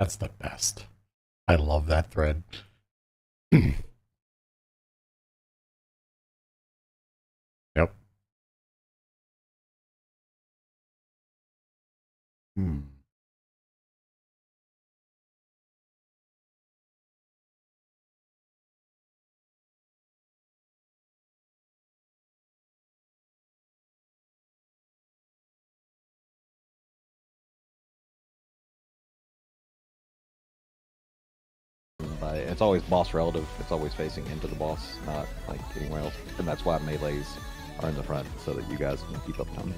That's the best. I love that thread. Yep. Hmm. It's always boss relative. It's always facing into the boss, not like anywhere else. And that's why melees are in the front, so that you guys can keep up time.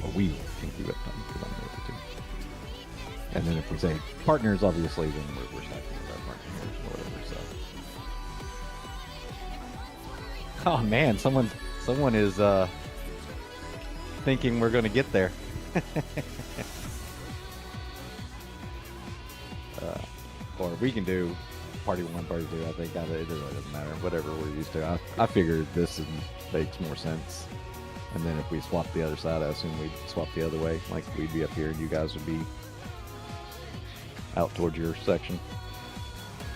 Or we can keep up time, because I'm able to. And then if we say partners, obviously, then we're stacking with our partners or whatever, so. Oh man, someone is thinking we're gonna get there. Or we can do party 1, party 2. I think it really doesn't matter. Whatever we're used to. I figured this makes more sense. And then if we swap the other side, I assume we'd swap the other way. Like we'd be up here and you guys would be out towards your section.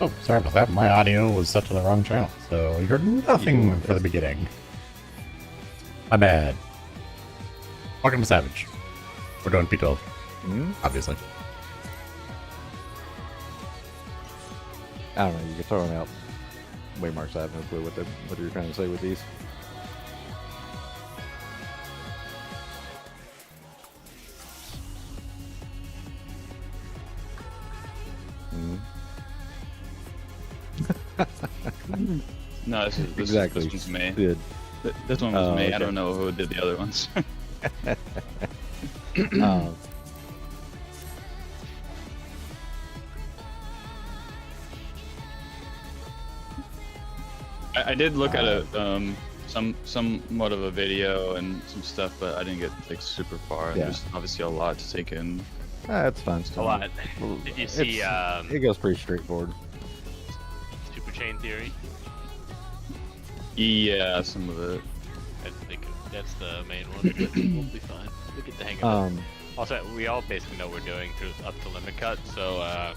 Oh, sorry about that. My audio was set to the wrong channel, so you heard nothing for the beginning. My bad. Welcome to Savage. We're doing P12, obviously. I don't know, you can throw them out. Waymarks, I have no clue what you're trying to say with these. No, this exactly. This one's me. Good. This one was me. Okay. I don't know who did the other ones. I did look at somewhat of a video and some stuff, but I didn't get like super far. Yeah. There's obviously a lot to take in. That's fine. A lot. Did you see it goes pretty straightforward. Super Chain Theory? Yeah, some of it. I think that's the main one, but we'll be fine. We'll get the hang of it. Also, we all basically know what we're doing up to limit cut, so that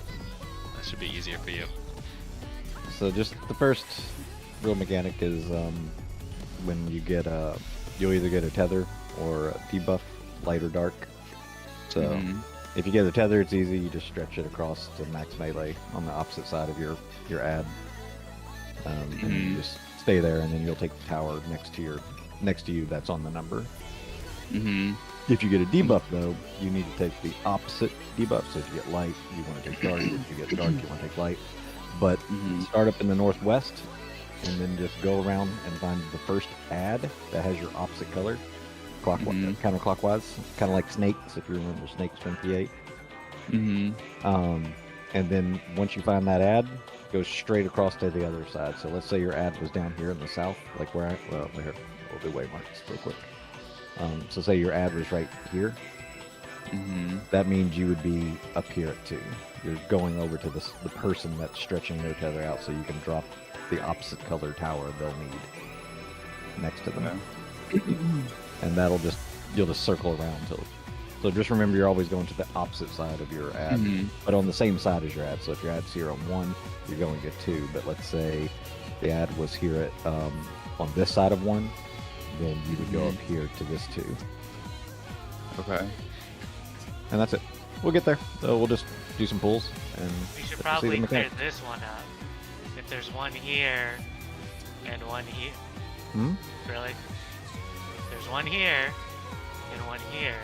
should be easier for you. So just the first real mechanic is when you get you'll either get a tether or a debuff, light or dark. So if you get a tether, it's easy. You just stretch it across to max melee on the opposite side of your ad, and you just stay there, and then you'll take the tower next to you. That's on the number. If you get a debuff, though, you need to take the opposite debuff. So if you get light, you want to take dark. If you get dark, you want to take light. But start up in the northwest, and then just go around and find the first ad that has your opposite color, counterclockwise, kind of like snakes, if you remember snakes from P8. And then once you find that ad, go straight across to the other side. So let's say your ad was down here in the south, like where we'll do waymarks real quick. So say your ad was right here. That means you would be up here at 2. You're going over to the person that's stretching their tether out, so you can drop the opposite color tower they'll need next to them. And you'll just circle around till. So just remember, you're always going to the opposite side of your ad, but on the same side as your ad. So if your ad's here on 1, you're going to 2. But let's say the ad was here at on this side of 1, then you would go up here to this 2. Okay. And that's it. We'll get there. So we'll just do some pulls and We should probably clear this one up. If there's one here and one here. Really? There's one here and one here.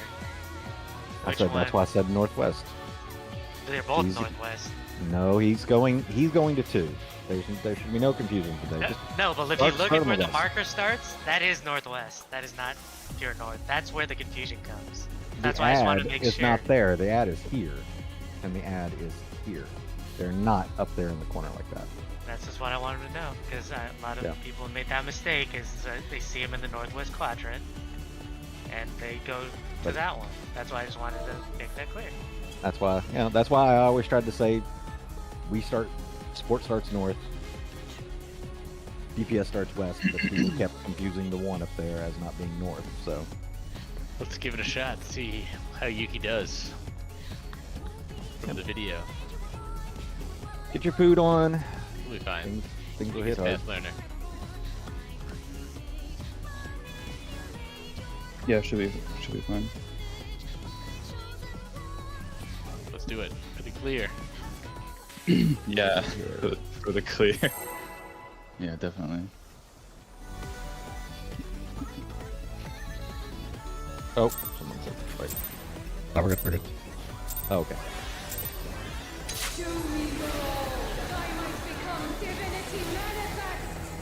That's why I said northwest. They're both northwest. No, he's going to 2. There should be no confusion today. No, but if you look at where the marker starts, that is northwest. That is not pure north. That's where the confusion comes. That's why I just want to make sure. It's not there. The ad is here, and the ad is here. They're not up there in the corner like that. That's just what I wanted to know, because a lot of people have made that mistake. Is they see them in the northwest quadrant, and they go to that one. That's why I just wanted to make that clear. That's why, that's why I always tried to say, sport starts north, DPS starts west, but people kept confusing the one up there as not being north. So let's give it a shot. See how Yuki does. from the video. Get your food on. We'll be fine. Things will He's hit hard. fast learner. Yeah, should be fine. Let's do it. Pretty clear. Yeah, for the clear. Yeah, definitely. Oh, someone said right. Oh, we're good, we're good. Oh, okay. Show me your all, that I might become divinity manifest!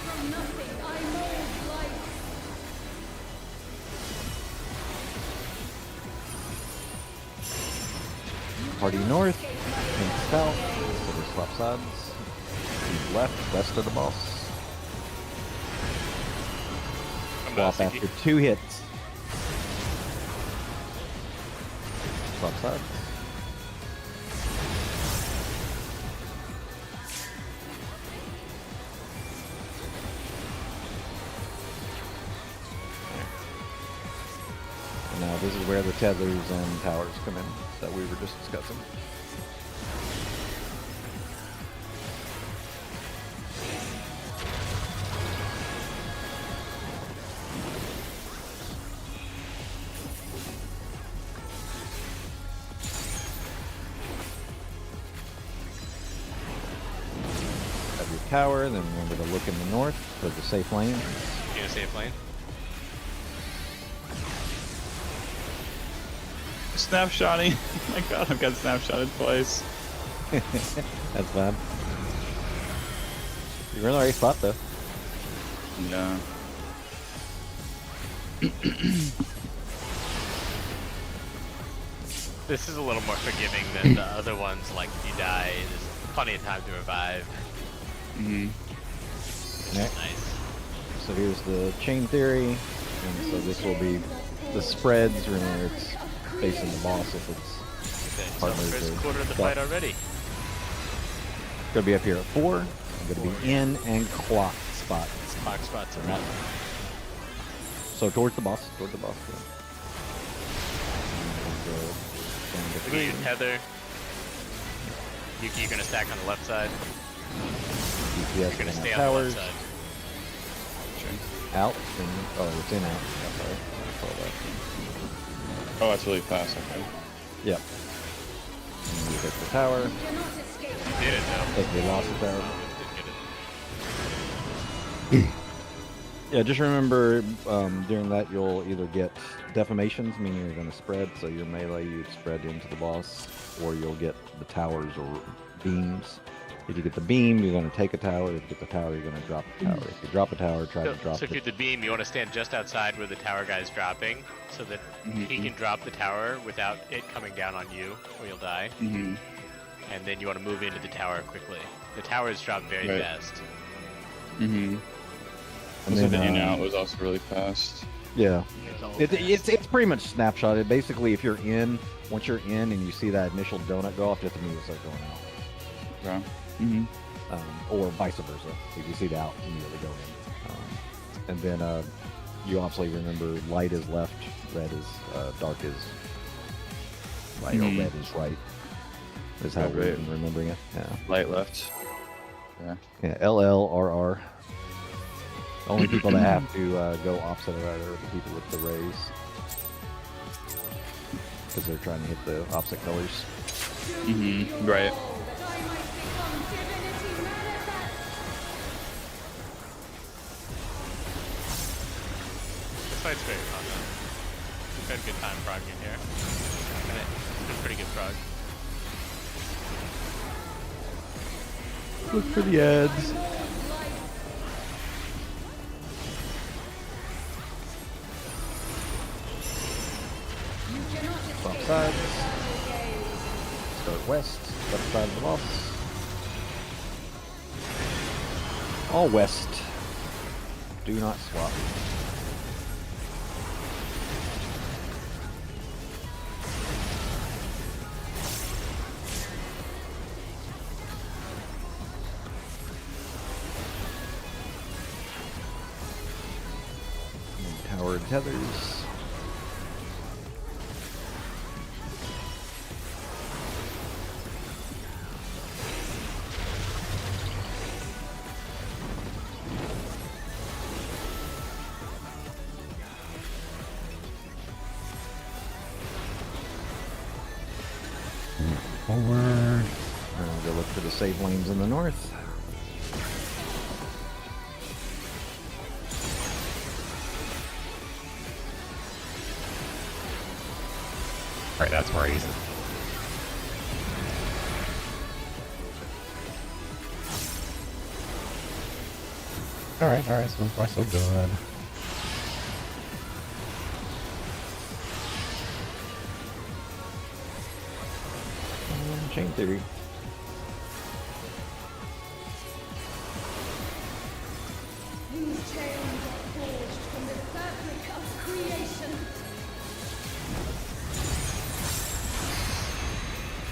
From nothing I mold life. Party north, and south, so we swap sides. Keep left, west of the boss. Swap after 2 hits. Swap sides. And now this is where the tethers and towers come in that we were just discussing. Have your tower, then remember to look in the north for the safe lane. You gonna safe lane? Snapshotting. Oh my god, I've got snapshotted twice. That's fine. You're in the right spot though. Yeah. This is a little more forgiving than the other ones. Like if you die, there's plenty of time to revive. Next. Nice. So here's the chain theory, and so this will be the spreads. Remember, it's facing the boss if it's Okay, so Partners first are quarter of the done. fight already. gonna be up here at 4. I'm gonna be in and clock spots. Clock spots are Right. up. So towards the boss. Yeah. Look at your tether. You're gonna stack on the left side. DPS You're gonna and stay on the towers. left side. Out. And, oh, it's in out. Yeah, sorry. I saw that. Oh, that's really fast. Okay. Yep. And you hit the tower. Cannot escape You did it though. If they lost the tower. Did get it. Yeah, just remember during that you'll either get deformations, meaning you're going to spread, so your melee you'd spread into the boss, or you'll get the towers or beams. If you get the beam, you're going to take a tower. If you get the tower, you're going to drop the tower. If you drop a tower, try to drop So if the you're the beam, you want to stand just outside where the tower guy's dropping, so that he can drop the tower without it coming down on you, or you'll die. Mm-hmm. And then you want to move into the tower quickly. The towers drop very Right. fast. Mm-hmm. And So then, the in out was also really fast. Yeah. It's all It's pretty much snapshotted. Basically, if you're in, once you're in and you see that initial donut go off, just immediately start going out. Yeah. Mm-hmm. Or vice versa. If you see the out, immediately go in. And then you obviously remember light is left, red is dark is right, or red is right. Is how Right, we've right. been remembering it. Yeah. Light left. Yeah. Yeah. LLRR. The only people that have to go opposite of that are the people with the rays, because they're trying to hit the opposite colors. Mm-hmm. Right. that I might become divinity manifest! This fight's very fun though. We've had a good time progging here. And it's been pretty good prog. Look for the ads. Swap sides. Start west, left side of the boss. All west. Do not swap. tethers. Forward. I'll go look for the save lanes in the north. Alright, that's where he's. Alright, so far so good. Chain theory. These chains are forged from the fabric of creation.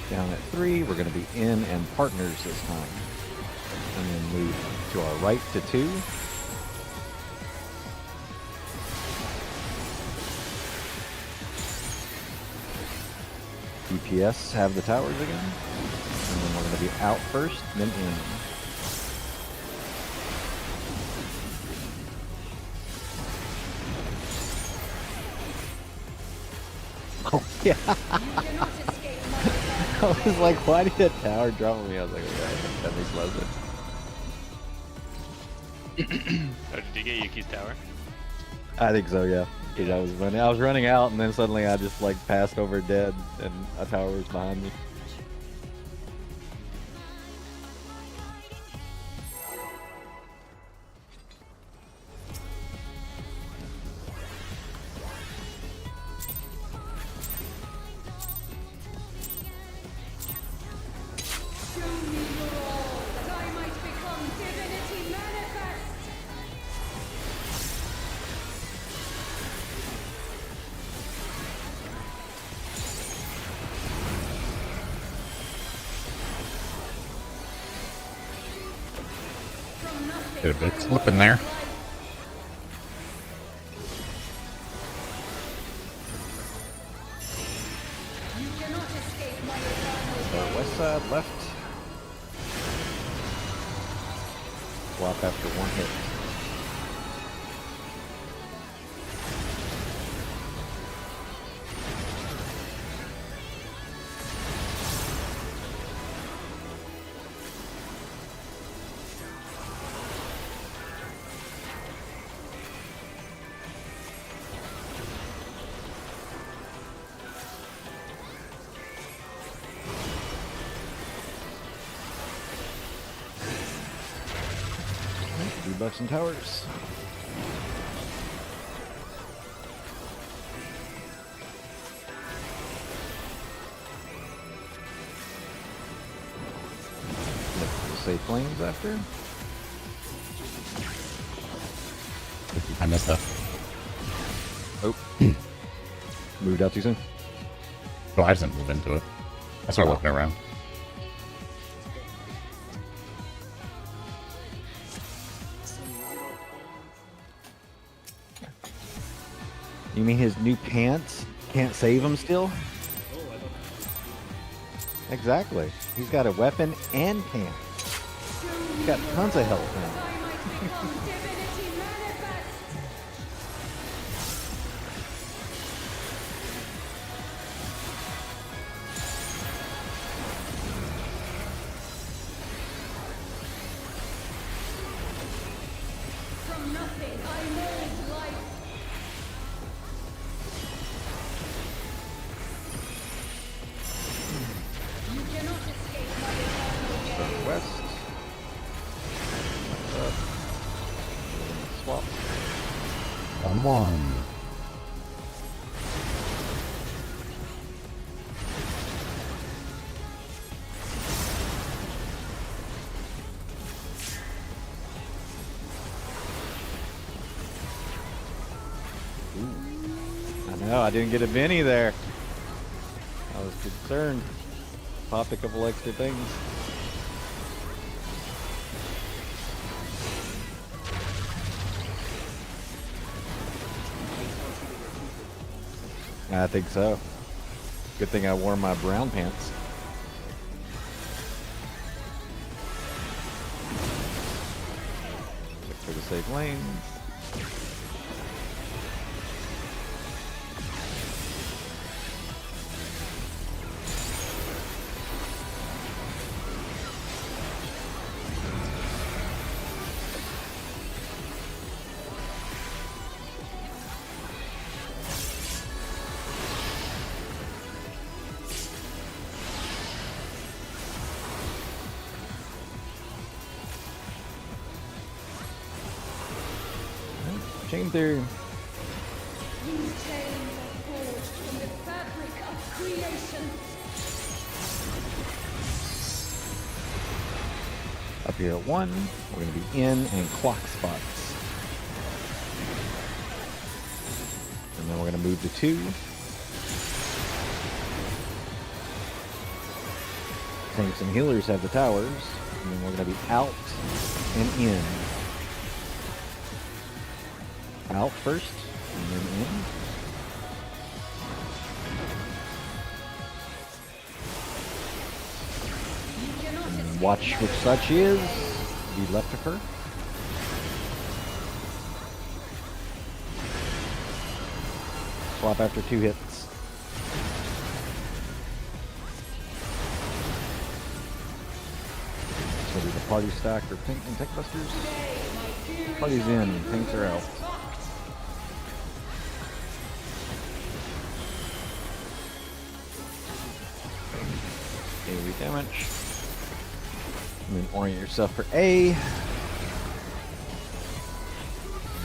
Down at 3, we're going to be in and partners this time. And then move to our right to 2. DPS have the towers again. And then we're going to be out first, then in. Oh, yeah. I was like, why did that tower drop on me? I was like, okay, that makes less sense. Oh, did you get Yuki's tower? I think so, yeah. Because I was running out, and then suddenly I just like passed over dead, and a tower was behind me. Show me your all, that I might become divinity manifest. From nothing Did a big I slip in was there. life. You cannot escape my eternal West side, left. Swap after one hit. Bucks and towers. Safe flames after. I missed that. Oh. Moved out too soon. Well, I just didn't move into it. I started looking around. You mean his new pants can't save him still? Exactly. He's got a weapon and pants. He's got tons of health now. I might become divinity manifest. From nothing I mold life. You cannot escape my eternal gaze. West. Up. Swap. 1-1. I know, I didn't get a Benny there. I was concerned. Popped a couple extra things. I think so. Good thing I wore my brown pants. Look for the safe lanes. Chain theory. These chains are forged from the fabric of creation. Up here at 1, we're going to be in and clock spots. And then we're going to move to 2. Tanks and healers have the towers. And then we're going to be out and in. Out first, and then in. And watch which side she is. Be left of her. Swap after 2 hits. So do the party stack or tank and tech busters. Party's in, tanks are out. AoE damage. And then orient yourself for A. And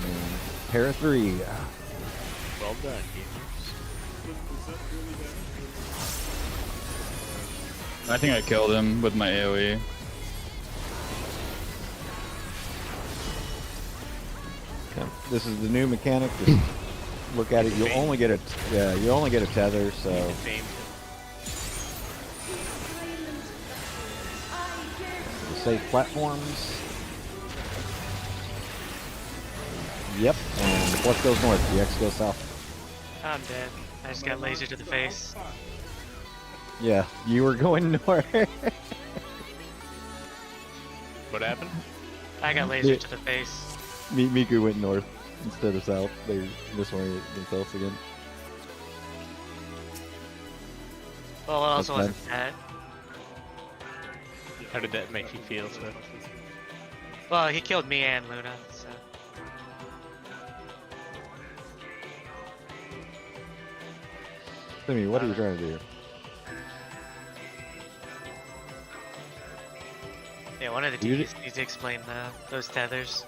then pair of 3. Well done, gamers. I think I killed him with my AoE. Yeah, this is the new mechanic. Just look at it. You'll only get a you only get a tether. So Fame. the safe platforms. Yep. And the force goes north. The X goes south. I'm dead. I just got laser to the face. Yeah, you were going north. What happened? I got laser to the face. Miku went north instead of south. They misoriented themselves again. Well, what else That's wasn't that? How did that make you feel, sir? Well, he killed me and Luna, so. Timmy, what are you trying to do? Yeah, one of the You DBs needs to explain those tethers.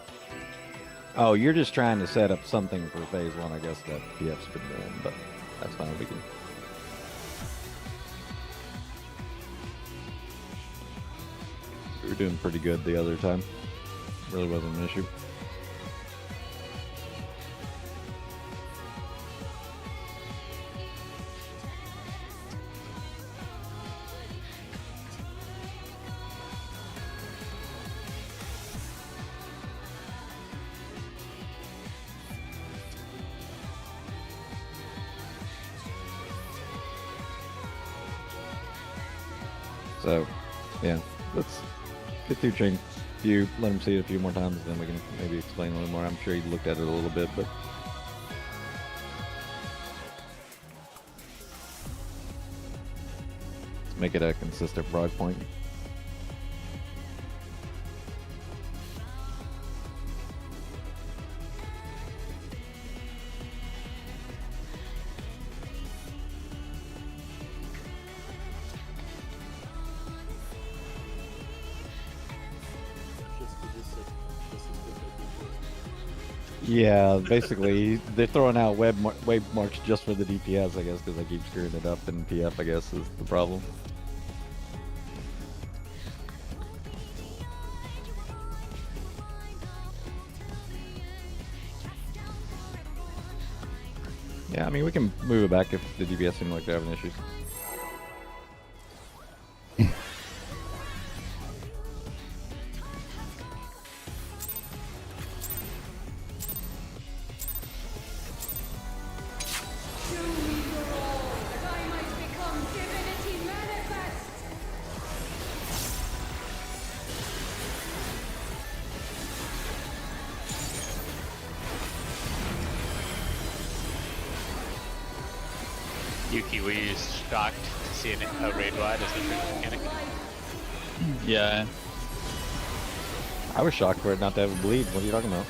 Oh, you're just trying to set up something for phase 1, I guess, that PF's been doing, but that's fine, we can... We were doing pretty good the other time. Really wasn't an issue. So, yeah, let's get through chain view, let him see it a few more times, then we can maybe explain a little more. I'm sure he looked at it a little bit, but... Let's make it a consistent prog point. Yeah, basically, they're throwing out wave marks just for the DPS, I guess, because I keep screwing it up, and PF, I guess, is the problem. Yeah, I mean, we can move it back if the DPS seem like they're having issues. Yuki, were you shocked to see a raid wide as a mechanic? Yeah. I was shocked for it not to have a bleed. What are you talking about?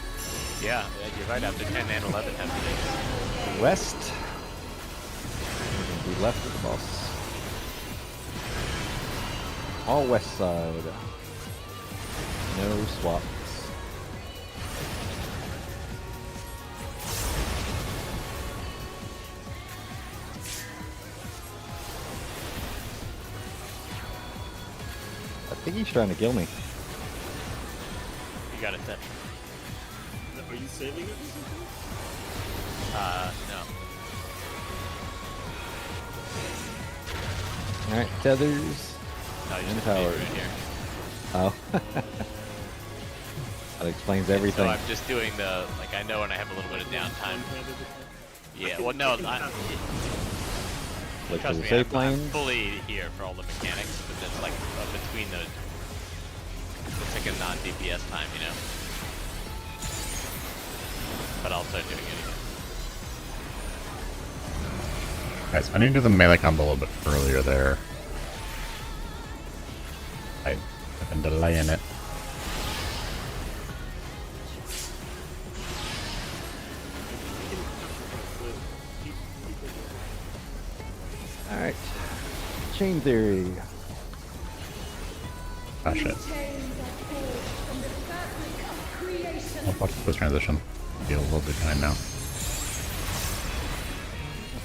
Yeah, you're right. After 10 and 11 have bleeds. West. We're gonna be left of the boss. All west side. No swaps. I think he's trying to kill me. You got it, Ted. Are you saving it? No. Alright, tethers. No, you And just towers. right here. Oh. That explains everything. So I'm just doing the, like, I know when I have a little bit of downtime. Yeah, well, no, Like trust the me, safe I'm lanes. fully here for all the mechanics, but that's like between the, it's like a non-DPS time, you know? But I'll start doing it again. Guys, I need to do the melee combo a little bit earlier there. I've been delaying it. Alright. Chain theory. Ah, shit. Chains are forged from the fabric of creation. I'll watch this transition. Feel a little bit behind now.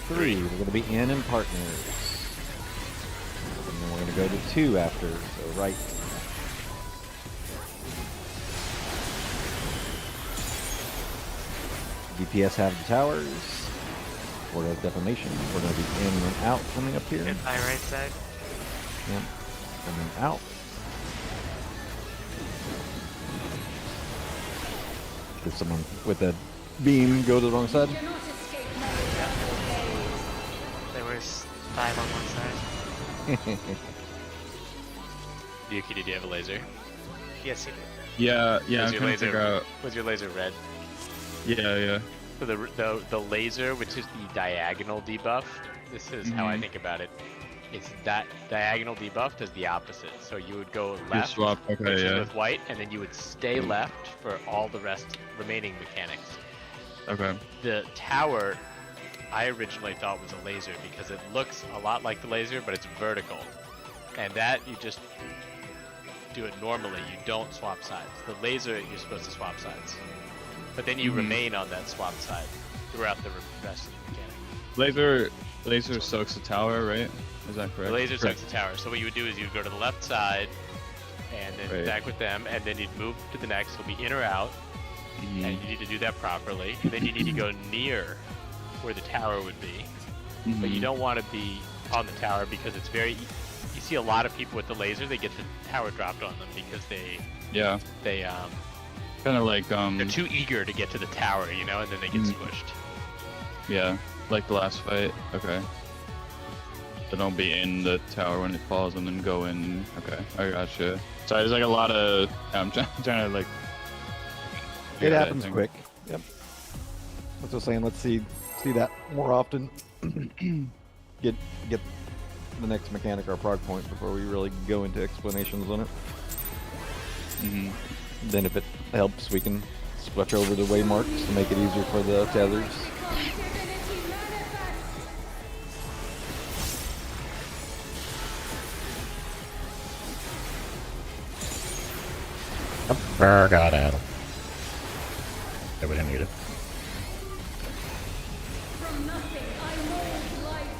3. We're going to be in and partners. And then we're going to go to 2 after. So right. DPS have the towers. Order of defamation. We're going to be in and out coming up here. Hit my right side. Yep. And then out. Did someone with a beam go to the wrong side? You cannot escape my eternal gaze. There was 5 on one side. Yuki, did you have a laser? Yes, he did. Yeah, Was I'm your trying to laser, figure out. was your laser red? Yeah. So the laser, which is the diagonal debuff, this is how I Mhm. think about it. It's that diagonal debuff does the opposite. So you would go left, swap, okay, which is yeah. with white, and then you would stay left for all the remaining mechanics. Okay. The tower, I originally thought was a laser because it looks a lot like the laser, but it's vertical. And that you just do it normally. You don't swap sides. The laser, you're supposed to swap sides. But then you remain on that swap side throughout the rest of the mechanic. Laser soaks the tower, right? Is that correct? The laser soaks the tower. So what you would do is you'd go to the left side, and then Right. back with them, and then you'd move to the next. It'll be in or out, Mhm. and you need to do that properly. And then you need to go near where the tower would be. But you Mhm. don't want to be on the tower because it's very. You see a lot of people with the laser, they get the tower dropped on them because Yeah. they Kind of like they're too eager to get to the tower, you know, and then they get squished. Yeah, like the last fight. Okay. So don't be in the tower when it falls and then go in. Okay, I gotcha. Sorry, there's like a lot of. I'm trying to like. It figure that happens thing. quick. Yep. That's what I'm saying. Let's see that more often. get the next mechanic or prog point before we really go into explanations on it. Mhm. Then if it helps, we can switch over to waymarks to make it easier for the tethers. Divinity manifest. Forgot Adam. Yeah, we didn't need it. From nothing I mold life.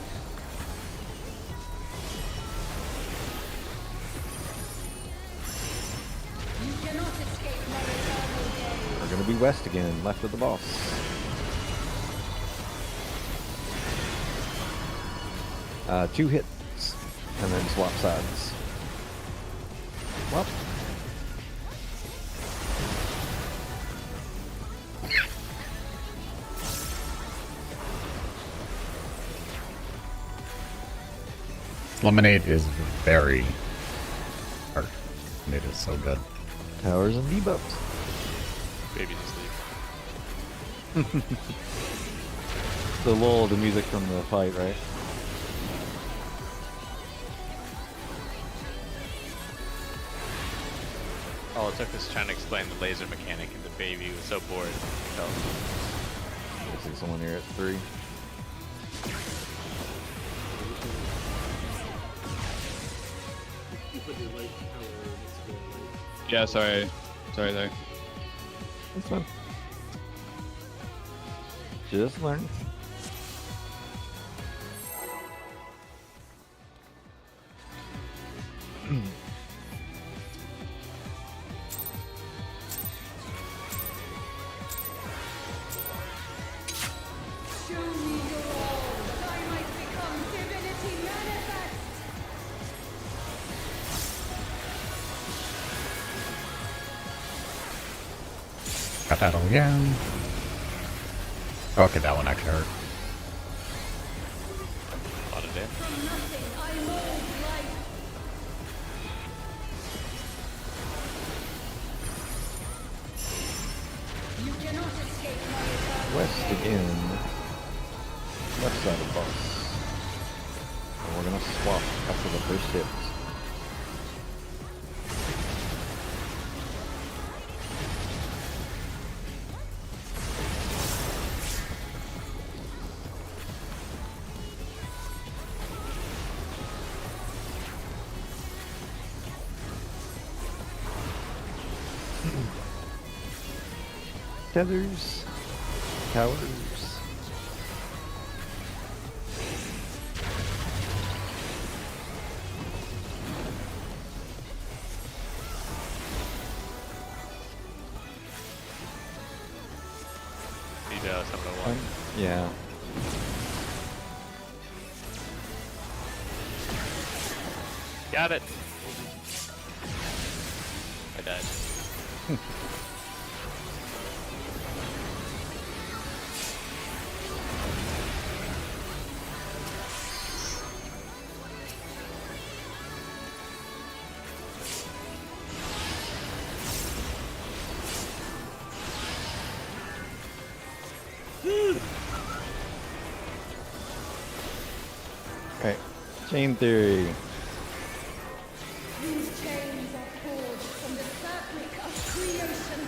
You cannot escape my eternal gaze. We're gonna be west again, left of the boss. Two hits, and then swap sides. Well. Lemonade is very hard. It is so good. Towers and debuffs. Baby's asleep. The lull, the music from the fight, right? All it took was trying to explain the laser mechanic, and the baby was so bored. So, I see someone here at 3. You put your light power next to the light. Yeah, sorry. Sorry. That's fine. Just learn. Show me your all, that I might become divinity manifest. Got that all again. Okay, that one actually hurt. a lot of damage. From nothing I mold life. You cannot escape my eternal West again. Left side of the boss. And we're gonna swap after the first hit. Tethers, towers. Something I want. Yeah. Got it. I died. Okay. Chain theory. These chains are forged from the fabric of creation.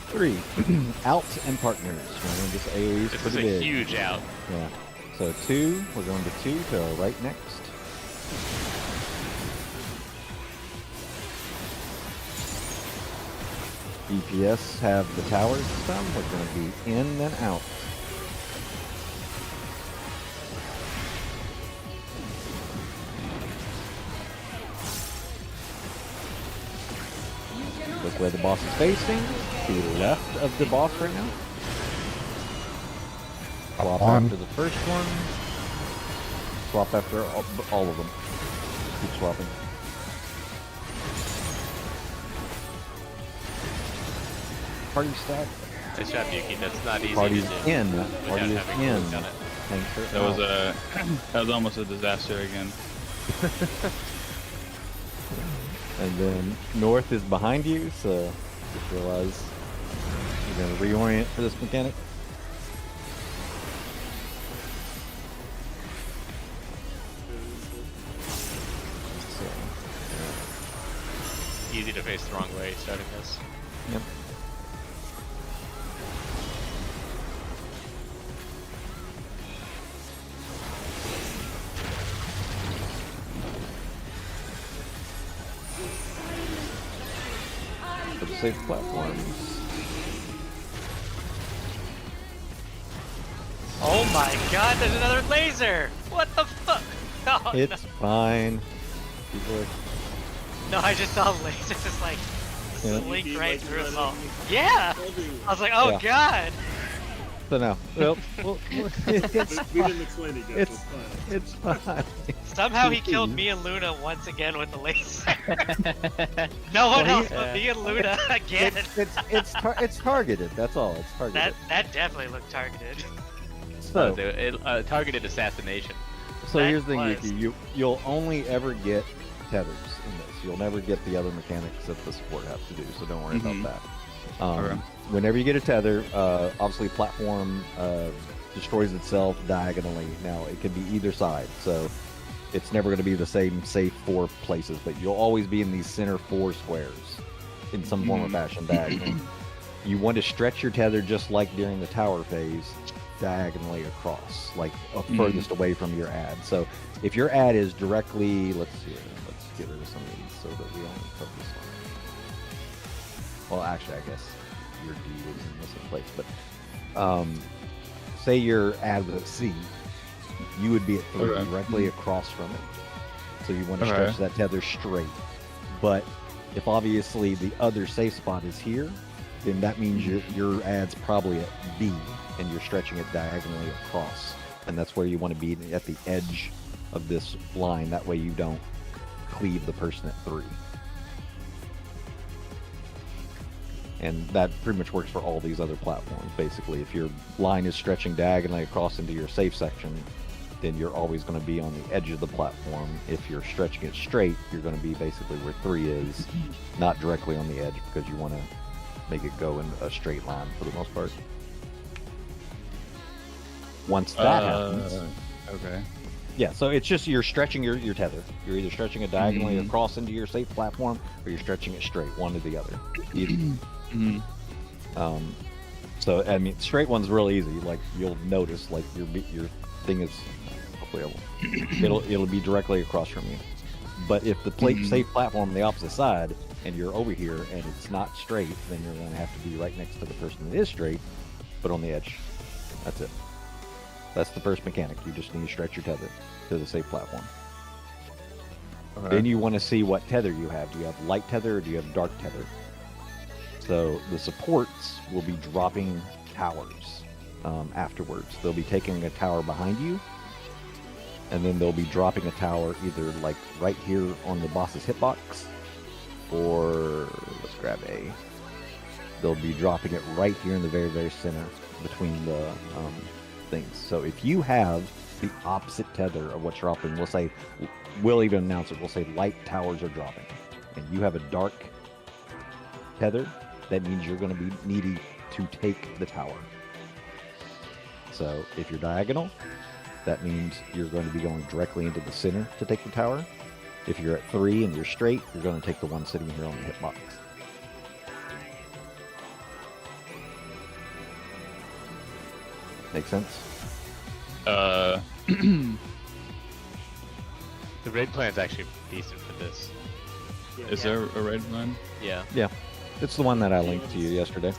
3. Out and partners. We're going to just AoE's This is pretty a big. huge out. Yeah. So 2. We're going to 2 to our right next. EPS have the towers this time. We're going to be in and out. Look where the boss is facing. To the left of the boss right now. Swap on. after the first one. Swap after all of them. Keep swapping. Party stack. Nice job, Yuki. That's not easy Party's to do. in. without Party is having in. worked on it. Thanks for That was that was almost a disaster again. And then north is behind you, so just realize you're going to reorient for this mechanic. So, Easy to face the wrong way starting this. yep. For the safe platforms. Oh my god, there's another laser! What the fuck? No, It's fine. People are, no, I just saw a laser just like Yeah. slink right Like, through us right all. on you. Yeah! Everyone. I was like, oh Yeah. god! so now, well, it's, But we didn't explain it yet, it's- so fine. it's fine. Somehow he killed me and Luna once again with the laser. No one Well, else but me and Luna again. It's targeted. That's all. It's targeted. That definitely looked targeted. So, Targeted assassination. so that here's the thing, was- Yuki. You'll only ever get tethers in this. You'll never get the other mechanics that the support have to do. So don't worry Mhm. about that. Okay. Whenever you get a tether, obviously platform destroys itself diagonally. Now it can be either side. So it's never going to be the same safe 4 places, but you'll always be in these center 4 squares in some form or fashion diagonally. You want to stretch your tether just like during the tower phase, diagonally across, like furthest away from your ad. So if your ad is directly, let's get rid of some of these so that we only focus on. Well, actually, I guess your D was in the same place, but say your ad was at C, you would be at 3 directly across from it. So you want to stretch that tether straight. But if obviously the other safe spot is here, then that means your ad's probably at B, and you're stretching it diagonally across. And that's where you want to be, at the edge of this line. That way you don't cleave the person at 3. And that pretty much works for all these other platforms, basically. If your line is stretching diagonally across into your safe section, then you're always going to be on the edge of the platform. If you're stretching it straight, you're going to be basically where 3 is, not directly on the edge, because you want to make it go in a straight line for the most part. Once that happens... Okay. Yeah, so it's just you're stretching your tether. You're either stretching it diagonally across into your safe platform, or you're stretching it straight, one or the other. So I mean, straight one's real easy. Like, you'll notice, like, your thing is, hopefully it'll be directly across from you. But if the safe platform on the opposite side, and you're over here and it's not straight, then you're going to have to be right next to the person that is straight, but on the edge. That's it. That's the first mechanic. You just need to stretch your tether to the safe platform. Then you want to see what tether you have. Do you have light tether or do you have dark tether? So the supports will be dropping towers afterwards. They'll be taking a tower behind you, and then they'll be dropping a tower either like right here on the boss's hitbox, or let's grab A. They'll be dropping it right here in the very, very center between the things. So if you have the opposite tether of what's dropping, we'll even announce it. We'll say light towers are dropping, and you have a dark tether, that means you're going to be needing to take the tower. So if you're diagonal, that means you're going to be going directly into the center to take the tower. If you're at 3 and you're straight, you're going to take the one sitting here on the hitbox. Make sense? The raid plan's actually decent for this. Is there a raid plan? Yeah. Yeah. It's the one that I linked to you yesterday.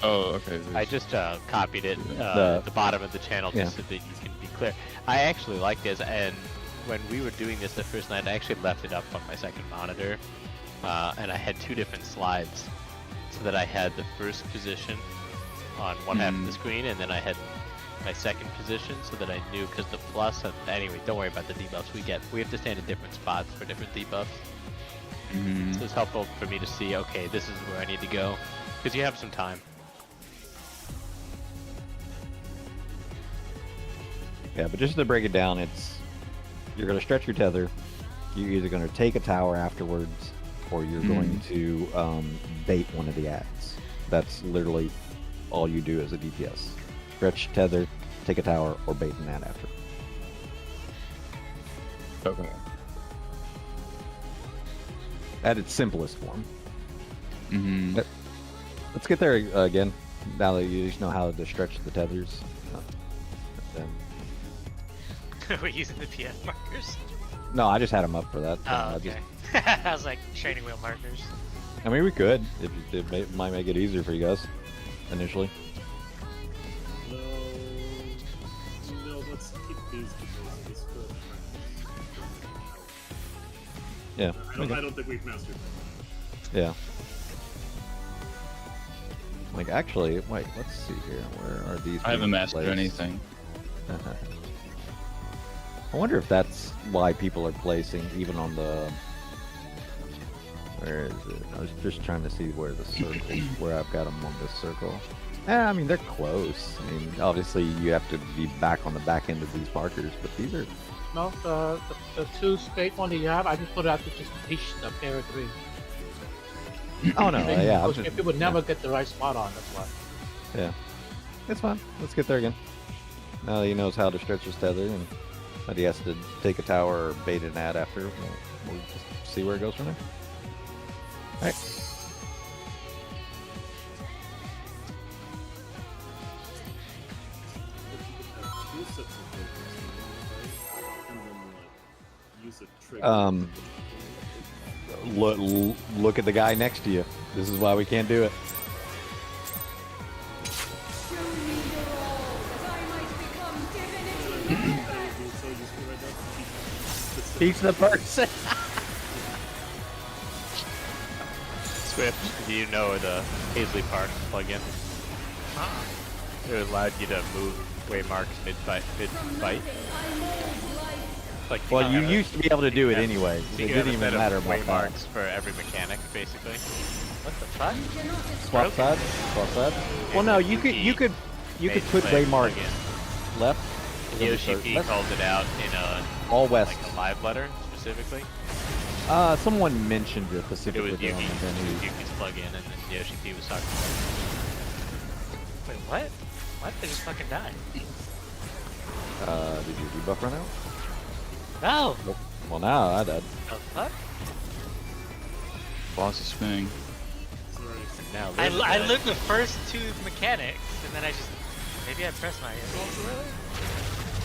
Oh, okay. I just copied it at the bottom of the channel just so that you can be clear. I actually like this, and when we were doing this the first night, I actually left it up on my second monitor, and I had 2 different slides, so that I had the first position on one half of the screen, and then I had my second position, so that I knew, because the plus, anyway, don't worry about the debuffs we have to stand in different spots for different debuffs. So it's helpful for me to see, okay, this is where I need to go, because you have some time. Yeah, but just to break it down, you're going to stretch your tether, you're either going to take a tower afterwards, or you're going to bait one of the ads. That's literally all you do as a DPS. Stretch, tether, take a tower, or bait an ad after. Okay. At its simplest form. Let's get there again, now that you just know how to stretch the tethers. We're using the PF markers. No, I just had them up for that. Oh, okay. I was like, training wheel markers. I mean, we could. It might make it easier for you guys, initially. No, let's keep these because it's good. Yeah. I don't think we've mastered that. Yeah. Like, actually, wait, let's see here. Where are these? I haven't mastered placed? anything. I wonder if that's why people are placing even on the... Where is it? I was just trying to see where the circle, where I've got them on this circle. I mean, they're close. I mean, obviously you have to be back on the back end of these markers, but these are... No, the 2 straight one that you have, I just put it out to just reach the pair 3. Oh no, yeah. Because people would never get the right spot on, that's why. Yeah. It's fine. Let's get there again. Now that he knows how to stretch his tether and But he has to take a tower or bait an ad after. We'll just see where it goes from there. All right. Two sets of tokens, and then like use a trigger. Look at the guy next to you. This is why we can't do it. Show me your all, that I might become divinity manifest. So just right now, Teach the person. Swift, do you know the Paisley Park plugin? It allowed you to move waymarks mid-fight. From nothing, I mold life. Like Well, you have a- used to be able to do it Yeah. anyway. so It you didn't have a even set of matter about that. waymarks for every mechanic, basically. What the fuck? You cannot Swap escape. side. Swap side. Well, no, you could Made put play waymark plugin. left. Yoshi P That's called it out in a all west. like a live letter specifically. Someone mentioned it It specifically. was though, Yuki. and then he- Yuki's plugin, and then Yoshi P was talking about it. Wait, what? What? They just fucking died. Did your debuff run out? No! Well, now I did. The fuck? Boss is spinning. sorry. And now I Liz looked the first two mechanics, and then I just maybe I pressed my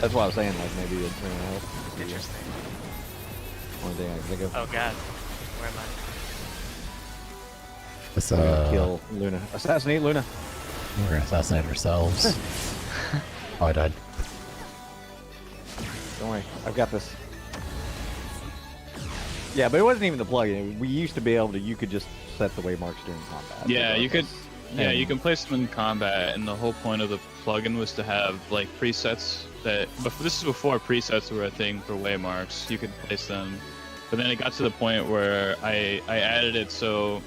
That's why I was saying like maybe it's gonna help. Interesting. Only thing I can think of. Oh god, where am I? This, We're gonna kill Luna. Assassinate Luna. we're gonna assassinate ourselves. Oh, I died. Don't worry, I've got this. Yeah, but it wasn't even the plugin. We used to be able to. You could just set the waymarks during combat. Yeah, you could. Yeah, And- you can place them in combat, and the whole point of the plugin was to have like presets that. But this is before presets were a thing for waymarks. You could place them, but then it got to the point where I added it so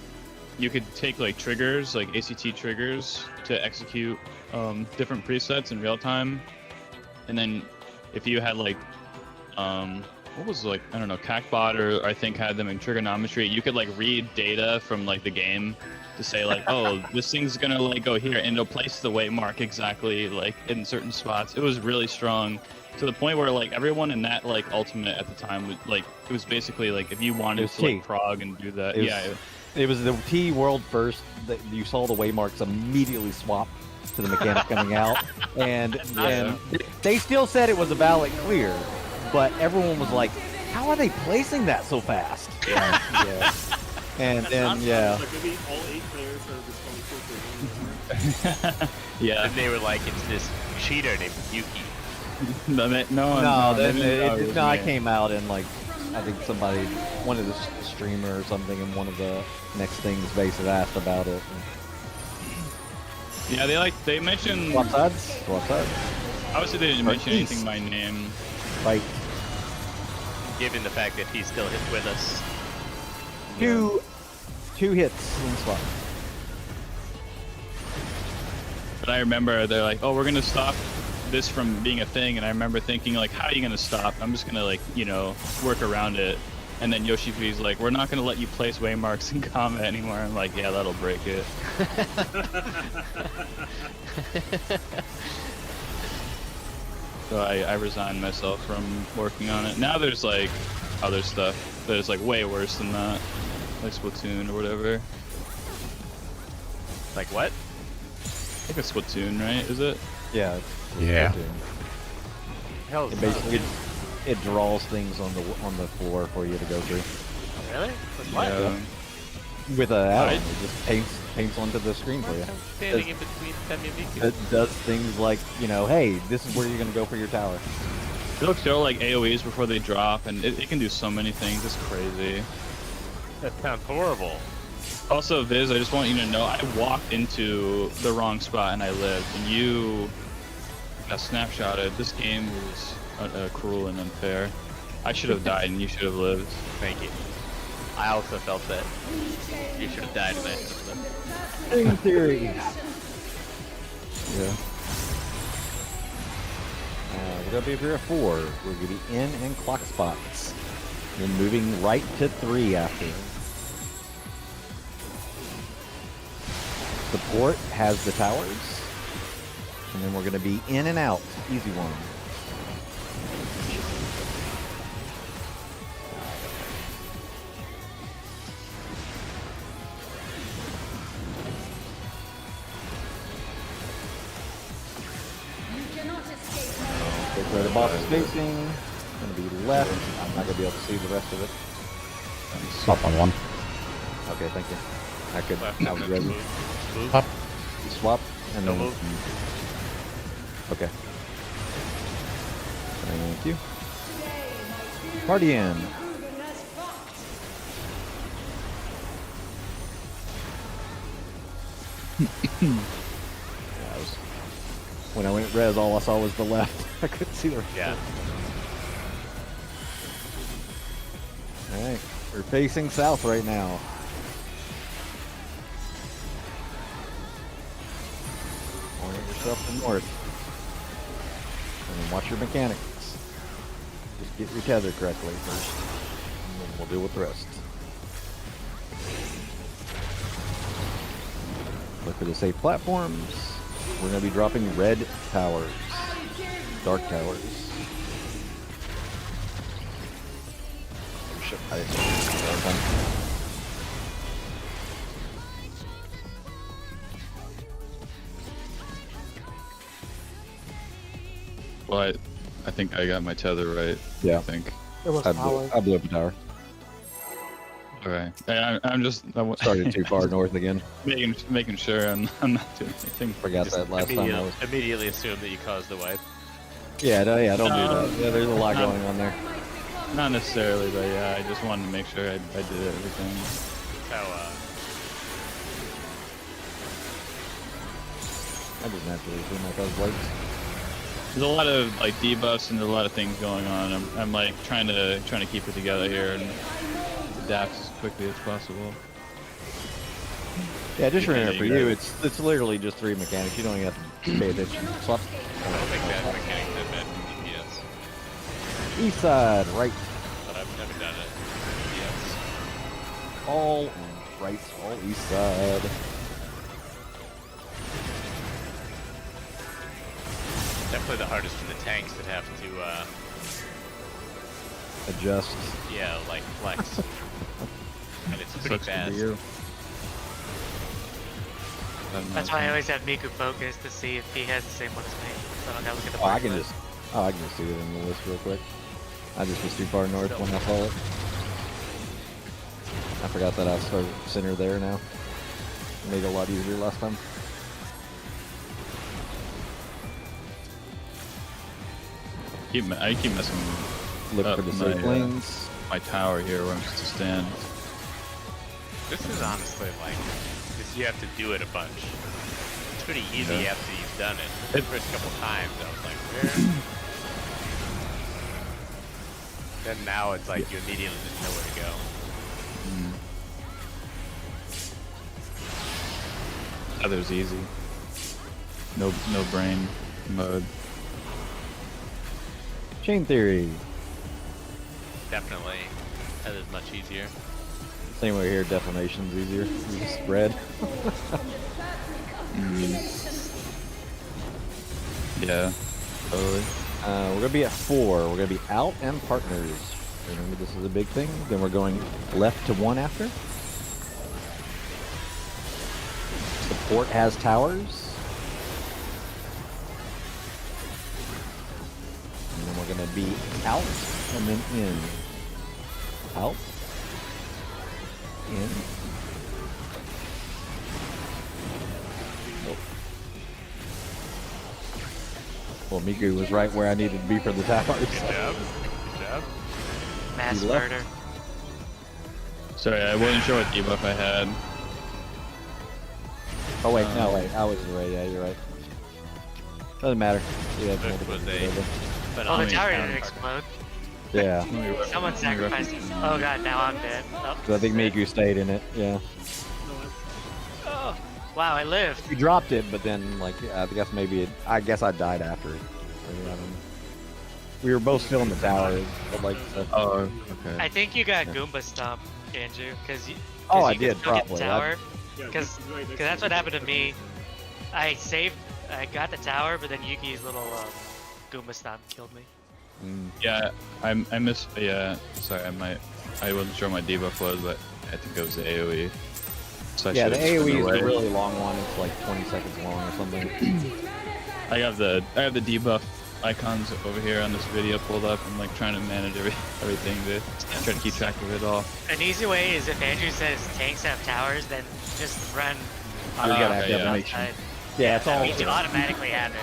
you could take like triggers, like ACT triggers, to execute different presets in real time, and then if you had like what was like I don't know CACbot or I think had them in trigonometry, you could like read data from like the game to say like, oh, this thing's gonna like go here, and it'll place the waymark exactly like in certain spots. It was really strong to the point where like everyone in that like ultimate at the time was like it was basically like if you It wanted was to like T. prog and do that, It was- yeah. It was the T world first that you saw the waymarks immediately swap to the mechanic coming out, and they still said it was a valid clear, but everyone was like, "How are they placing that so fast?" Yeah, yeah. And then yeah, Like maybe all 8 players are responsible for one. Yeah. And they were like, it's this cheater named Yuki. No, I came out and like I think somebody, one of the streamer or something, in one of the next things basically asked about it. Yeah, they mentioned Swap sides. Swap sides. obviously they didn't Or mention east. anything by name. Right. Given the fact that he's still with us. Two hits in swap. But I remember they're like, oh, we're gonna stop this from being a thing, and I remember thinking like, how are you gonna stop? I'm just gonna like, work around it. And then Yoshi P's like, we're not gonna let you place waymarks in combat anymore. I'm like, yeah, that'll break it. So I resigned myself from working on it. Now there's like other stuff that is like way worse than that, like Splatoon or whatever. Like what? I think it's Splatoon, right? Is it? Yeah. Yeah. Hell, It basically it draws things on the floor for you to go through. really? With what? Yeah. With a add-on, Right. it just paints onto the screen for you. I'm standing in between them and Yuki. It does things like, hey, this is where you're gonna go for your tower. It'll throw like AoEs before they drop, and it can do so many things. It's crazy. That sounds horrible. Also, Viz, I just want you to know I walked into the wrong spot and I lived, and you got snapshotted. This game was cruel and unfair. I should have died and you should have lived. Thank you. I also felt that you should have died and I should have lived. In theory. Yeah. We're gonna be 3 or 4. We're gonna be in and clock spots. Then moving right to 3 after. Support has the towers. And then we're gonna be in and out. Easy one. That's where the boss is facing. Gonna be left. I'm not gonna be able to see the rest of it. Stop on one. Okay, thank you. I could. Left, I was move, ready. move. Up. Swap and No then. move. Okay. Thank you. Party in. Yeah, when I went res, all I saw was the left. I couldn't see the right. Yeah. Alright, we're facing south right now. Orient yourself to north. And then watch your mechanics. Just get your tether correctly first. And then we'll deal with the rest. Look for the safe platforms. We're going to be dropping red towers. Dark towers. Oh, shit. I didn't know that Well, I think I got my tether right. Yeah. I think. It was power. I blew up a tower. Okay. I'm just Started too far north again. making sure I'm not doing anything. Forgot Just that last time I was. immediately assume that you caused the wipe. Yeah, don't do that. Yeah, there's a lot going on there. Not necessarily, but yeah, I just wanted to make sure I did everything. So, I just naturally assumed like I was late. There's a lot of like debuffs and there's a lot of things going on. I'm like trying to keep it together here and adapt as quickly as possible. Yeah, just Yeah, remember you for got you, it. it's literally just 3 mechanics. You don't even have to pay attention. Swap. I don't think that mechanic that bad in DPS, East side, right, but I've never done it in DPS. all right, all east side. Definitely the hardest for the tanks that have to, Adjust. yeah, like flex. And it's pretty Sucks to fast. be you. That's why I always have Miku focus to see if he has the same one as me. So I don't gotta look at the Oh, I mark can list. I can just see it in the list real quick. I just was too far north when I saw it. I forgot that I started center there now. Made it a lot easier last time. I keep messing Look up for the safe my, lanes. my tower here where I'm supposed to stand. This is honestly like, you have to do it a bunch. It's pretty easy Yeah. after you've done it. The first couple times, I was like, where? Then now it's like you immediately just know where to go. Tether's easy. No brain mode. Chain theory. Definitely, that is much easier. Same way here, defamation's easier. You just spread. Yeah. Totally. We're gonna be at 4. We're gonna be out and partners. Remember, this is a big thing. Then we're going left to 1 after. Support has towers. And then we're gonna be out and then in. Out. In. Nope. Well, Miku was right where I needed to be for the towers. Good job. Good job. Mass He left. murder. Sorry, I wasn't sure what debuff I had. Oh wait, no wait, I was right. Yeah, you're right. Doesn't matter. Yeah, it's There multiple was people. But Oh, the me tower count. didn't explode. Yeah, Someone sacrificed it. Oh god, now I'm dead. Oh, 'cause I think Miku stayed in it. Yeah, oh, wow, I lived. he dropped it, but then like I guess maybe it, I guess I died after it. Maybe, I don't know. We were both still in the tower, but like. Oh, okay. I think you got Goomba Stomp, Andrew, because you. Oh, I you could did, still get the probably. tower. Yeah, Because he's right next that's to what me. happened to me. I got the tower, but then Yuki's little Goomba Stomp killed me. Mm. Yeah, I missed. Yeah, sorry, I wasn't sure my debuff was, but I think it was the AOE. So I Yeah, the should've just AOE been is away. a really long one. It's like 20 seconds long or something. I have the debuff icons over here on this video pulled up. I'm like trying to manage everything to try to keep track of it all. An easy way is if Andrew says tanks have towers, then just run. You gotta have yeah. defamation. outside. Yeah, it's That all. means you automatically have it.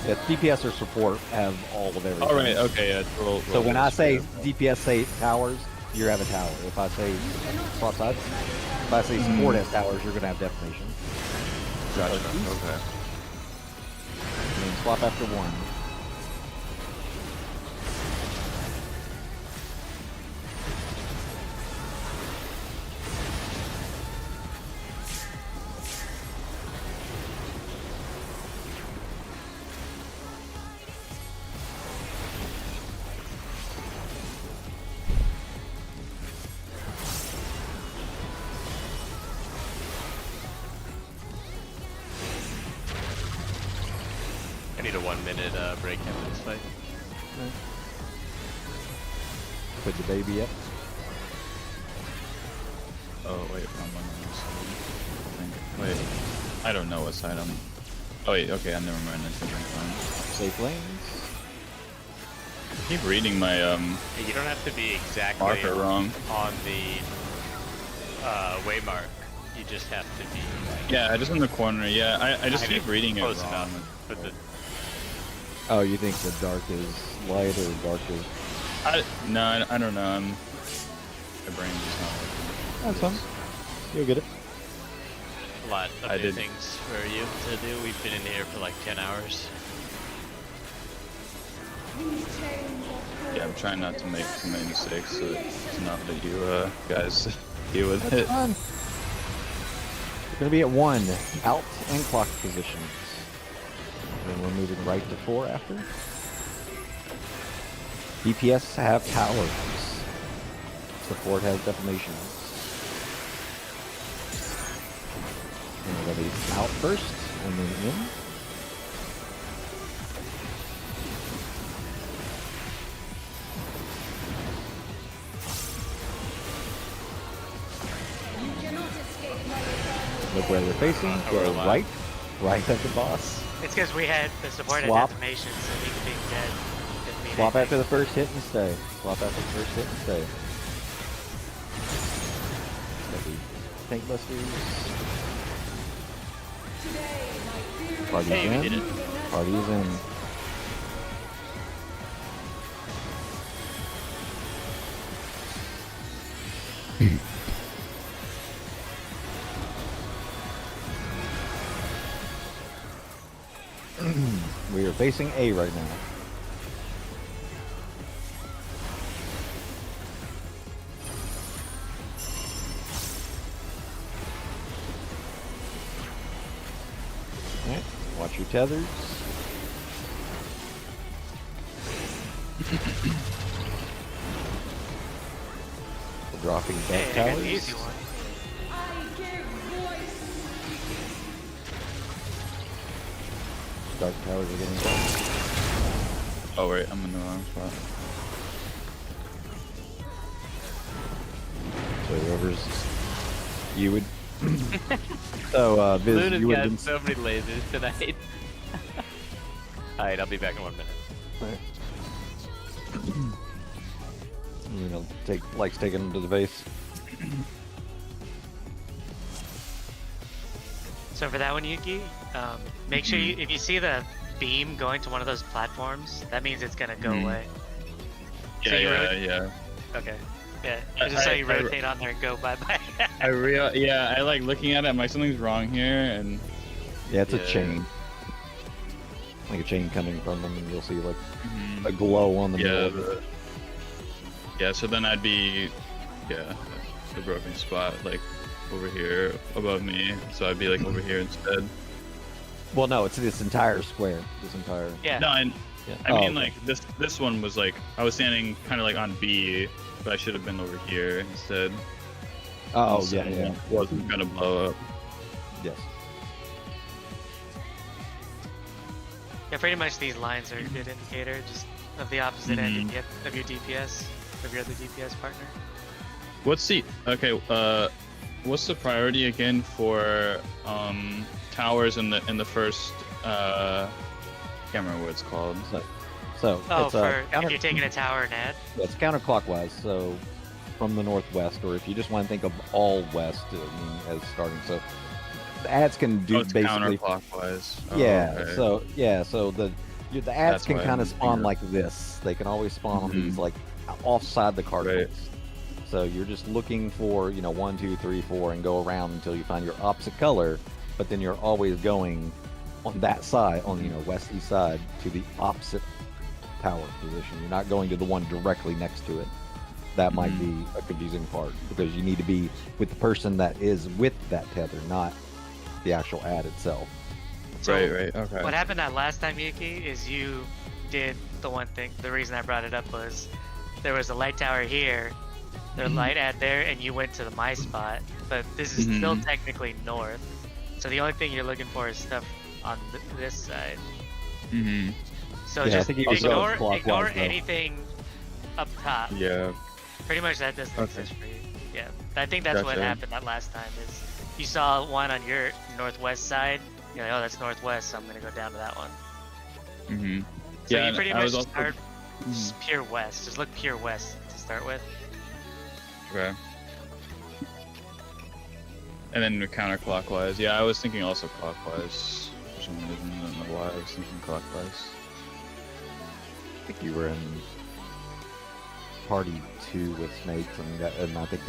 Yeah, DPS or support have all of everything. All right. Okay. Yeah. So when I say DPS say towers, you have a tower. If I say swap sides, if I say support has towers, you're gonna have defamation. Gotcha. Okay. And then swap after one. I need a 1 minute break after this fight. Put the baby up. Oh wait, I'm on the side. Wait, I don't know what side I'm. Oh wait, okay, never mind. I think I'm fine. Safe lanes. I keep reading my Hey, you don't have to be exactly marker wrong. on the waymark. You just have to be like, Yeah, just in the corner. Yeah, I just kinda keep reading it close wrong. enough. But the Oh, you think the dark is light or dark is? No, I don't know. My brain's just not working. That's fine. You'll get it. lot of I new did. things for you to do. We've been in here for like 10 hours. Yeah, I'm trying not to make too many mistakes, so it's not that you guys deal with it. Fun. We're gonna be at 1, out and clock positions. Then we're moving right to 4 after. DPS have towers. Support has defamations. And we're gonna be out first, and then in. Look where they're facing. Go right at the boss. It's because we had the support Swap. of defamation, so he being dead didn't mean Swap anything. after the first hit and stay. Swap after the first hit and stay. Maybe tank busters. Party's Hey, we in. did it. Party's in. We are facing A right now. Alright, watch your tethers. We're dropping back Hey, I got towers. an easy one. Dark towers are getting dark. Oh wait, I'm in the wrong spot. So whoever's you would. So Viz, Luna's you would got been. so many lasers tonight. Alright, I'll be back in 1 minute. You know, likes taking them to the base. So for that one, Yuki, make sure you, if you see the beam going to one of those platforms, that means it's gonna go away. So you Yeah. Okay. Yeah. Just so you I- rotate on there and go bye bye. I like looking at it. I'm like, something's wrong here, and Yeah, it's Yeah. a chain. Like a chain coming from them, and you'll see like a glow on the middle of it. Yeah. So then I'd be, the broken spot, like over here above me. So I'd be like over here instead. Well, no, it's this entire square. This entire. Yeah. No, Yeah. I Oh, mean okay. like this one was like I was standing kind of like on B, but I should have been over here instead. Oh, So yeah, yeah. it wasn't gonna blow up. Yes. Yeah, pretty much these lines are a good indicator, just of the opposite end you get of your DPS, of your other DPS partner. What's the what's the priority again for towers in the first can't remember what it's called. It's like So Oh, it's for counter, if you're taking a tower and add. it's counterclockwise. So from the northwest, or if you just want to think of all west, I mean, as starting. So the ads can do it's basically. counterclockwise. Oh, Yeah. okay. So the ads That's can why kind of I'm spawn thinking- like this. They can always spawn on these Mhm. like offside the card Right. list. So you're just looking for 1, 2, 3, 4, and go around until you find your opposite color. But then you're always going on that side, on west east side, to the opposite tower position. You're not going to the one directly next to it. That might be a confusing part because you need to be with the person that is with that tether, not the actual ad itself. So Right. Okay. What happened that last time, Yuki, is you did the one thing. The reason I brought it up was there was a light tower here, their light ad there, and you went to the my spot. But this is still technically north. So the only thing you're looking for is stuff on this side. Mm-hmm. So Yeah, I just think he was ignore clockwise, though. anything up top. Yeah. Pretty much that doesn't Okay. exist for you. Yeah, I think that's what Gotcha. happened that last time. Is you saw one on your northwest side. You're like, oh, that's northwest, so I'm gonna go down to that one. Mm-hmm. So Yeah, you pretty I much was also- start just pure west. Just look pure west to start with. Okay. And then counterclockwise. Yeah, I was thinking also clockwise for some reason. I don't know why I was thinking clockwise. I think you were in party 2 with snakes, and I think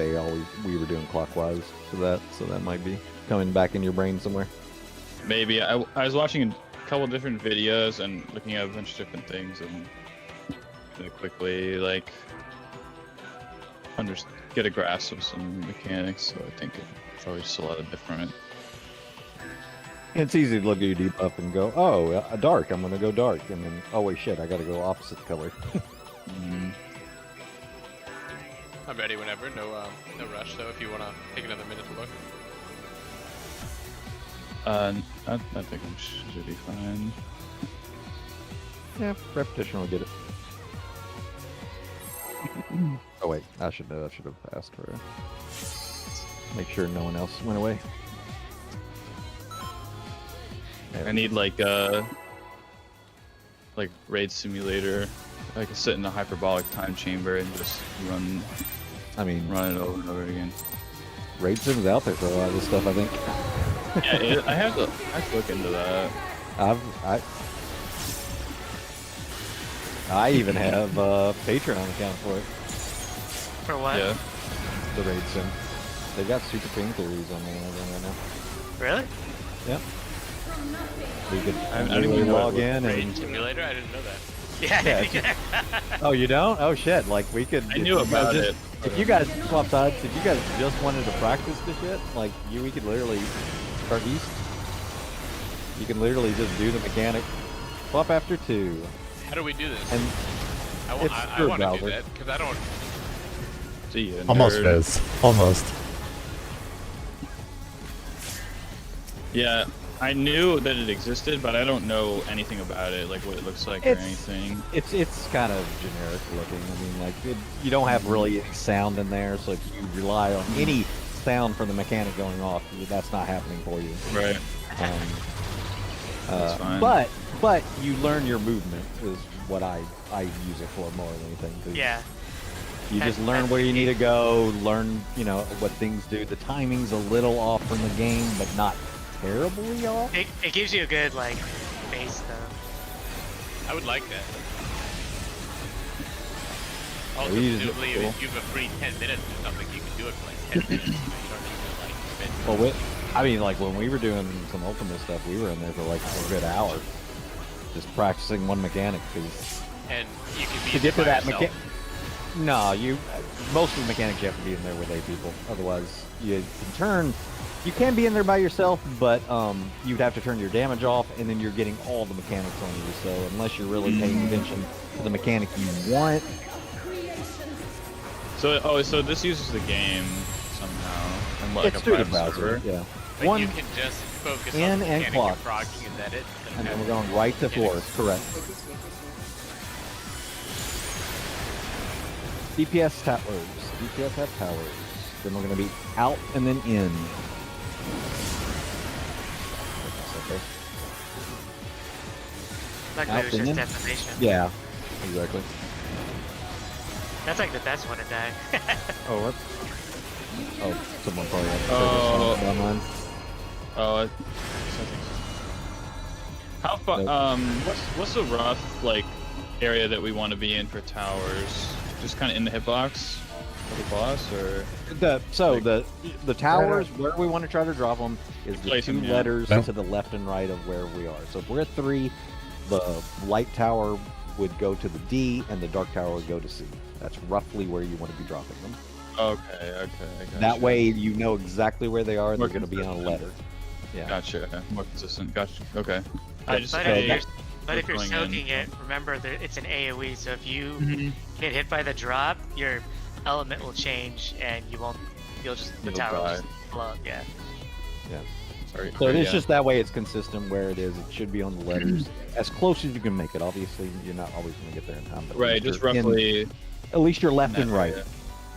we were doing clockwise for that, so that might be coming back in your brain somewhere. Maybe I was watching a couple different videos and looking at a bunch of different things and really quickly get a grasp of some mechanics. So I think it's always just a lot of different. It's easy to look at your debuff and go, oh, dark, I'm gonna go dark, and then, oh wait, shit, I gotta go opposite color. I'm ready whenever. No rush though. If you wanna take another minute to look. I think I should be fine. Yeah, repetition will get it. Oh wait, I should have asked for it. Make sure no one else went away. There. I need like raid simulator. I can sit in a hyperbolic time chamber and just run it over and over again. Raid Sim's out there for a lot of this stuff, I think. Yeah, I have to look into that. I even have a Patreon account for it. For what? Yeah. The Raid Sim. They got super ping theories on there and everything right now. Really? Yep. So you could I didn't literally even know log it in Raid and... simulator? I didn't know that. Yeah. Oh, you don't? Oh shit! Like we could. I knew about it. If you guys swap sides, if you guys just wanted to practice the shit, we could literally start east. You can literally just do the mechanic. Swap after 2. How do we do this? And I it's want through to do browser. that because I don't. See ya, Almost nerd. Fizz. Almost. Yeah, I knew that it existed, but I don't know anything about it, like what it looks like or anything. It's kind of generic looking. I mean, you don't have really any sound in there, so if you rely on any sound from the mechanic going off, that's not happening for you. Right. That's fine. But you learn your movement is what I use it for more than anything. 'Cause Yeah. you just learn where you need to go, learn what things do. The timing's a little off from the game, but not terribly off. It gives you a good base though. I would like that. Also, we use it- presumably, cool. if you have a free 10 minutes or something, you can do it for like 10 minutes. You don't need to spend. Well, when we were doing some Ultimate stuff, we were in there for a good hour, just practicing one mechanic. Cause And you can be to in get to there by that yourself. no, most of the mechanics you have to be in there with 8 people. Otherwise, you can be in there by yourself, but you'd have to turn your damage off, and then you're getting all the mechanics on you. So unless you're really paying attention to the mechanic you want, So this uses the game somehow, and it's a through the private browser. server? Yeah. But you can just focus in on the and mechanic clock. you're progging and edit. And then we're going right to forest, correct. DPS towers. DPS have towers. Then we're going to be out and then in. Luckily, it was Out just in. defamation. Yeah. exactly. That's like the best one to die. Oh, what? Oh, someone probably had Oh. service online. Oh, how far? Nope. What's the rough like area that we want to be in for towers? Just kind of in the hitbox of the boss, or The towers where we want to try to drop them is the Place 2 them, yeah. letters Yeah. to the left and right of where we are. So if we're at 3, the light tower would go to the D, and the dark tower would go to C. That's roughly where you want to be dropping them. okay, I gotcha. That way you know exactly where they are. More They're going to be on a letter. Yeah. Gotcha. More consistent. Gotcha. Okay. I just But hate if you're going soaking in. it, remember that it's an AoE. So if you Mhm. get hit by the drop, your element will change, and you'll just the You'll tower will die. just blow up. Yeah. Sorry. So it's yeah. just that way it's consistent where it is. It should be on the letters as close as you can make it. Obviously, you're not always going to get there in time. But at right. least Just you're in- roughly. at least you're left in and that right. area.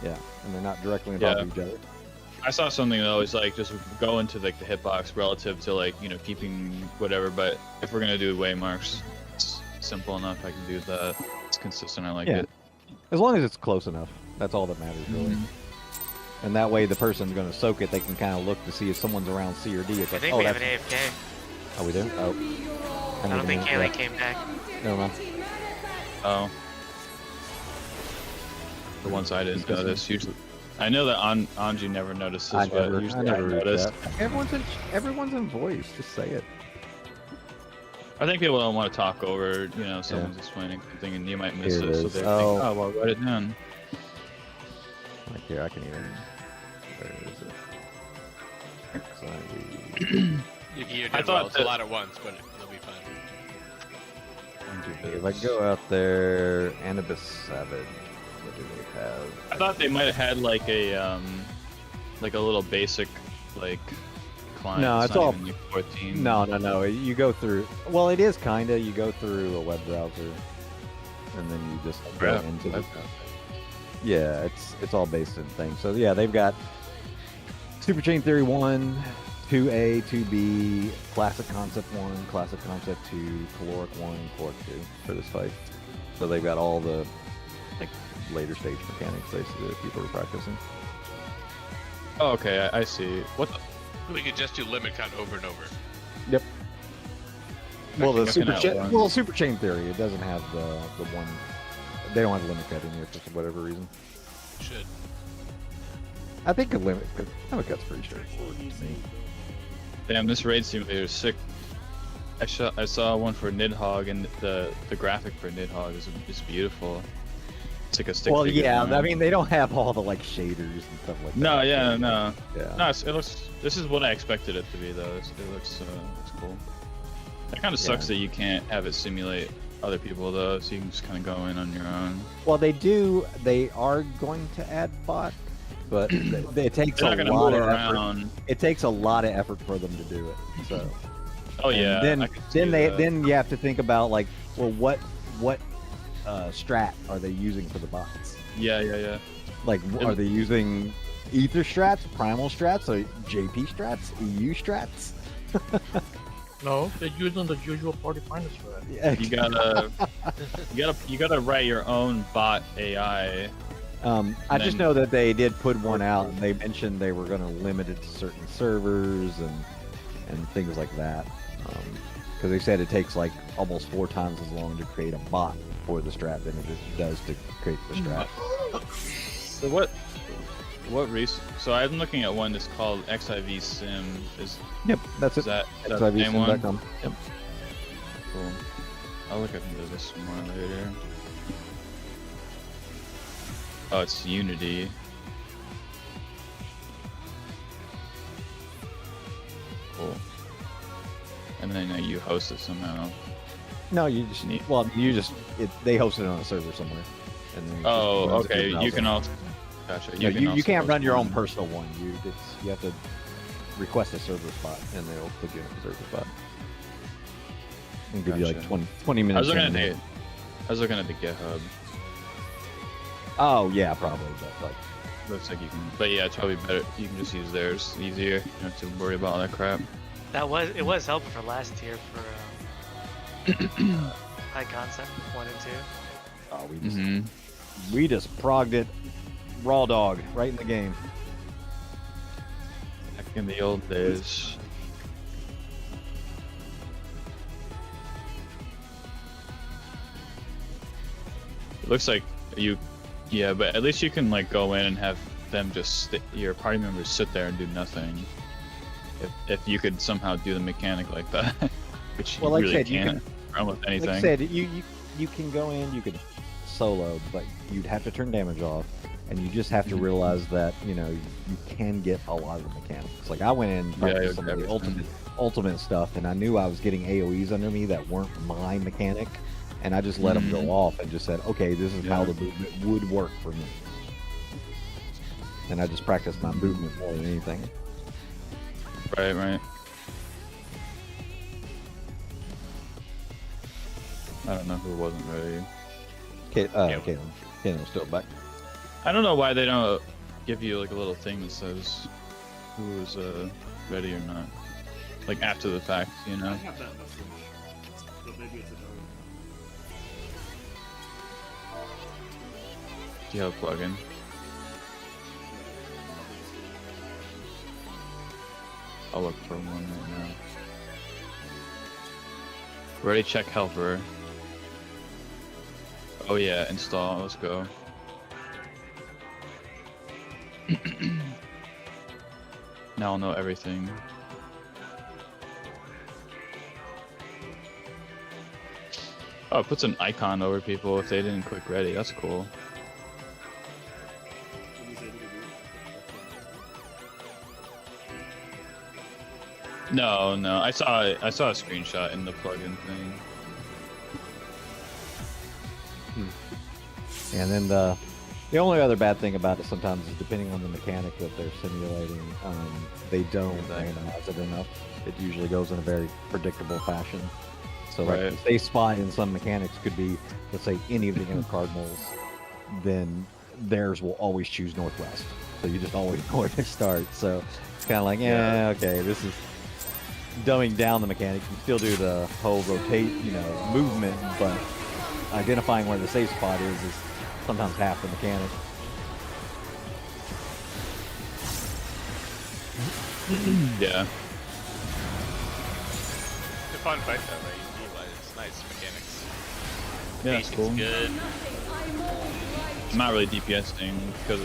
Yeah, and they're not directly on top of each other. I saw something that was like just go into like the hitbox relative to like keeping whatever. But if we're gonna do waymarks, it's simple enough. I can do that. It's consistent. I like Yeah. it. As long as it's close enough, that's all that matters really. Mhm. And that way, the person's going to soak it. They can kind of look to see if someone's around C or D. It's I like, think oh, we have that's. an AFK. Are we there? Oh, I don't think Kaylee came back. Never mind. Oh. The ones I didn't notice. Usually, I know that Anji never notices, I but never usually I read notice. that. Everyone's in voice. Just say it. I think people don't want to talk over, someone's explaining something and you might miss Here it, it so is. they Oh. think, oh, well, write it down. Like here, I can even. Where is it? Anxiety. You did I well. thought It's a that- lot at once, but it'll be fine. If I go out there, Anabaseios, what do they have? I thought they might have had like a little basic like client. No, it's not all- even, like 14. No. You go through. Well, it is kinda. You go through a web browser, and then you just go Yeah, into the. okay. Yeah, it's all based in things. So yeah, they've got Super Chain Theory 1, 2A, 2B, Classic Concept 1, Classic Concept 2, Caloric 1, Caloric 2 for this fight. So they've got all the like later stage mechanics basically that people are practicing. Oh, okay, I see. What the? We could just do limit cut over and over. Yep. Well, the Checking out one. Super Chain Theory, it doesn't have the one. They don't have limit cut in here for whatever reason. Should. I think a limit cut's pretty straightforward to me. Damn, this raid simulator is sick. I saw one for Nidhogg, and the graphic for Nidhogg is beautiful. It's like a stick Well, figure yeah, from I him. mean they don't have all the like shaders and stuff like that. No, yeah, no. Yeah. No, it looks. This is what I expected it to be, though. It looks cool. It kind of sucks that you can't have it simulate other people, though, so you can just kind of go in on your own. Well, they do. They are going to add bot, but it takes They're a not gonna lot move of effort. around. It takes a lot of effort for them to do it. So. Oh And yeah. Then I can see that. then you have to think about like, well, what strat are they using for the bots? Yeah. Like, are they using ether strats, primal strats, or JP strats, EU strats? No, they're using the usual party finder strat. Yeah. You gotta write your own bot AI. I just know that they did put one out, and they mentioned they were going to limit it to certain servers and things like that. Because they said it takes like almost 4 times as long to create a bot for the strat than it does to create the strat. So what so I'm looking at one that's called XIV Sim. Yep, that's Is it. that the name one? XIVsim.com. Yep. Cool. I'll look into this more later. Oh, it's Unity. Cool. And then you host it somehow. No, you just Neat. they host it on a server somewhere. And then it just Oh, runs it through okay. the You browser. can also. Gotcha. No, you also can't host run your own one. personal one. You have to request a server spot, and they'll put you in a server spot. And give you like Gotcha. 20 I minutes. was looking in. at the GitHub. Oh yeah, probably, but like Looks like you can, but yeah, it's probably better. You can just use theirs easier. You don't have to worry about all that crap. It was helpful for last tier for high concept 1 and 2. Oh, Mm-hmm. we just progged it raw dog right in the game. Back in the old days. It looks like you, yeah, but at least you can like go in and have them just your party members sit there and do nothing. If you could somehow do the mechanic like that, which Well, you like I really said, you can't run with anything. Like I said, you can go in, you could solo, but you'd have to turn damage off, and you just have to realize that you can get a lot of the mechanics. Like I went in and practiced some of the ultimate stuff, and I knew I was getting AOE's under me that weren't my mechanic, and I just let them go off and just said, okay, this is how the movement would work for me. And I just practiced my movement more than anything. Right. I don't know who wasn't ready. Caitlin's still back. I don't know why they don't give you like a little thing that says who is ready or not, like after the fact, you know. I have that message, but maybe it's a dog. Do you have a plugin? I'll look for one right now. Ready, check helper. Oh yeah, install. Let's go. Now I'll know everything. Oh, it puts an icon over people if they didn't click ready. That's cool. When he's able to do it. No. I saw a screenshot in the plugin thing. And then the only other bad thing about it sometimes is depending on the mechanic that they're simulating, they don't randomize it enough. It usually goes in a very predictable fashion. So like Right. if they spot in some mechanics could be, let's say, any of the inner cardinals, then theirs will always choose northwest. So you just always know where to start. So it's kind of like, okay, this is dumbing down the mechanic. You can still do the whole rotate, movement, but identifying where the safe spot is sometimes half the mechanic. Yeah. It's a fun fight though, right? You realize it's nice mechanics. Yeah, it's cool. Good. I'm not really DPSing because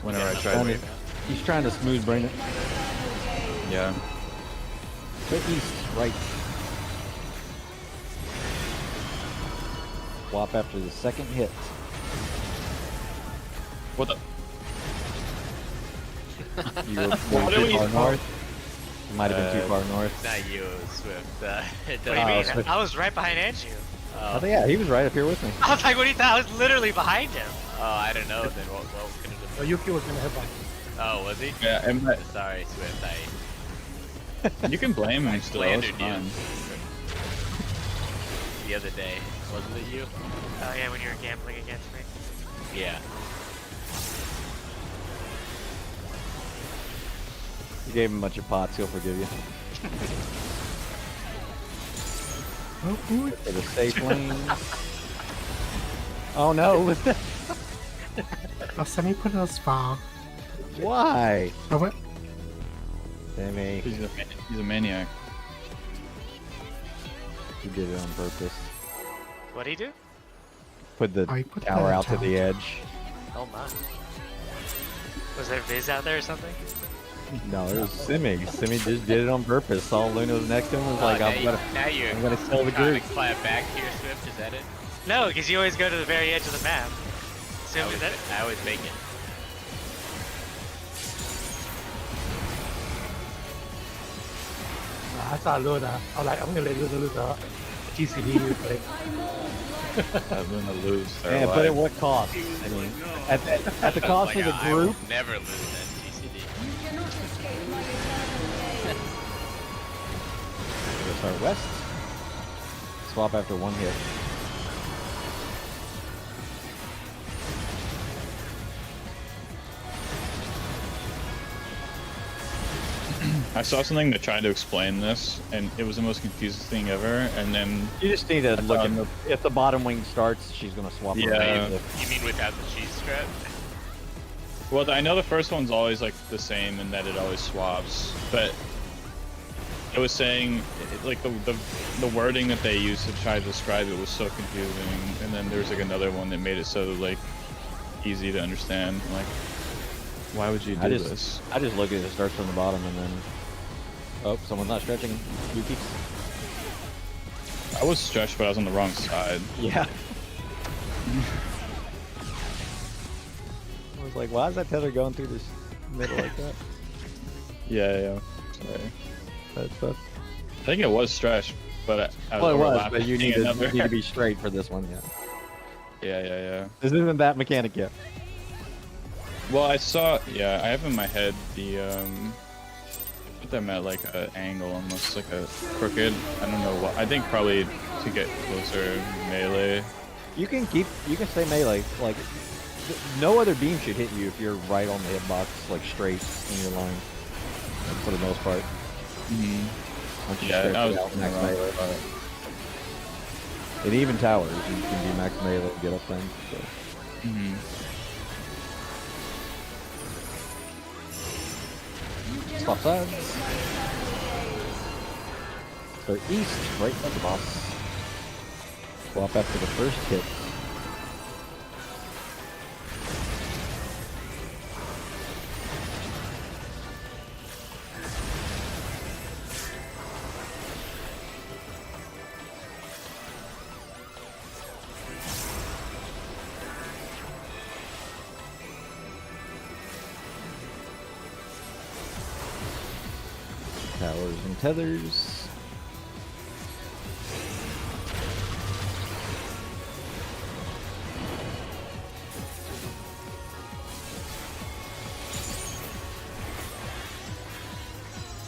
whenever I try to, He's trying to smooth brain it. yeah. Go east, right. Swap after the second hit. What the? You were What too are we- far north. You might have been too far north. Not you, Swift. What do you Oh, mean? Swift. I was right behind Andrew. I think, yeah, he was right up here with me. I was like, what do you thought? I was literally behind him. Oh, I don't know. Then what could have So Yuki was gonna headbutt. Oh, was he? Yeah, and Sorry, Swift. you can blame him still. It's slandered you. fine. The other day, wasn't it you? Oh yeah, when you were gambling against me. Yeah. You gave him a bunch of pots, he'll forgive you. For the safe lane. Oh no! Semi put us far. Why? Oh, what? Sammy, He's a maniac. he did it on purpose. What'd he do? Put the Oh, he put tower the out to the tower. edge. Oh my. Was there Viz out there or something? No, it was Simi. Simi just did it on purpose. Saw Luna was next to him, was like, now, I'm gonna I'm gonna kill the trying group. to clap back here, Swift. Is that it? No, because you always go to the very edge of the map. So I always make it. I saw Luna. I was like, I'm gonna let Luna lose a GCD. Like, I'm gonna lose. Their Yeah, but at life. what cost? I mean, at the cost of the I will group. never lose that TCD. We'll start west. Swap after one hit. I saw something that tried to explain this, and it was the most confusing thing ever. And then You just need to look at found- if the bottom wing starts, she's gonna swap. her Yeah. name. You mean without the cheese strat? well, I know the first one's always like the same in that it always swaps, but it was saying like the wording that they used to try to describe it was so confusing. And then there's like another one that made it so like easy to understand. Like, why would you do this? I just look at it starts from the bottom and then. Oh, someone's not stretching. Yuki. I was stretched, but I was on the wrong side. Yeah. I was like, why is that tether going through this middle like that? Yeah. Sorry. That's I think it was stretched, but I well, it was, overlapping but you need to, another. you need to be straight for this one. Yeah. Yeah. This isn't that mechanic yet. Well, I saw. Yeah, I have in my head the put them at like an angle, almost like a crooked. I don't know what. I think probably to get closer melee. You can stay melee. Like, no other beam should hit you if you're right on the hitbox, like straight in your line. Like, for the most part. Once you Yeah, stretch I it was out, in the max wrong melee. spot. And even towers, you can do max melee and get up things. So. Swap sides. So east, right at the boss. Swap after the first hit. Towers and tethers.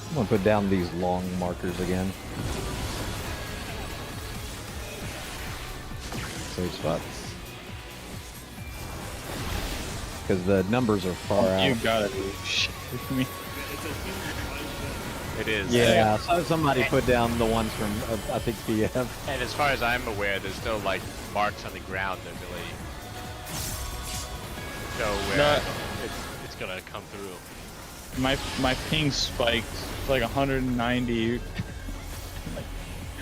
I'm gonna put down these long markers again. Safe spots. Because the numbers are far out. You gotta be shitting me. It's a huge fight. It is. Yeah, so somebody put down the ones from, I think, BF. And as far as I'm aware, there's no like marks on the ground that really show where No. it's gonna come through. My ping spiked to like 190.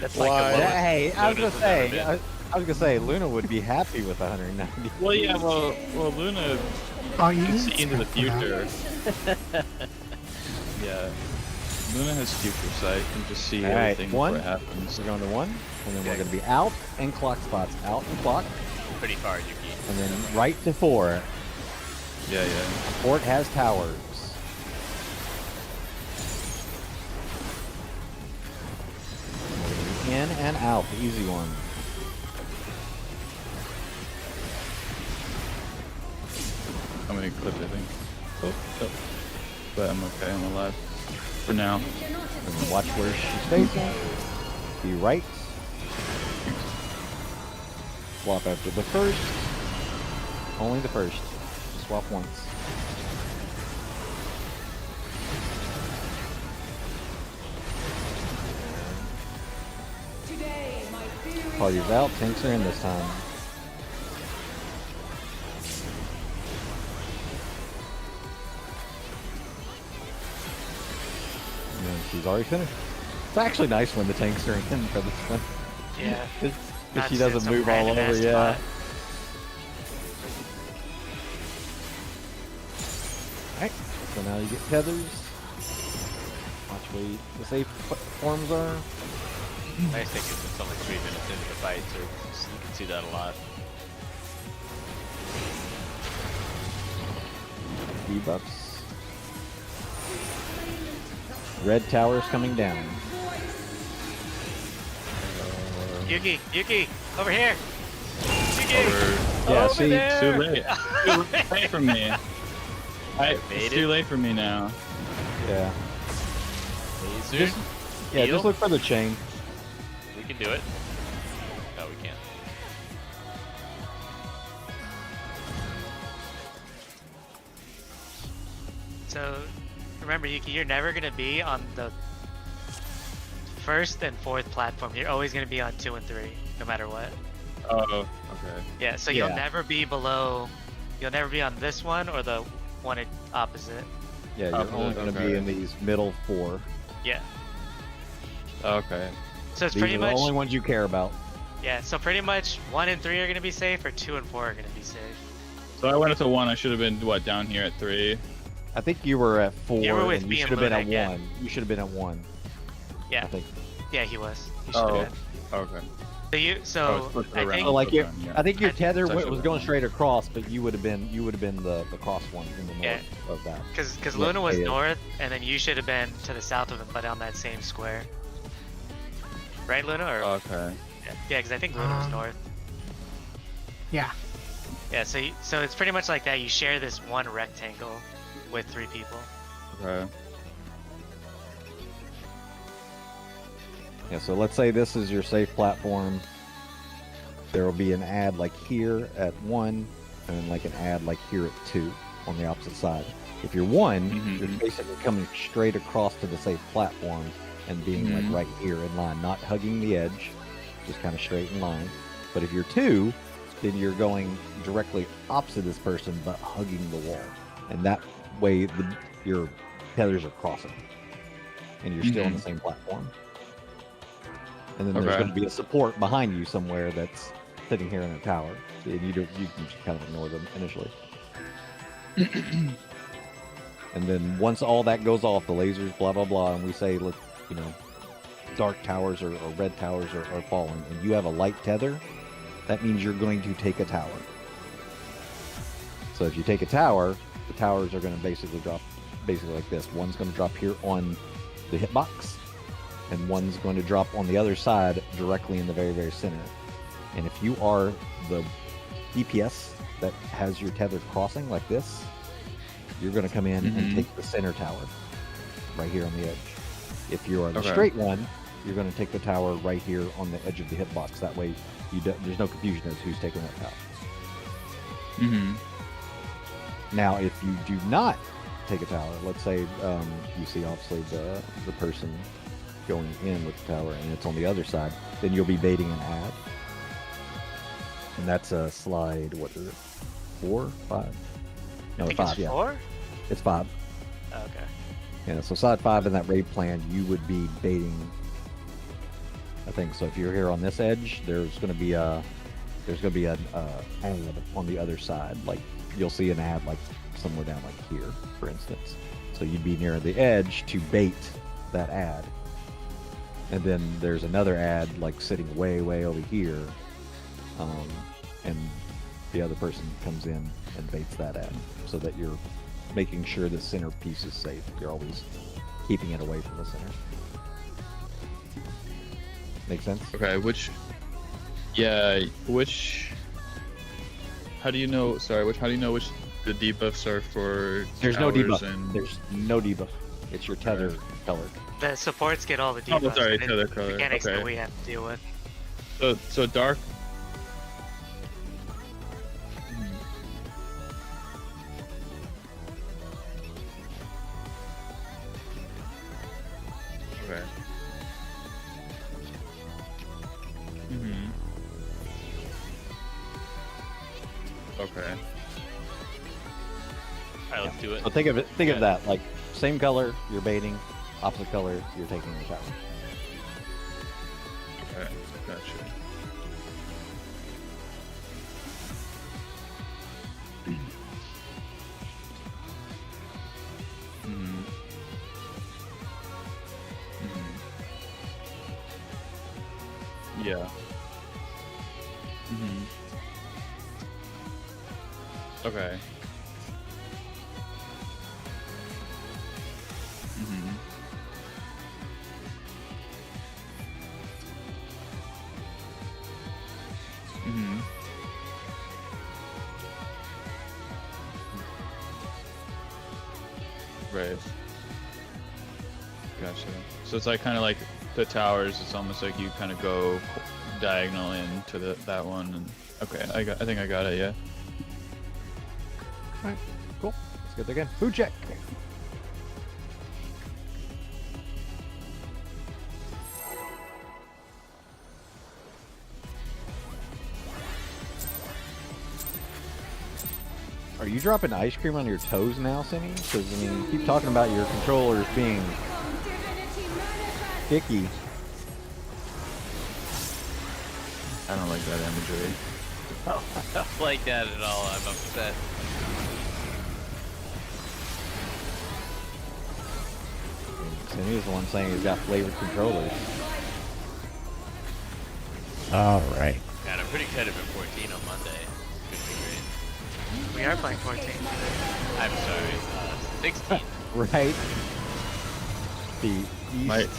That's Why? like the lowest Hey, I was Luna's gonna has ever say, been. I was gonna say, Luna would be happy with 190. Well, yeah, well, Luna Oh, you can need see into the script for that. future. Yeah, Luna has future sight and just see All right, everything one. before it happens. We're going to 1, and then we're gonna be out and clock spots, out and clock, Pretty far, Yuki. and then right to 4. Yeah. Fort has towers. In and out, the easy one. I'm gonna clip it, I think. Oh. But I'm okay, I'm alive. For now. And then watch where she's facing. Be right. Swap after the first. Only the first. Just swap once. Today, my theory Party's out, tanks are in this time. And she's already finished. It's actually nice when the tanks are in for this one. Yeah. Because Not she just in doesn't some move all random over, ass yeah. spot. Alright, so now you get tethers. Watch where the safe forms are. Nice thing is it's only 3 minutes into the fight, so you can see that a lot. Debuffs. Red towers coming down. Yuki, over here. Yuki. Yeah, over see, there. Too late. Too late for me. It's Made too it. late for me now. Yeah. Laser. Just- Yeah, Heal. just look for the chain. We can do it. No, we can't. So remember, Yuki, you're never gonna be on the first and fourth platform. You're always gonna be on 2 and 3, no matter what. Oh, okay. Yeah, so Yeah. you'll never be below. You'll never be on this one or the one opposite. Yeah, you're Opposite, only going to be okay. in these middle 4. Yeah. Okay. So it's These pretty are the much. only ones you care about. Yeah. So pretty much 1 and 3 are gonna be safe, or 2 and 4 are gonna be safe. So I went up to 1. I should have been what down here at 3. I think you were at 4, You were with and me you and should have been at Lunak, yeah. 1. You should have been at 1. Yeah. I think. Yeah, he was. He Oh. should've been. Okay. So you. Oh, So it's flipped I around. think. So like your, your, I think your tether It's actually was the going one. straight across, but you would have been the cross one in the north Yeah. of that. Because Yeah, Luna was yeah. north, and then you should have been to the south of him, but on that same square. Right, Luna? Or Okay. yeah, because I think Luna was north. Yeah. Yeah, so it's pretty much like that. You share this one rectangle with 3 people. Okay. Yeah, so let's say this is your safe platform. There will be an ad like here at 1, and then like an ad like here at 2 on the opposite side. If you're 1, Mhm. you're basically coming straight across to the safe platform and being Mhm. like right here in line, not hugging the edge, just kind of straight in line. But if you're 2, then you're going directly opposite this person, but hugging the wall, and that way your tethers are crossing, and you're still on the same platform. And then there's Okay. going to be a support behind you somewhere that's sitting here in a tower, and you can just kind of ignore them initially. And then once all that goes off, the lasers, blah blah blah, and we say, look, dark towers or red towers are falling, and you have a light tether, that means you're going to take a tower. So if you take a tower, the towers are going to basically drop like this. One's going to drop here on the hitbox, and one's going to drop on the other side directly in the very, very center. And if you are the DPS that has your tether crossing like this, you're going to come in and take the center tower right here on the edge. If you are the Okay. straight one, you're going to take the tower right here on the edge of the hitbox. That way, there's no confusion as to who's taking that tower. Mm-hmm. Now, if you do not take a tower, let's say you see obviously the person going in with the tower and it's on the other side, then you'll be baiting an ad. And that's a slide, what is it? 4? 5? No, I think 5, it's yeah. 4? It's 5. Okay. Yeah, so side 5 in that raid plan, you would be baiting, I think. So if you're here on this edge, there's going to be an ad on the other side. Like, you'll see an ad like somewhere down like here, for instance. So you'd be near the edge to bait that ad. And then there's another ad like sitting way, way over here. And the other person comes in and baits that ad, so that you're making sure the center piece is safe. You're always keeping it away from the center. Make sense? Okay, how do you know which the debuffs are for There's no towers debuff. and... There's no debuff. It's your tether color. The supports get all the Oh, debuffs. sorry, and tether it's color, mechanics that okay. we have to deal with. So dark. Okay. Mhm. Okay. Alright, let's do it. So think of that like same color, you're baiting, opposite color, you're taking the tower. Okay. Gotcha. Mhm. Mhm. Yeah. Mhm. Okay. Mhm. Mhm. Right. Gotcha. So it's like kind of like the towers. It's almost like you kind of go diagonal into that one. And okay, I think I got it. Yeah. Alright, cool. Let's get there again. Food check. Are you dropping ice cream on your toes now, Cindy? Because I mean, you keep talking about your controllers being sticky. I don't like that imagery. I don't like that at all. I'm upset. Cindy's the one saying he's got flavored controllers. All right. God, I'm pretty excited for 14 on Monday. It's gonna be great. We are playing 14. I'm sorry, 16. Right. The East. Might.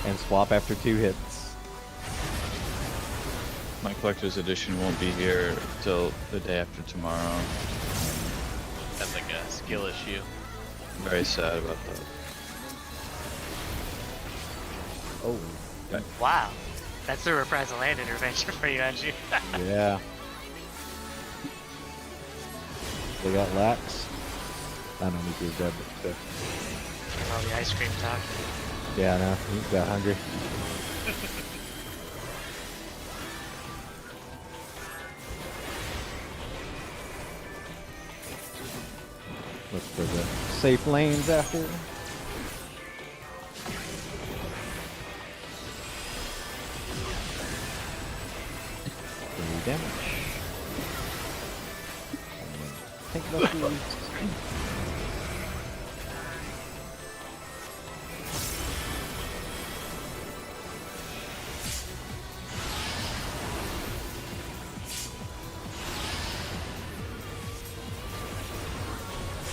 And swap after 2 hits. My collector's edition won't be here till the day after tomorrow. That's like a skill issue. I'm very sad about that. Oh. Wow. That's a reprisal land intervention for you, Andrew. Yeah. They got lax. I don't know if he's dead, but All the ice cream talk. yeah, I know. He got hungry. Look for the safe lanes after. 3 damage. Take those.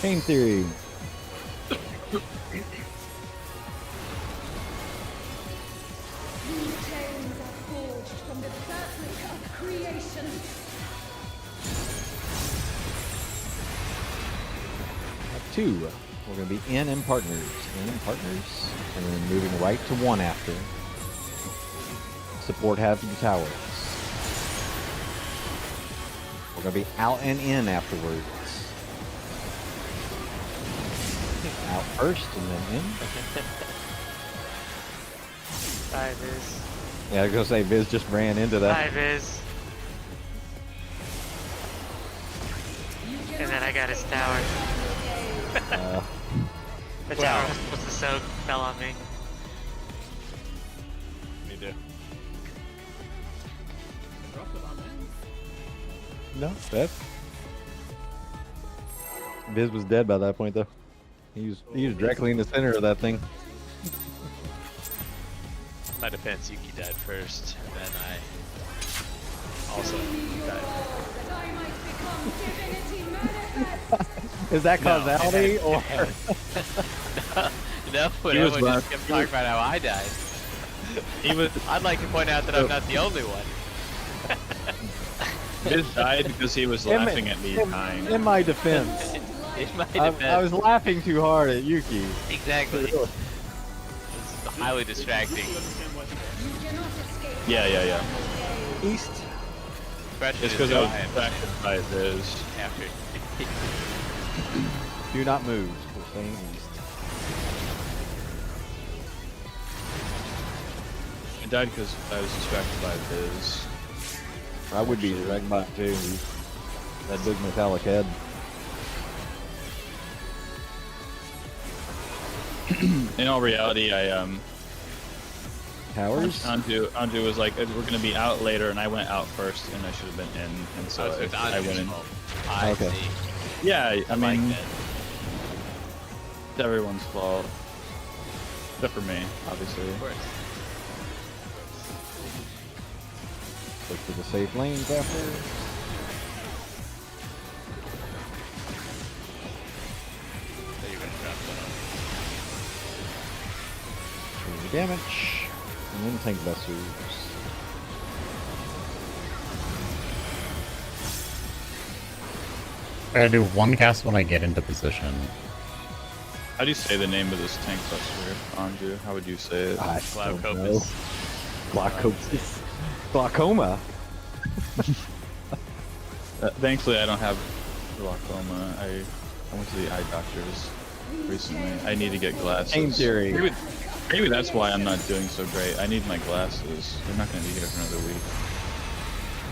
Game theory. New chains are forged from the fabric of creation. At 2. We're going to be in and partners. In and partners. And then moving right to 1 after. Support half the towers. We're going to be out and in afterwards. Out first and then in. Bye, Viz. Yeah, I was going to say, Viz just ran into Bye, that. Viz. And then I got his tower. The tower was supposed to soak, fell on me. Me too. Drop it on me. No, that. Viz was dead by that point, though. He was directly in the center of that thing. My defense, Yuki died first, and then I also died. That I might become divinity manifest. Is that causality or? No, but He was everyone left. just kept talking about how I died. He was I'd like to point out that I'm not the only one. Viz died because he was laughing at me dying. In my defense, In my I defense, was laughing too hard at Yuki. exactly. It's highly distracting. You cannot escape. Yeah. East. Especially It's because I was Ryan distracted by Viz. after. Do not move. We're staying east. I died because I was distracted by Viz. I would be directed by it too. That big metallic head. In all reality, Towers. Anju was like, we're gonna be out later, and I went out first, and I should have been in, and so So it's I went in. I Okay. see. Yeah, I I mean, like that. it's everyone's fault, except for me, obviously. Of course. Look for the safe lanes after. So you're gonna drop that on. 3 damage. And then tank vessels. I gotta do 1 cast when I get into position. How do you say the name of this tank buster, Anju? How would you say it? I don't know. Glaucopus. Glaucopus. Glaucoma. Thankfully, I don't have glaucoma. I went to the eye doctors recently. I need to get glasses. Game theory. Maybe that's why I'm not doing so great. I need my glasses. They're not going to be here for another week.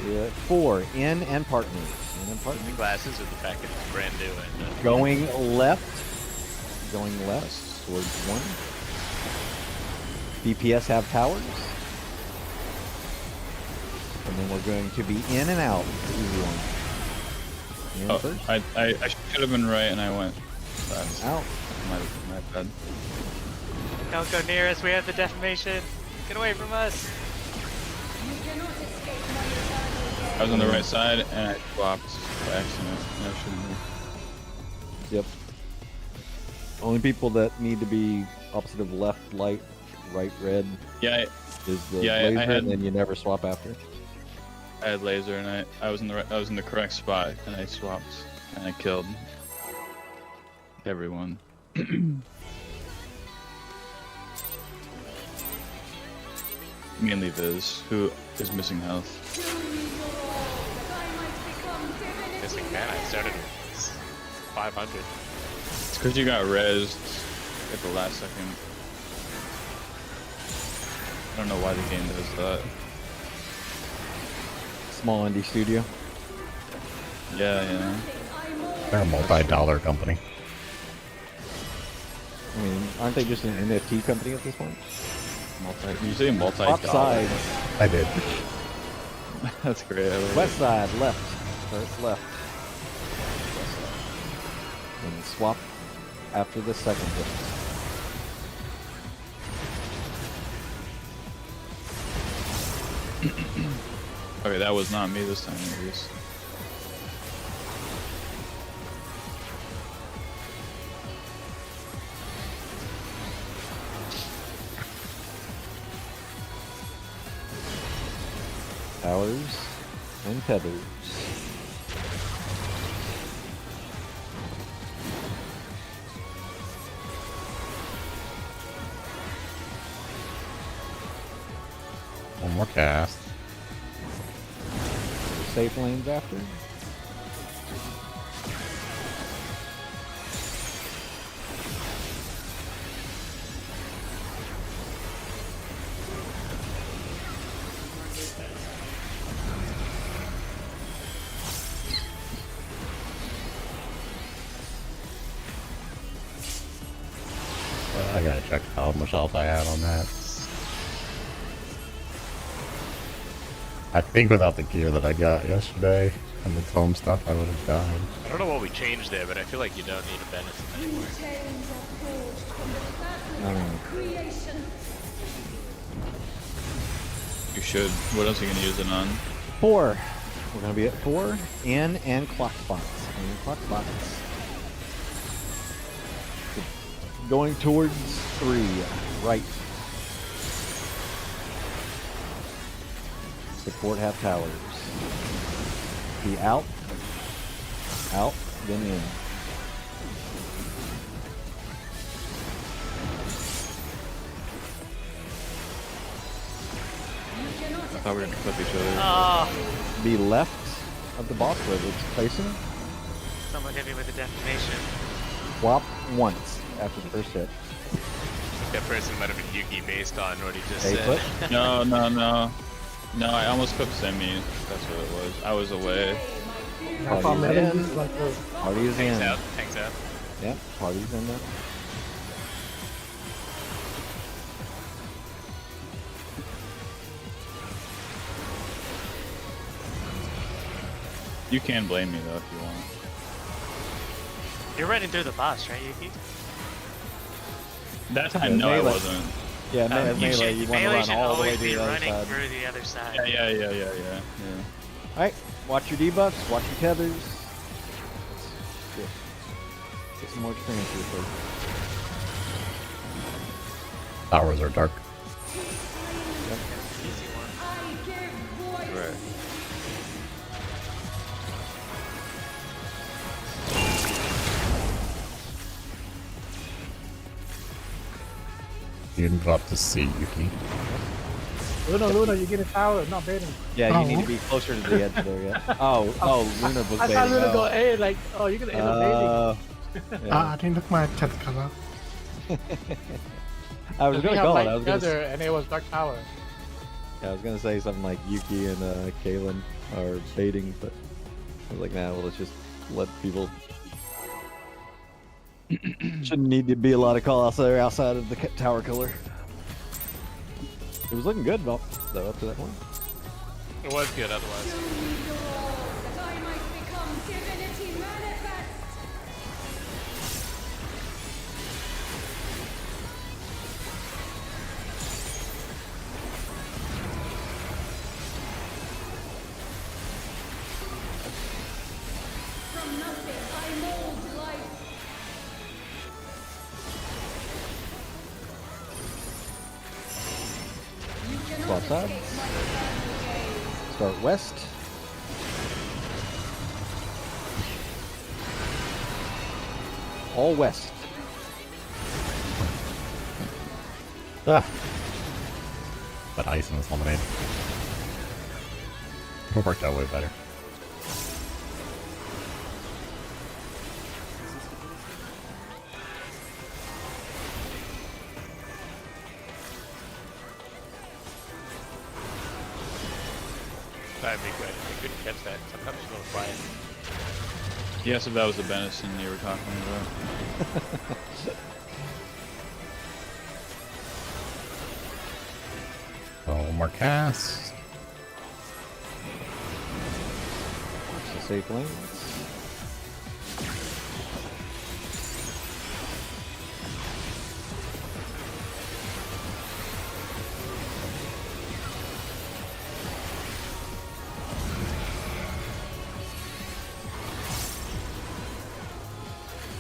Yeah, 4 in and partners. In and The partners. glasses or the fact that it's brand new and Going left. Going left towards 1. DPS have towers. And then we're going to be in and out. Easy one. In Oh, first. I should have been right, and I went fast. Out. My bad. Don't go near us. We have the defamation. Get away from us. You cannot escape my eternal I was on the right side, and I swapped by accident. And I shouldn't have. Yep. Only people that need to be opposite of left light, right red Yeah, is the Yeah, I laser, had- and then you never swap after. I had laser, and I was in the correct spot, and I swapped, and I killed everyone. Mainly Viz, who is missing health. that I might become divinity missing mana. I started with 500. It's because you got rezzed at the last second. I don't know why the game does that. Small indie studio. Yeah. They're a multi-dollar company. I mean, aren't they just an NFT company at this point? You say multi. Top side, I did. That's great. I love west side, left. First left. And swap after the second hit. Okay, that was not me this time, at least. Towers and tethers. One more cast. Safe lanes after. I gotta check how much health I had on that. I think without the gear that I got yesterday and the foam stuff, I would have died. I don't know what we changed there, but I feel like you don't need a benefit anymore. chains are forged from the I battle don't know. of creation. You should. What else are you gonna use it on? 4. We're gonna be at 4 in and clock spots. And clock spots. Going towards 3, right. Support have towers. Be out, then in. I thought we were gonna clip each other. Oh, Be left of the boss where it's placing. someone hit me with the defamation. Swap once after the first hit. That person might have been Yuki based on what he just Hey, said. foot. No, I almost clipped Semi. That's what it was. I was away. I found Party's metal, in. like, Party is Hangs in. out, hangs out. Yep, party's in there. You can blame me though if you want. You're running through the boss, right, Yuki? That time, no, I melee. wasn't. Yeah, You melee, should, you want to melee run should all the way always to be the other running side. through the other side. Yeah. Alright, watch your debuffs, watch your tethers. Get some more experience here first. Towers are dark. Easy one. I give voice. Right. You didn't go up to sea, Yuki. Luna, you get a tower, not baiting. Yeah, you Oh. need to be closer to the edge there, yeah. Oh, Luna was I baiting. saw Luna oh. go, hey, like, oh, you're gonna end up baiting. Yeah. I didn't look my chat color. I was We gonna have call it. light I was gonna. together, and it was Dark Tower. Yeah, I was gonna say something like Yuki and Kalen are baiting, but I was like, nah, well, let's just let people. Shouldn't need to be a lot of callouts there outside of the tower killer. It was looking good, though, up to that point. It was good otherwise. Show me your all, that I might become divinity manifest. From nothing I mold life. You cannot Swap sides. escape my eternal gaze. Start west. All west. Ah. But ice in this lemonade. It worked out way better. That'd be good. I couldn't catch that. Sometimes it's a little quiet. Yes, if that was the Benison you were talking about. So one more cast. It's a safe lane.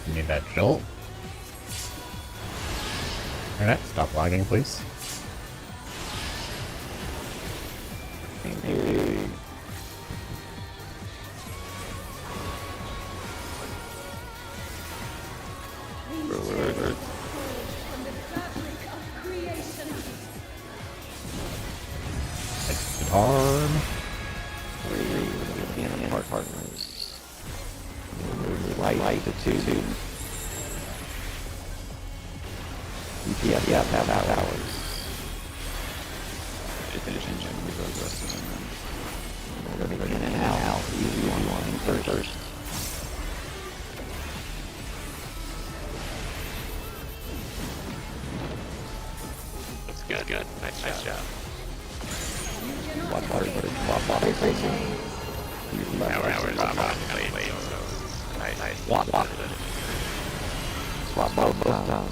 You need that jolt. Internet, stop lagging, please. From the fabric of creation. Guitar. Partners. Light to two. Yeah, have hours. We're gonna be in and out. Easy one first. That's good. Good. Nice job. Watch water facing. Hours played, so nice. Swap both times.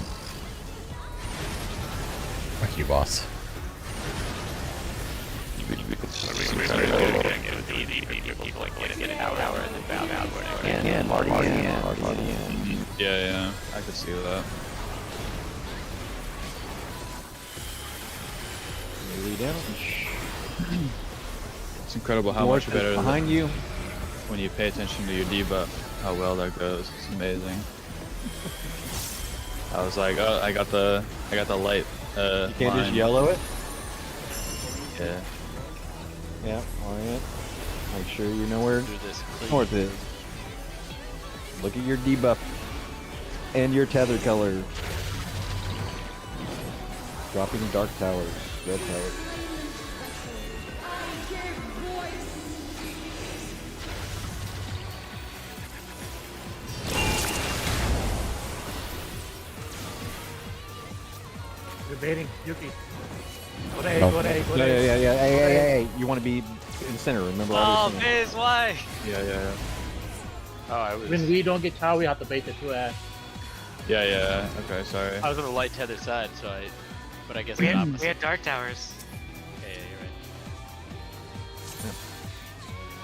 Fuck you, boss. And Marty. Yeah, I could see that. Melee damage. It's incredible how Dwarf much better is behind you. when you pay attention to your debuff, how well that goes. It's amazing. I was like, oh, I got the light. You can't line. just yellow it. Yeah. Yeah, orient. Make sure you know where Do this clean. north is. Look at your debuff and your tether color. Dropping dark towers, red towers. I give voice. You're baiting Yuki. Go No. to A. Yeah. Hey. You want to be in the center, remember? Oh, obviously. Biz, why? Yeah. Oh, I was. When we don't get tower, we have to bait the 2S. Yeah. Okay, sorry. I was on the light tether side, so I. But I guess We the had, opposite. we had dark towers. Yeah, you're right.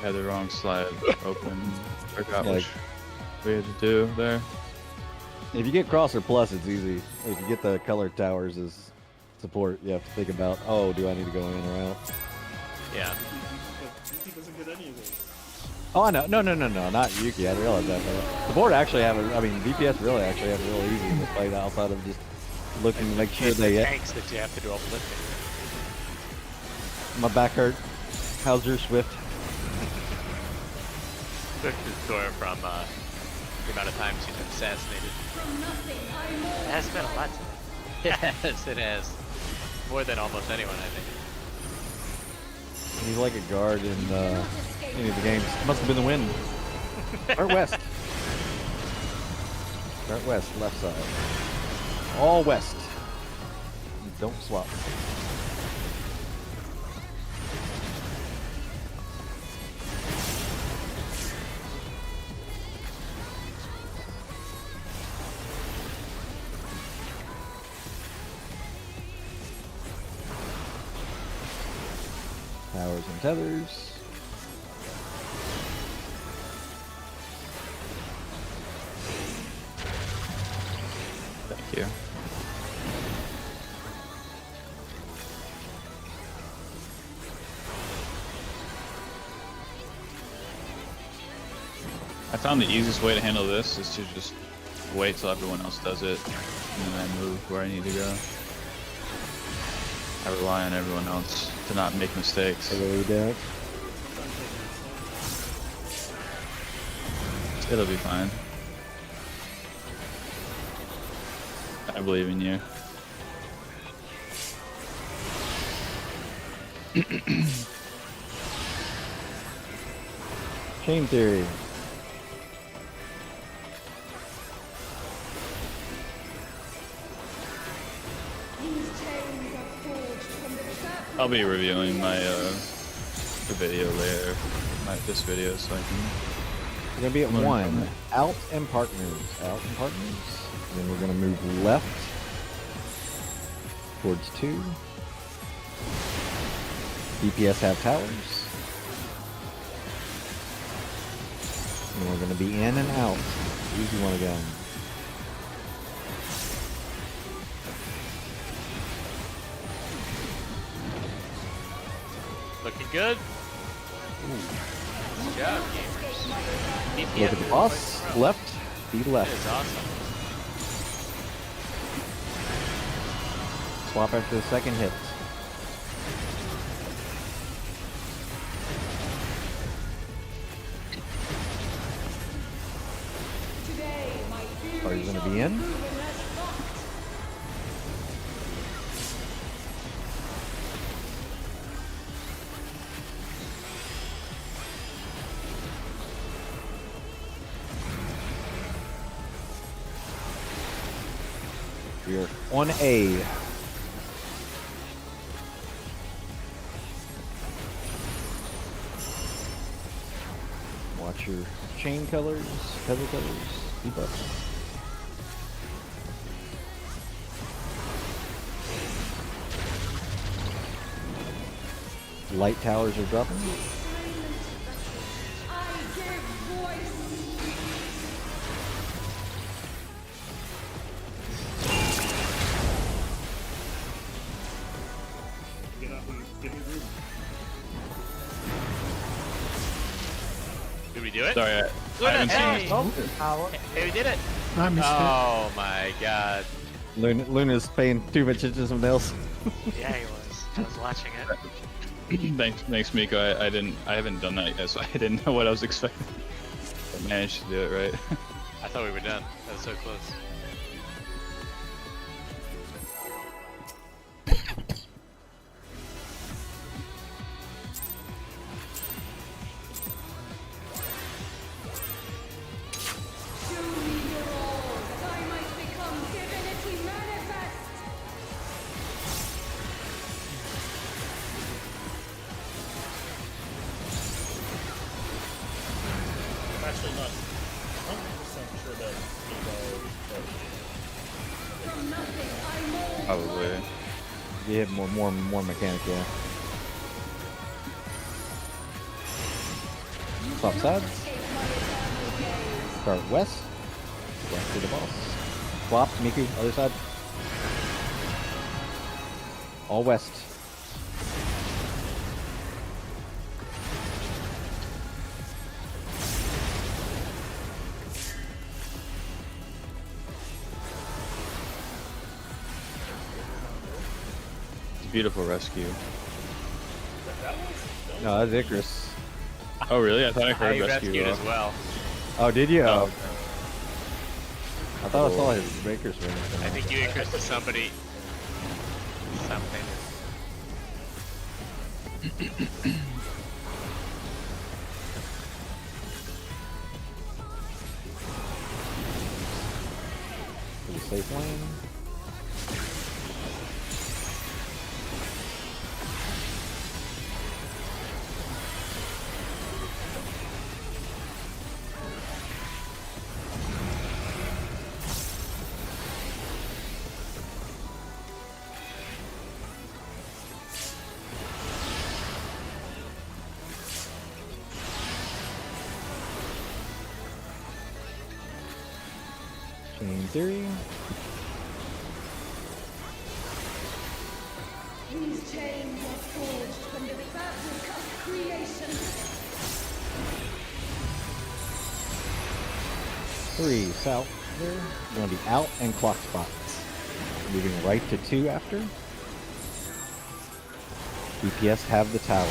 Had the wrong slide open. Forgot Yeah, which we had to do there. If you get cross or plus, it's easy. If you get the colored towers as support, you have to think about, oh, do I need to go in or out? Yeah. But Yuki doesn't get any of those. Oh, I know. No, not Yuki. I realize that. But the board actually DPS really actually have it real easy in this fight outside of just looking to make sure they hit. Tanks that you have to do all the lifting. My back hurt. How's your Swift? Swift is sore from the amount of times she's been assassinated. From nothing I It mold has been a lot today. Yes, it has. More than almost anyone, I think. He's like a guard in any of the games. Must have been the wind. Start west. Start west, left side. All west. Don't swap. Towers and tethers. Thank you. I found the easiest way to handle this is to just wait till everyone else does it, and then I move where I need to go. I rely on everyone else to not make mistakes. Hello, Derek. It'll be fine. I believe in you. Chain theory. I'll be reviewing my the video later, this video, so I can. We're gonna be at Learn from 1. it. Out and partners. Out and partners. And then we're gonna move left towards 2. DPS have towers. And we're gonna be in and out. Easy one again. Looking good. Good job, gamers. Look at the boss. Left. Be That left. is awesome. Swap after the second hit. Are you gonna be in? We are on A. Watch your chain colors, feather colors, debuff. Light towers are dropping. Get up and get in the group. Did we do it? Sorry, I haven't seen this. Hey, we did it. I missed Oh my god. Luna's paying too much attention to something else. Yeah, he was. I was watching it. Thanks, Miko. I haven't done that yet, so I didn't know what I was expecting. I managed to do it right. I thought we were done. That was so close. Show me your all, that I might become divinity manifest. I'm actually not 100% sure that From nothing I mold. Probably. You have more mechanic, yeah. Swap sides. Escape my eternal gaze. Start west. West to the boss. Swap, Miku, other side. All west. It's a beautiful rescue. No, that's Icarus. Oh, really? I thought I heard I rescue. rescued as well. Oh, did you? Oh, Oh, I thought I saw his breakers ring. I think you increased to somebody. Something. Safe lane. Chain theory. These chains are forged from the fabric of creation. 3 south there. Going to be out and clock spots. Moving right to 2 after. DPS have the towers.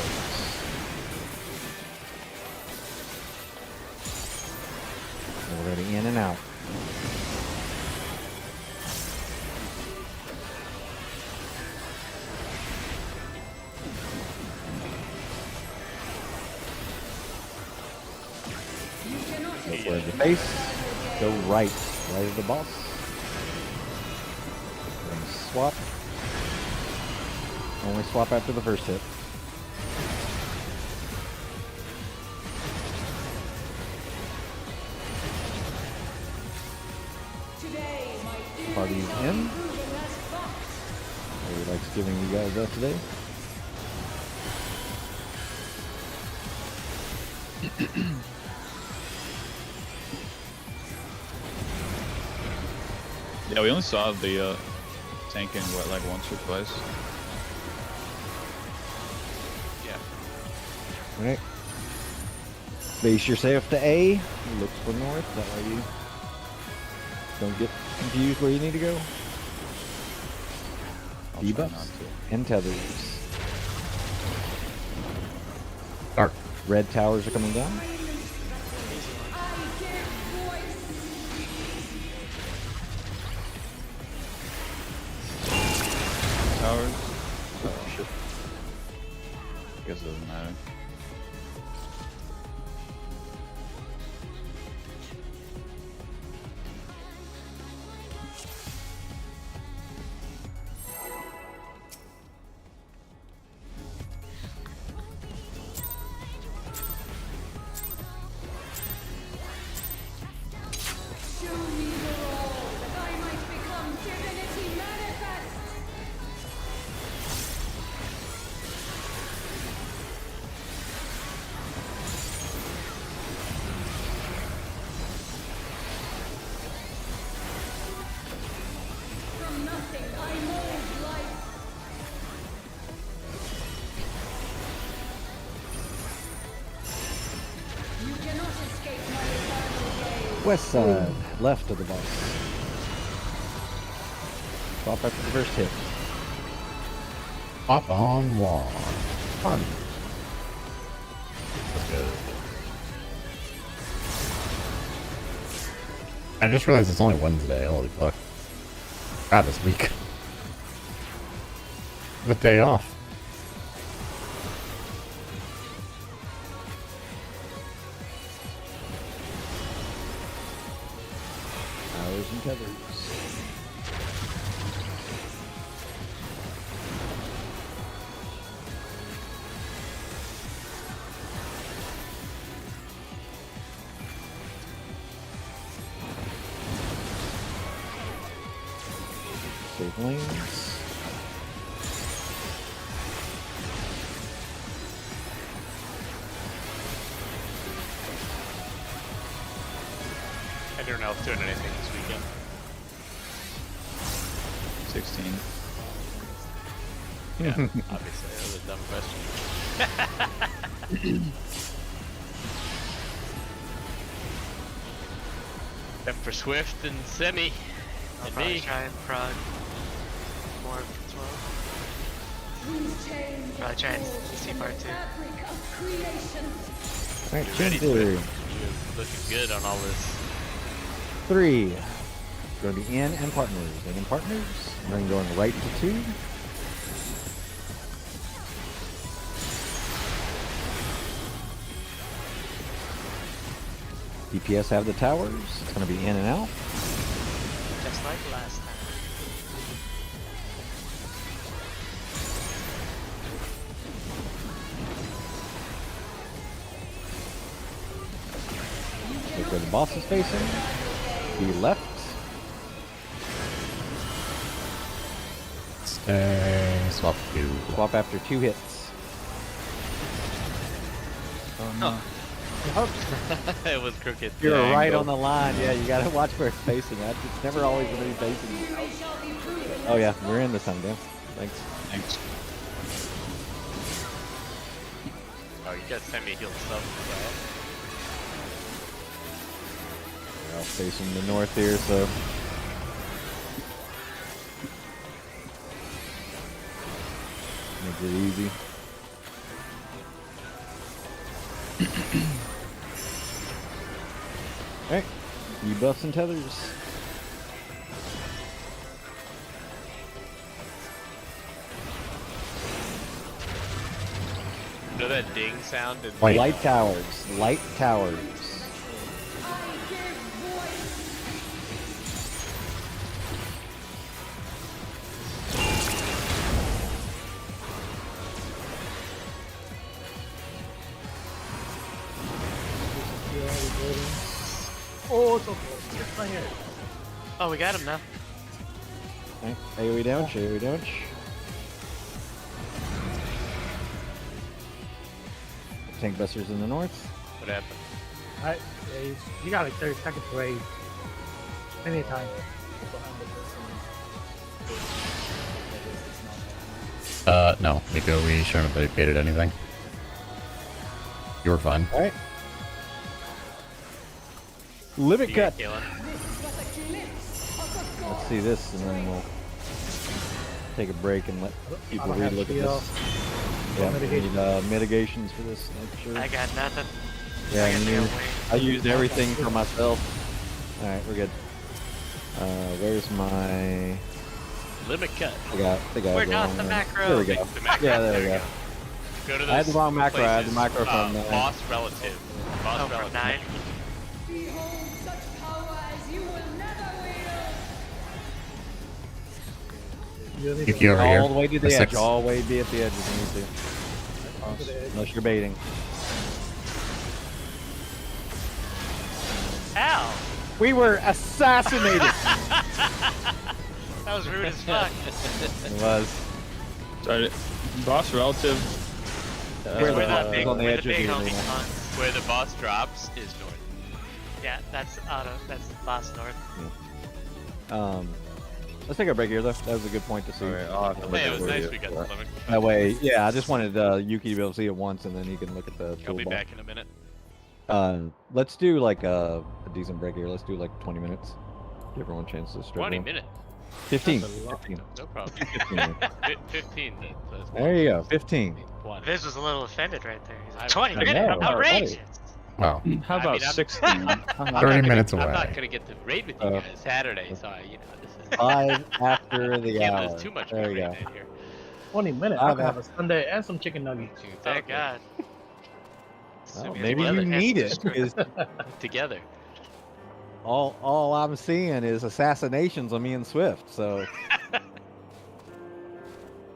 Already in and out. Go for the base. Go right. Right of the boss. And swap. Only swap after the first hit. Today, my dear Party's in. proven as fucked. Everybody likes giving you guys that today. Yeah, we only saw the tanking what, like once or twice. Yeah. Alright. Base yourself to A. Look for north. That way you don't get confused where you need to go. I'll try Debuffs not to. and tethers. Dark. Red towers are coming down. I give voice. Towers. Oh shit. Guess it doesn't matter. Show me the role that I might become divinity manifest. From nothing I mold life. You cannot escape my eternal gaze. West side. Left of the boss. Swap after the first hit. Pop on wall. Fun. That's good. I just realized it's only Wednesday. Holy fuck. God, this week. The day off. Towers and tethers. Save lanes. I don't know if doing anything this weekend. 16. Yeah, obviously, that was a dumb question. Except for Swift and Semi I'll and probably me. try and prog more as well. These chains Probably try and forged see from part the 2. fabric of creation. Alright, You chain ready, theory. Swift? You're looking good on all this. 3. Going to be in and partners. In and partners. And then going right to 2. DPS have the towers. It's going to be in and out. Tesla. like last time. Look where the boss is facing. He left. Stay. Swap you. Swap after 2 hits. Oh no. It was crooked. You're Yeah, right angle. on the line. Yeah, you gotta watch where it's facing. It's never always going to be facing. Oh yeah, we're in this time, Dan. Thanks. Thanks. Oh, you got semi-healed stuff We're all facing the north here, so. Makes it easy. Alright, debuffs and tethers. You know that ding sound? In Wait. Light towers, light towers. I give voice. Oh, it's okay. It's right here. Oh, we got him now. Alright, AoE damage, AoE damage. Tank busters in the north. What happened? Alright, yeah, you got like 30 seconds to raise. Anytime. No, Miko, we shouldn't have baited anything. You were fine. Alright. Limit You cut. got Kayla? Let's see this and then we'll take a break and let people I don't have relook at shield. this. Yeah, we Mitigation. need mitigations for this, I'm sure. I got nothing. Yeah, I got you no need- way. I used everything for myself. Alright, we're good. Where's my... Limit cut. I think I We're had the not wrong the one. macro. There we go. The macro. Yeah, there we go. Go to those I had the wrong macro, I had the places. macro from, boss relative. Boss Oh, for relative. 9. Behold such power as you will never wield. If you're over here, All the way to the edge, six. all the way be at the edge if you need to. Unless you're baiting. Ow! We were assassinated! That was rude as fuck. It was. Sorry. Boss relative. Where We're the- the big, on the we're edge the of big the homie arena. cons. Where the boss drops is north. Yeah, that's boss north. Let's take a break here though. That was a good point to see. Alright, I'll have to Oh, look yeah, it at was where nice you- we got the limit. That way, yeah, I just wanted Yuki to be able to see it once and then he can look at the I'll be toolbar. back in a minute. Let's do like a decent break here. Let's do like 20 minutes. Give everyone a chance to stretch. 20 out. minutes. 15. That's a lot. 15. No problem. 15. 15 then. So that's There you go. 15. one. Viz was a little offended right there. He's like, I- 20 I minutes? know, right. Outrageous! Wow. How about I'm- 16? I'm not 30 gonna minutes get, I'm away. not gonna get to raid with you Uh, guys Saturday, so I, you know, this is 5 after the can't hour. lose too much There you raid go. in here. 20 minutes. I can have a Sunday and some chicken nuggets. Oh Exactly. god. Well, Assuming maybe together. you need it. 'Cause Together. all I'm seeing is assassinations on me and Swift. So,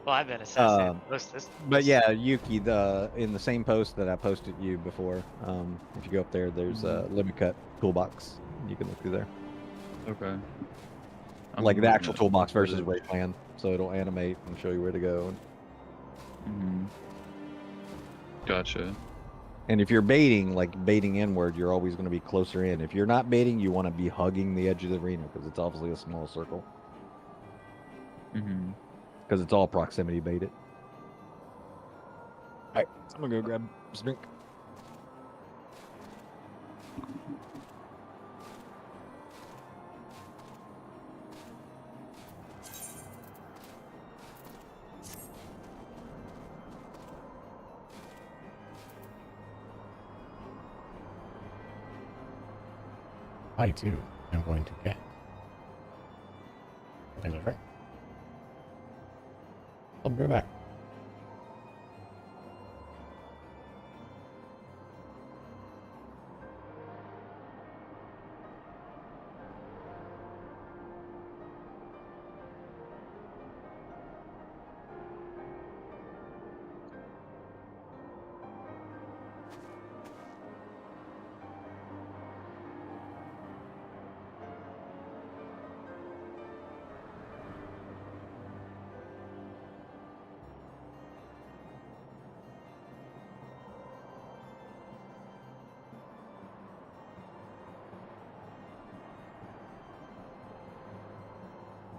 Well, I've been assassinated Um, most of this. but yeah, Yuki, in the same post that I posted you before, if you go up there, there's a limit cut toolbox. You can look through there, Okay. like the actual toolbox versus raid plan. So it'll animate and show you where to go. Mm-hmm. Gotcha. And if you're baiting, like baiting inward, you're always going to be closer in. If you're not baiting, you want to be hugging the edge of the arena because it's obviously a small circle. Mm-hmm. Because it's all proximity baited. Alright, I'm gonna go grab some drink. I too am going to get. Things are right. I'll be right back.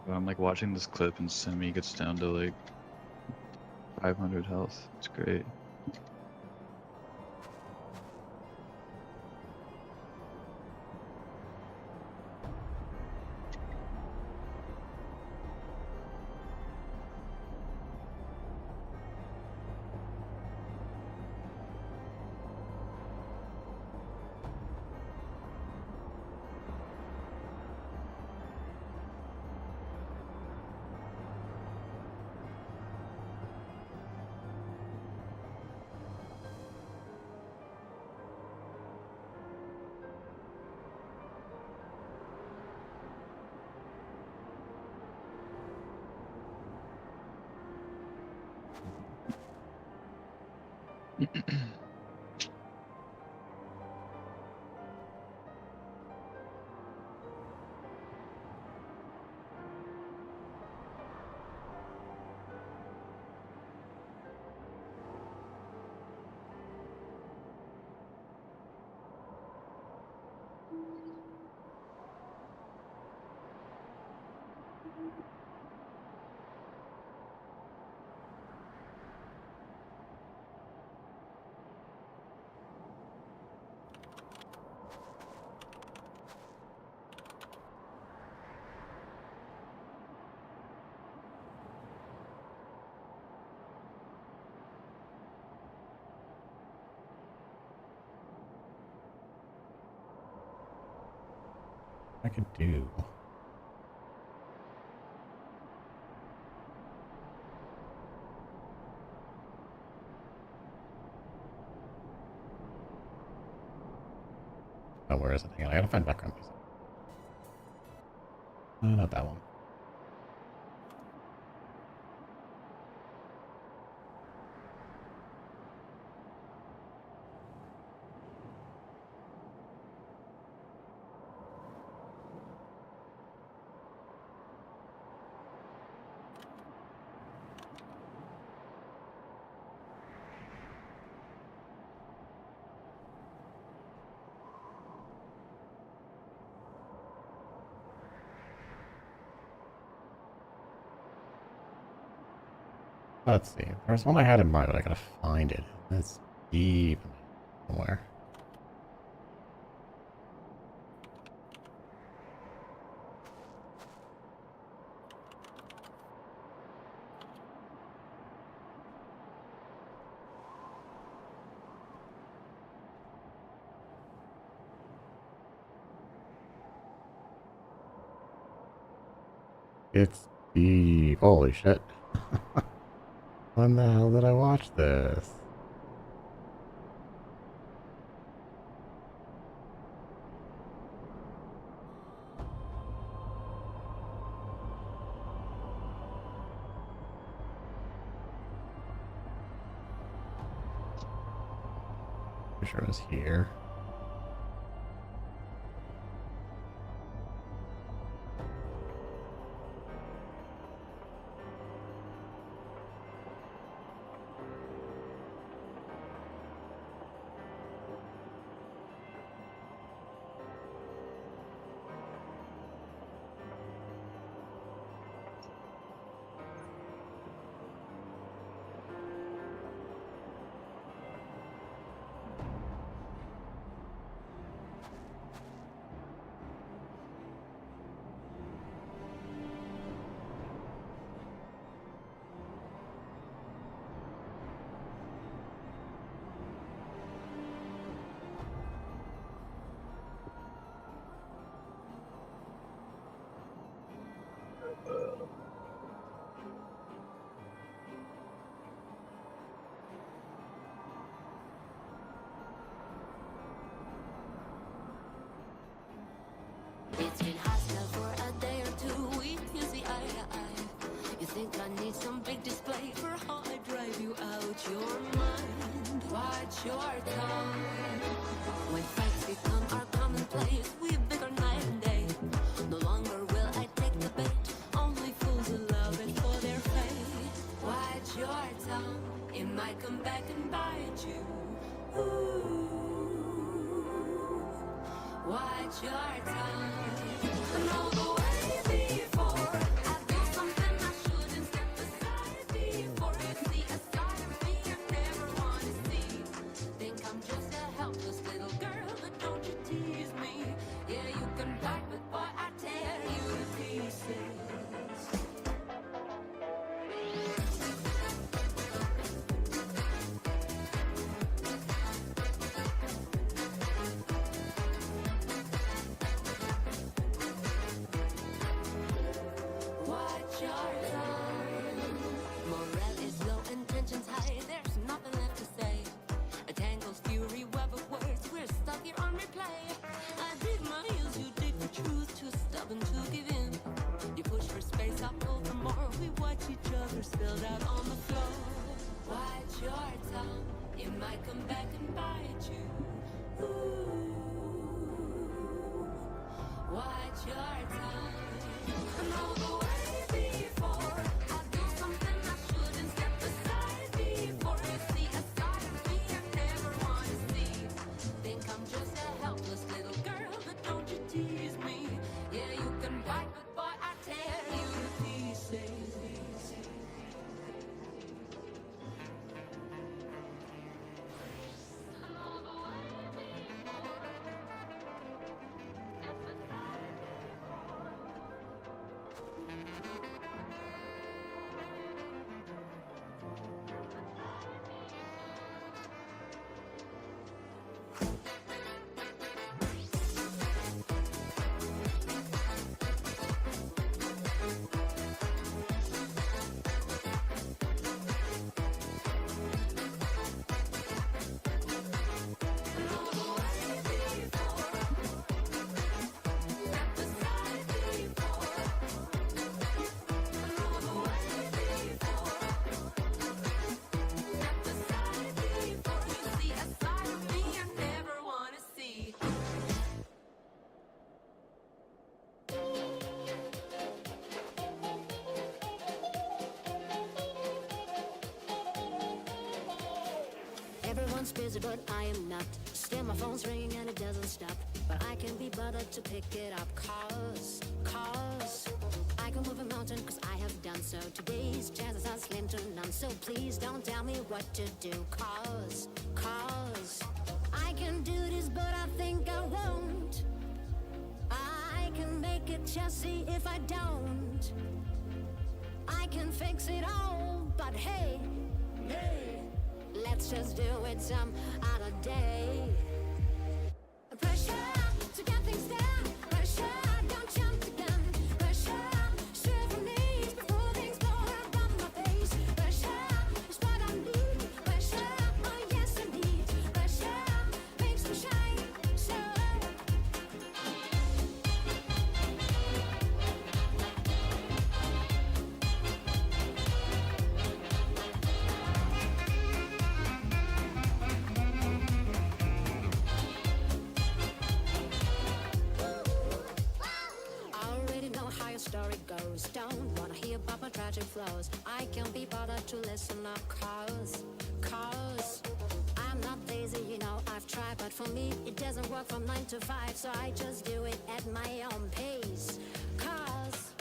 I'm like watching this clip and Semi gets down to like 500 health. It's great. I could do. Oh, where is it? Hang on, I gotta find background music. Not that one. Let's see. There's one I had in mind, but I gotta find it. It's deep somewhere. It's deep. Holy shit. When the hell did I watch this? Pretty sure it was here. It's been hostile for a day or two. We can see eye to eye. You think I need some big display for how I drive you out your mind? Watch your tongue. When fights become our commonplace, we bicker night and day. No longer will I take the bait. Only fools allow it for their fate. Watch your tongue. It might come back and bite you. Ooh. Watch your tongue. I know the way before. on replay. I dig my heels, you dig the truth, too stubborn to give in. You push for space, I pull for more. We watch each other spilled out on the floor. Watch your tongue, it might come back and bite you. Ooh. Watch your tongue. I know the way before. I do something I shouldn't. Step aside before you see a side of me I never want to see. Think I'm just a helpless little girl, but don't you tease me. Yeah, you can bite, but boy, I tear you to pieces. Everyone's busy, but I am not. Still my phone's ringing and it doesn't stop. But I can be bothered to pick it up. Cause I can move a mountain cause I have done so. Today's chances are slim to none. So please don't tell me what to do. Cause I can do this, but I think I won't. I can make it, just see if I don't. I can fix it all, but hey, let's just do it some other day. Pressure to get things done. Pressure, don't jump the gun. Pressure, straight from knees before things blow up on my face. Pressure is what I need. Pressure, oh yes indeed. Pressure makes me shine so. Story goes. Don't wanna hear about my tragic flows. I can't be bothered to listen up, cause I'm not lazy, you know, I've tried, but for me it doesn't work from 9 to 5, so I just do it at my own pace. Cause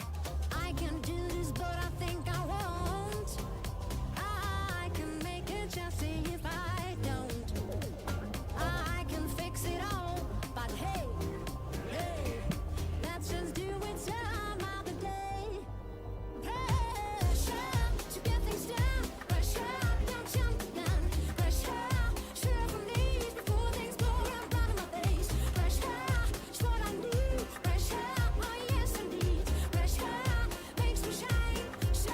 I can do this, but I think I won't. I can make it, just see if I don't. I can fix it all, but hey, let's just do it some other day. Pressure to get things done. Pressure, don't jump the gun. Pressure, straight from knees before things blow up out of my face. Pressure is what I need. Pressure, oh yes indeed. Pressure makes me shine so.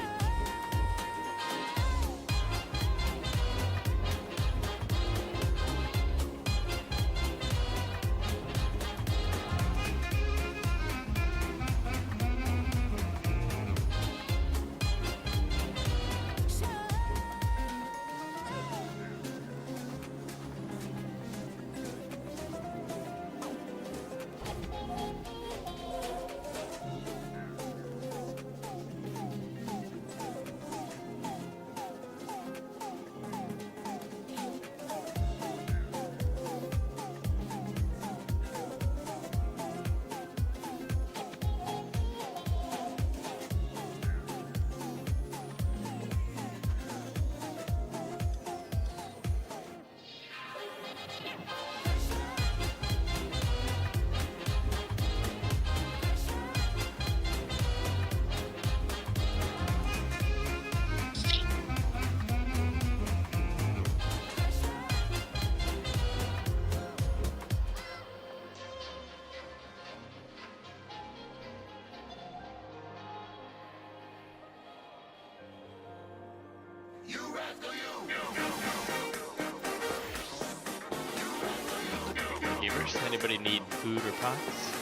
Gamer? universe. Anybody need food or pots?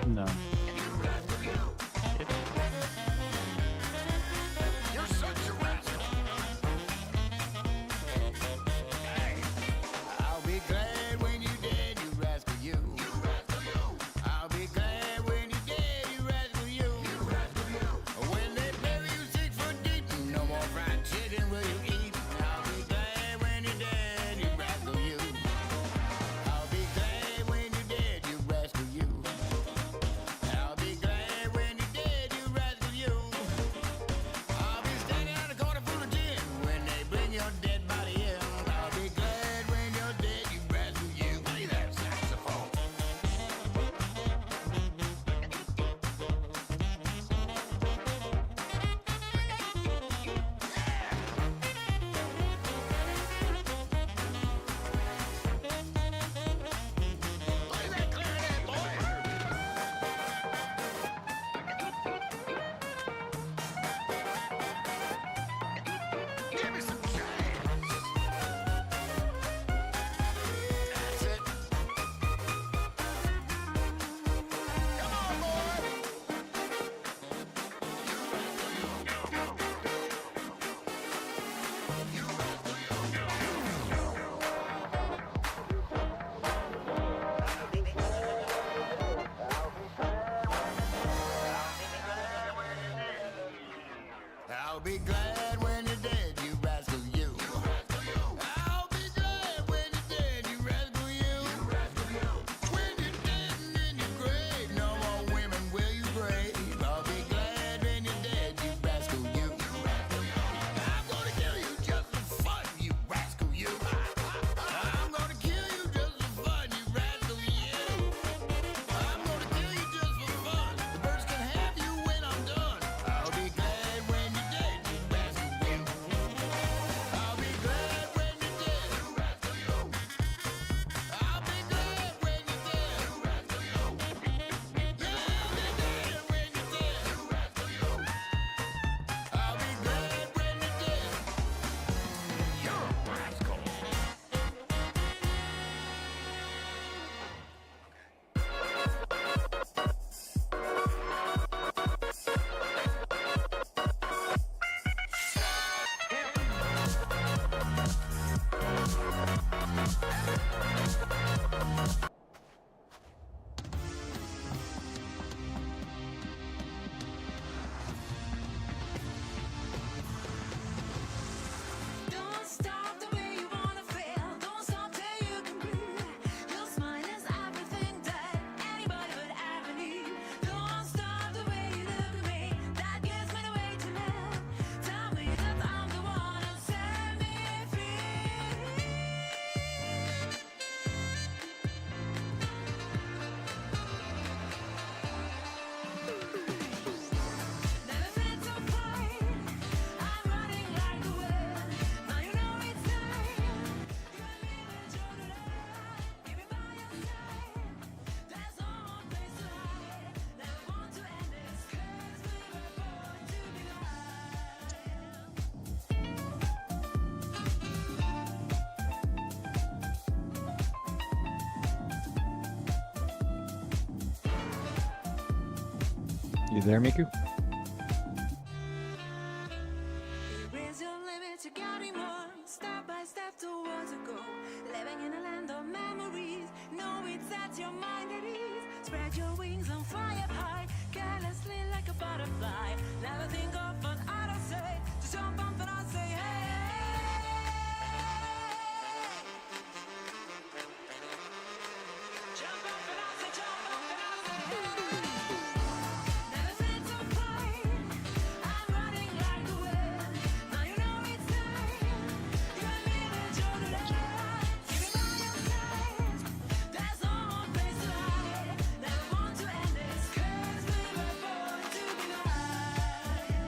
No. I'll be glad when you're dead, you rascal you. I'll be glad when you're dead, you rascal you. When they bury you 6 foot deep, no more fried chicken will you eat. I'll be glad when you're dead, you rascal you. I'll be glad when you're dead, you rascal you. I'll be glad when you're dead, you rascal you. I'll be standing on the corner full of gin when they bring your dead body in. I'll be glad when you're dead, you rascal you. Play that saxophone. Play that clarinet, boy. Give me some change. That's it. Come on, boy. I'll be glad when you're dead, you rascal you. I'll be glad when you're dead, you rascal you. When you're dead and in your grave, no more women will you brave. I'll be glad when you're dead, you rascal you. I'm gonna kill you just for fun, you rascal you. I'm gonna kill you just for fun, you rascal you. I'm gonna kill you just for fun. The birds can have you when I'm done. I'll be glad when you're dead, you rascal you. I'll be glad when you're dead, you rascal you. I'll be glad when you're dead, you rascal you. Yeah, I'll be glad when you're dead, you rascal you. I'll be glad when you're dead. You're a rascal. Don't stop the way you wanna feel. Don't stop till you can breathe. Your smile is everything that anybody would ever need. Don't stop the way you look at me. That gives me the way to live. Tell me that I'm the one who set me free. Never felt so fine. I'm running like the wind. Now you know it's time. You and me will show the light. Give me by your side. There's no more place to hide. Never want to end this 'cause we were born to be You there, Miku? Raise your limits, you gotta more. Step by step towards a goal. Living in a land of memories. Know it sets your mind at ease. Spread your wings and fly up high. Carelessly like a butterfly. Never think of what others say. Just jump up and I'll say, hey. Jump up and I'll say, jump up and I'll say, hey. Never felt so fine. I'm running like the wind. Now you know it's time. You and me will show the light. Give me by your side. There's no more place to hide. Never want to end this 'cause we were born to be wild.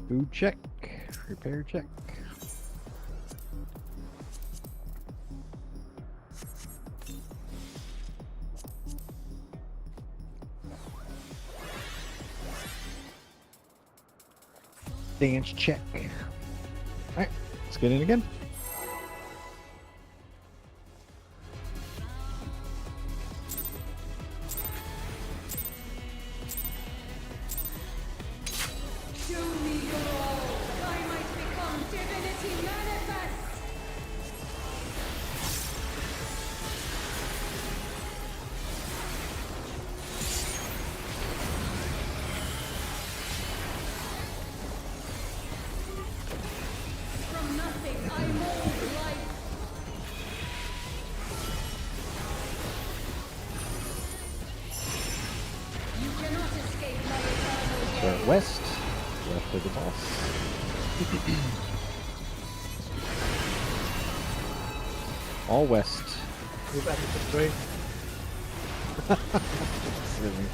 Food check. Repair check. Dance check. Alright, let's get in again. Show me your all, that I might become divinity manifest. From nothing I mold life. You cannot escape my eternal Start gaze. west. Left of the boss. All west. Move back to the three. Really?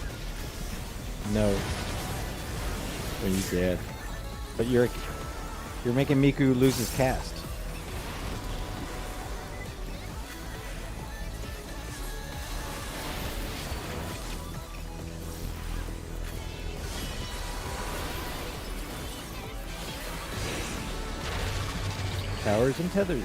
No. Well, you dead. But you're making Miku lose his cast. Towers and tethers.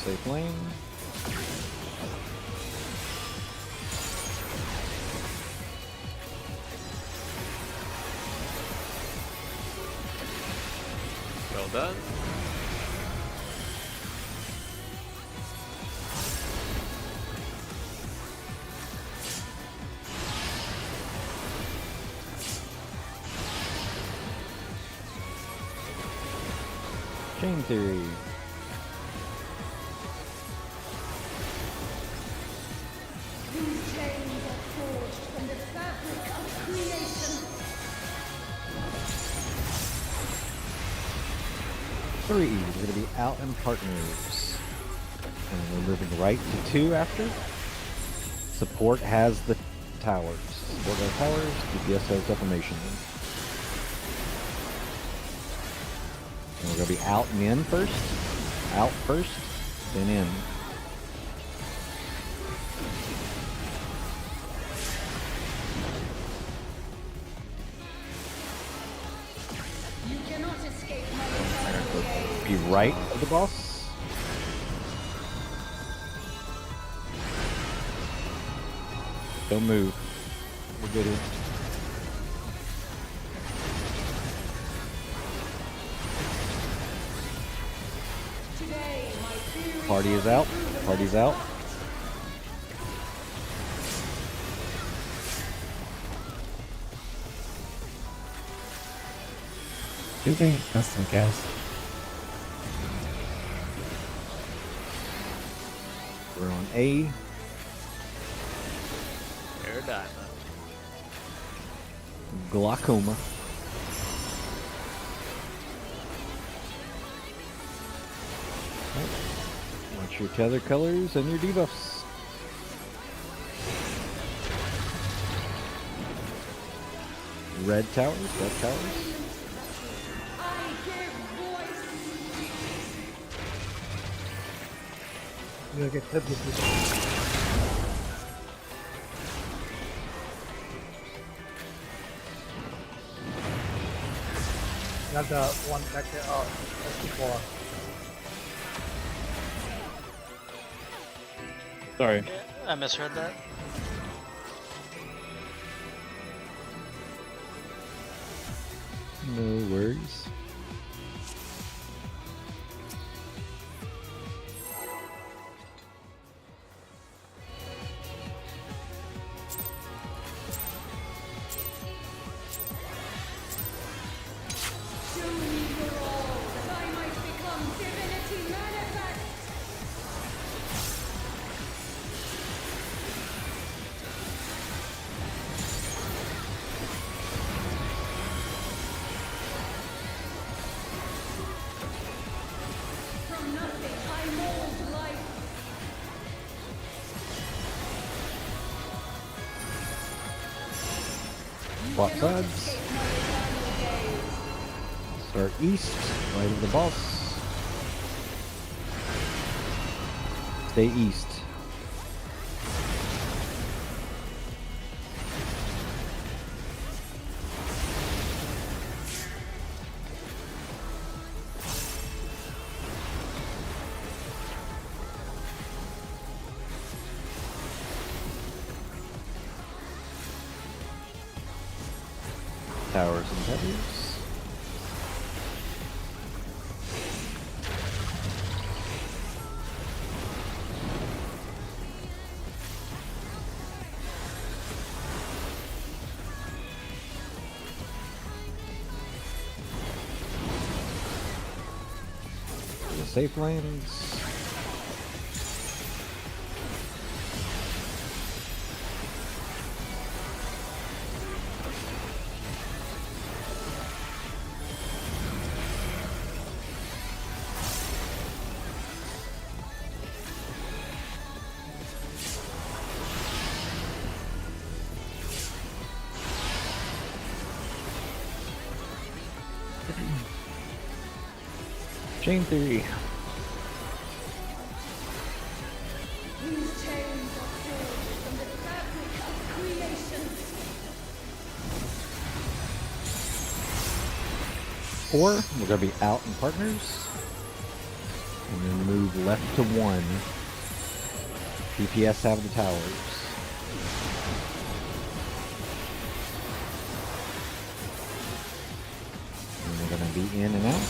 Safe lane. Well done. Chain theory. These chains are forged from the fabric of creation. 3. We're going to be out in partners. And we're moving right to 2 after. Support has the towers. Support has towers. DPS has defamation. And we're going to be out and in first. Out first, then in. You cannot escape my eternal gaze. Be right of the boss. Don't move. We're good here. Today, my theory Party is out. Party's out. Do they custom cast? We're on A. Paradise. Glaucoma. Watch your tether colors and your debuffs. Red towers, red towers. I give voice. I'm gonna get hit with this. Got the one back there. Oh, that's before. Sorry. I misheard that. No worries. Show me your all, that I might become divinity manifest. Swap sides. Start east, right of the boss. Stay east. Towers and tethers. The safe lanes. Chain theory. These chains are forged from the fabric of creation. Four, we're gonna be out in partners. And then move left to 1. DPS have the towers. And we're gonna be in and out.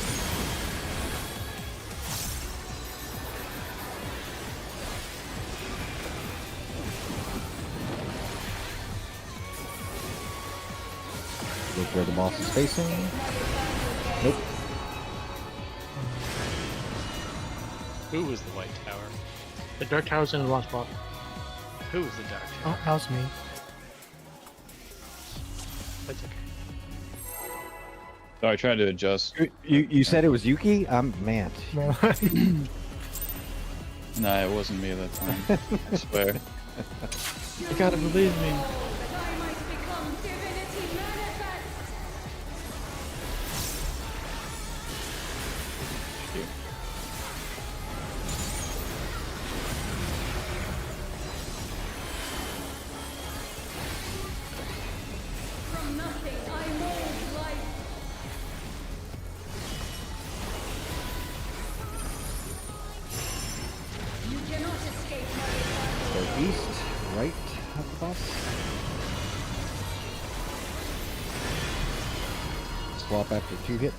Look where the boss is facing. Nope. Who was the white tower? The dark tower's in the wrong spot. Who was the dark Oh, tower? that was me. That's okay. So I tried to adjust. You said it was Yuki? Man. No. Nah, it wasn't me that time. I swear. You gotta believe me. That I might become divinity manifest. From nothing I mold life. You cannot escape my So eternal east, right of the boss. Swap after 2 hits.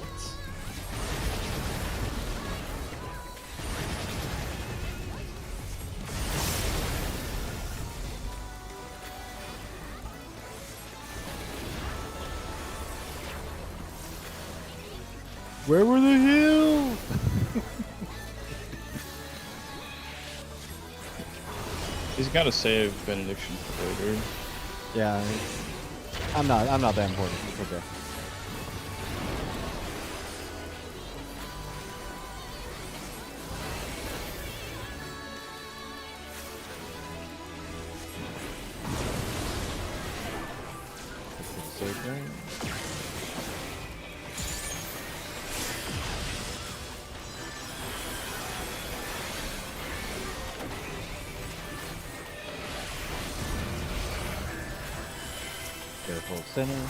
Where were the hills? He's got to save Benediction for later. Yeah, I'm not that important. It's okay. Save game. Careful center.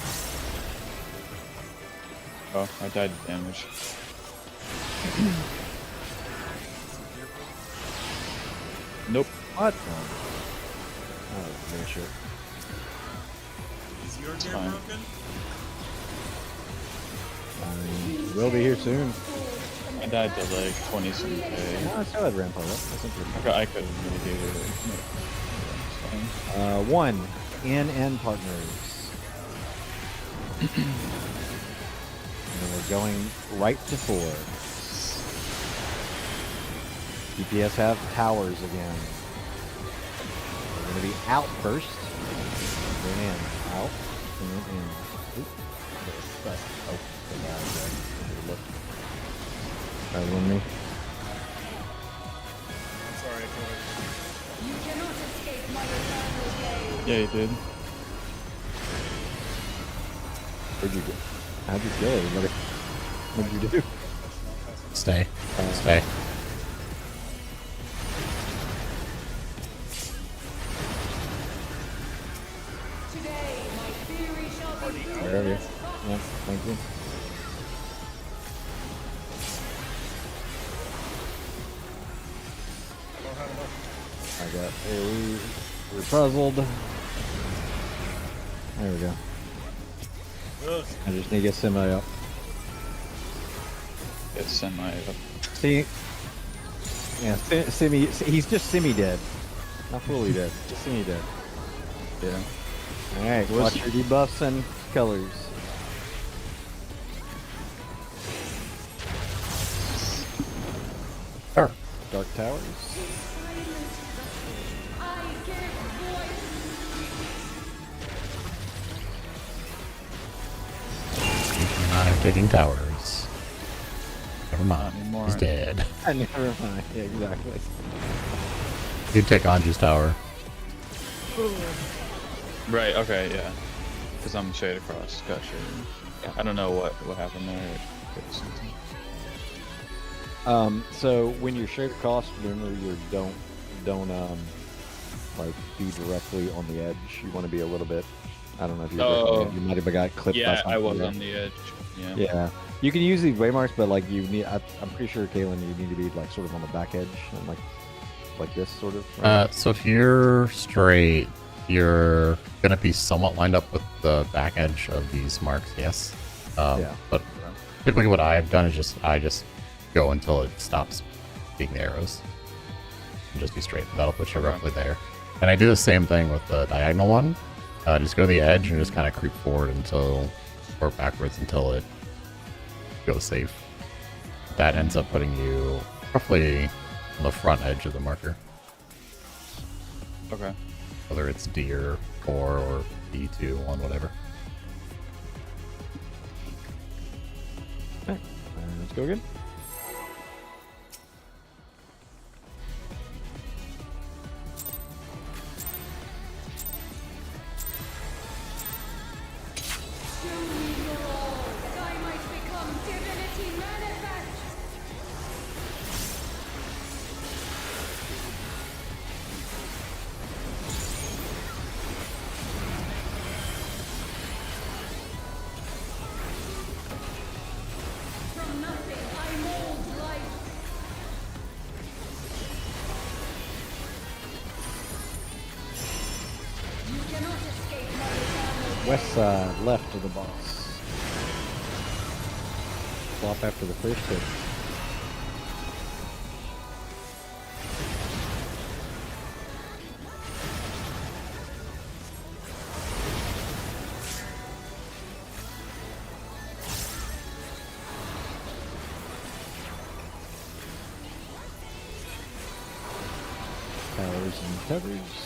Oh, I died to damage. Nope. What? Oh, very short. Is your gear fine. broken? We'll be here soon. I died to like 20 some K. No, I still had Rampart up. That's interesting. I could have mitigated it. 1 in and partners. And then we're going right to 4. DPS have towers again. We're going to be out first. Then in. Out. And then in. Oop. Oh, look. Try to win me. Sorry, I couldn't. You cannot escape my eternal gaze. Yeah, you did. Where'd you go? How'd you kill everybody? What'd you do? Stay. Stay. Today, my theory shall be proven Where are you? as fact. Yep, thank you. I got AoE. We're puzzled. There we go. I just need to get semi up. It's semi. See? Yeah, semi. He's just semi dead. Not fully dead. Just semi dead. Yeah. Alright, watch your debuffs and colors. Sure. Dark Towers. I give voice. I'm taking towers. Never mind. Anymore. He's dead. Never mind. Yeah, exactly. You take Anju's tower. Right. Okay. Yeah. Because I'm shade across. Gotcha. Yeah. I don't know what happened there. It was something. So when you're straight across, remember you don't like be directly on the edge. You want to be a little bit. I don't know if you might have got clipped by Yeah, something. I was on the edge. Yeah. Yeah, you can use these waymarks, but like you need. I'm pretty sure, Kaylin, you need to be like sort of on the back edge, and like this sort of. Right? So if you're straight, you're gonna be somewhat lined up with the back edge of these marks. Yes. Yeah. But typically, what I've done is I just go until it stops being the arrows, and just be straight. That'll put you roughly there. And I do the same thing with the diagonal one. Just go to the edge and just kind of creep forward or backwards until it goes safe. That ends up putting you roughly on the front edge of the marker. Okay. Whether it's D or 4 or D2, 1, whatever. Okay. Let's go again. Show me your all, that I might become divinity manifest. From nothing, I mold life. You cannot escape my eternal West side, left of the boss. Swap after the first hit. Towers and tethers.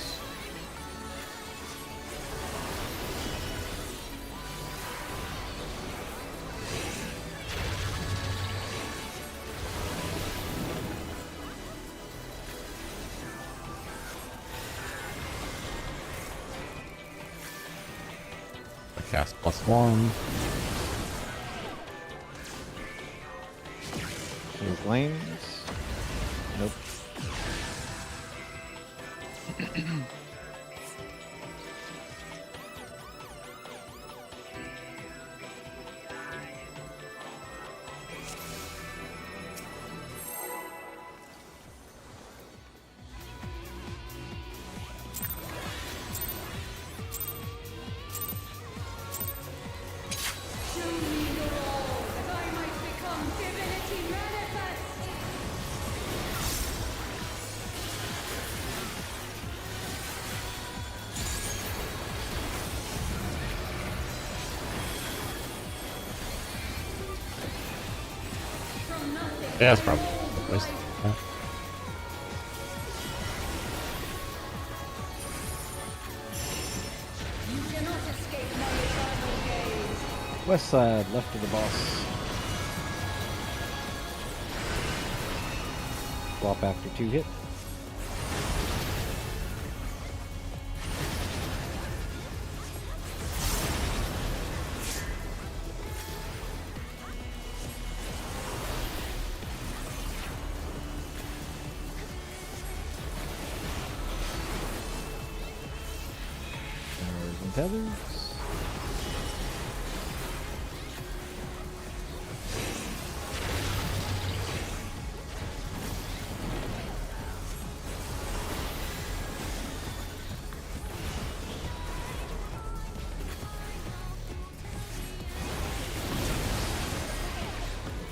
I cast +1. Any flames? Nope. Show me your all, that I might become divinity manifest. From nothing. Yeah, that's probably the place. Yeah. You cannot escape my eternal gaze. West side, left of the boss. Swap after 2 hit. and tethers.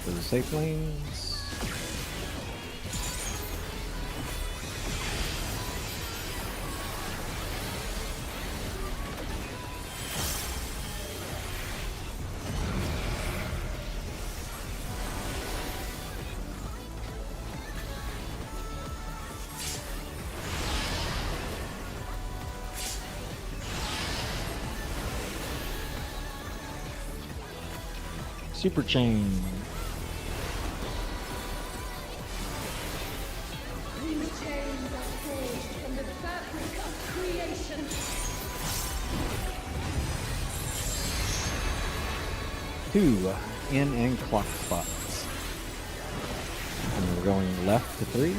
For the safe lanes. Super chain. These chains are forged from the fabric of creation. Two in and clock spots. And we're going left to 3.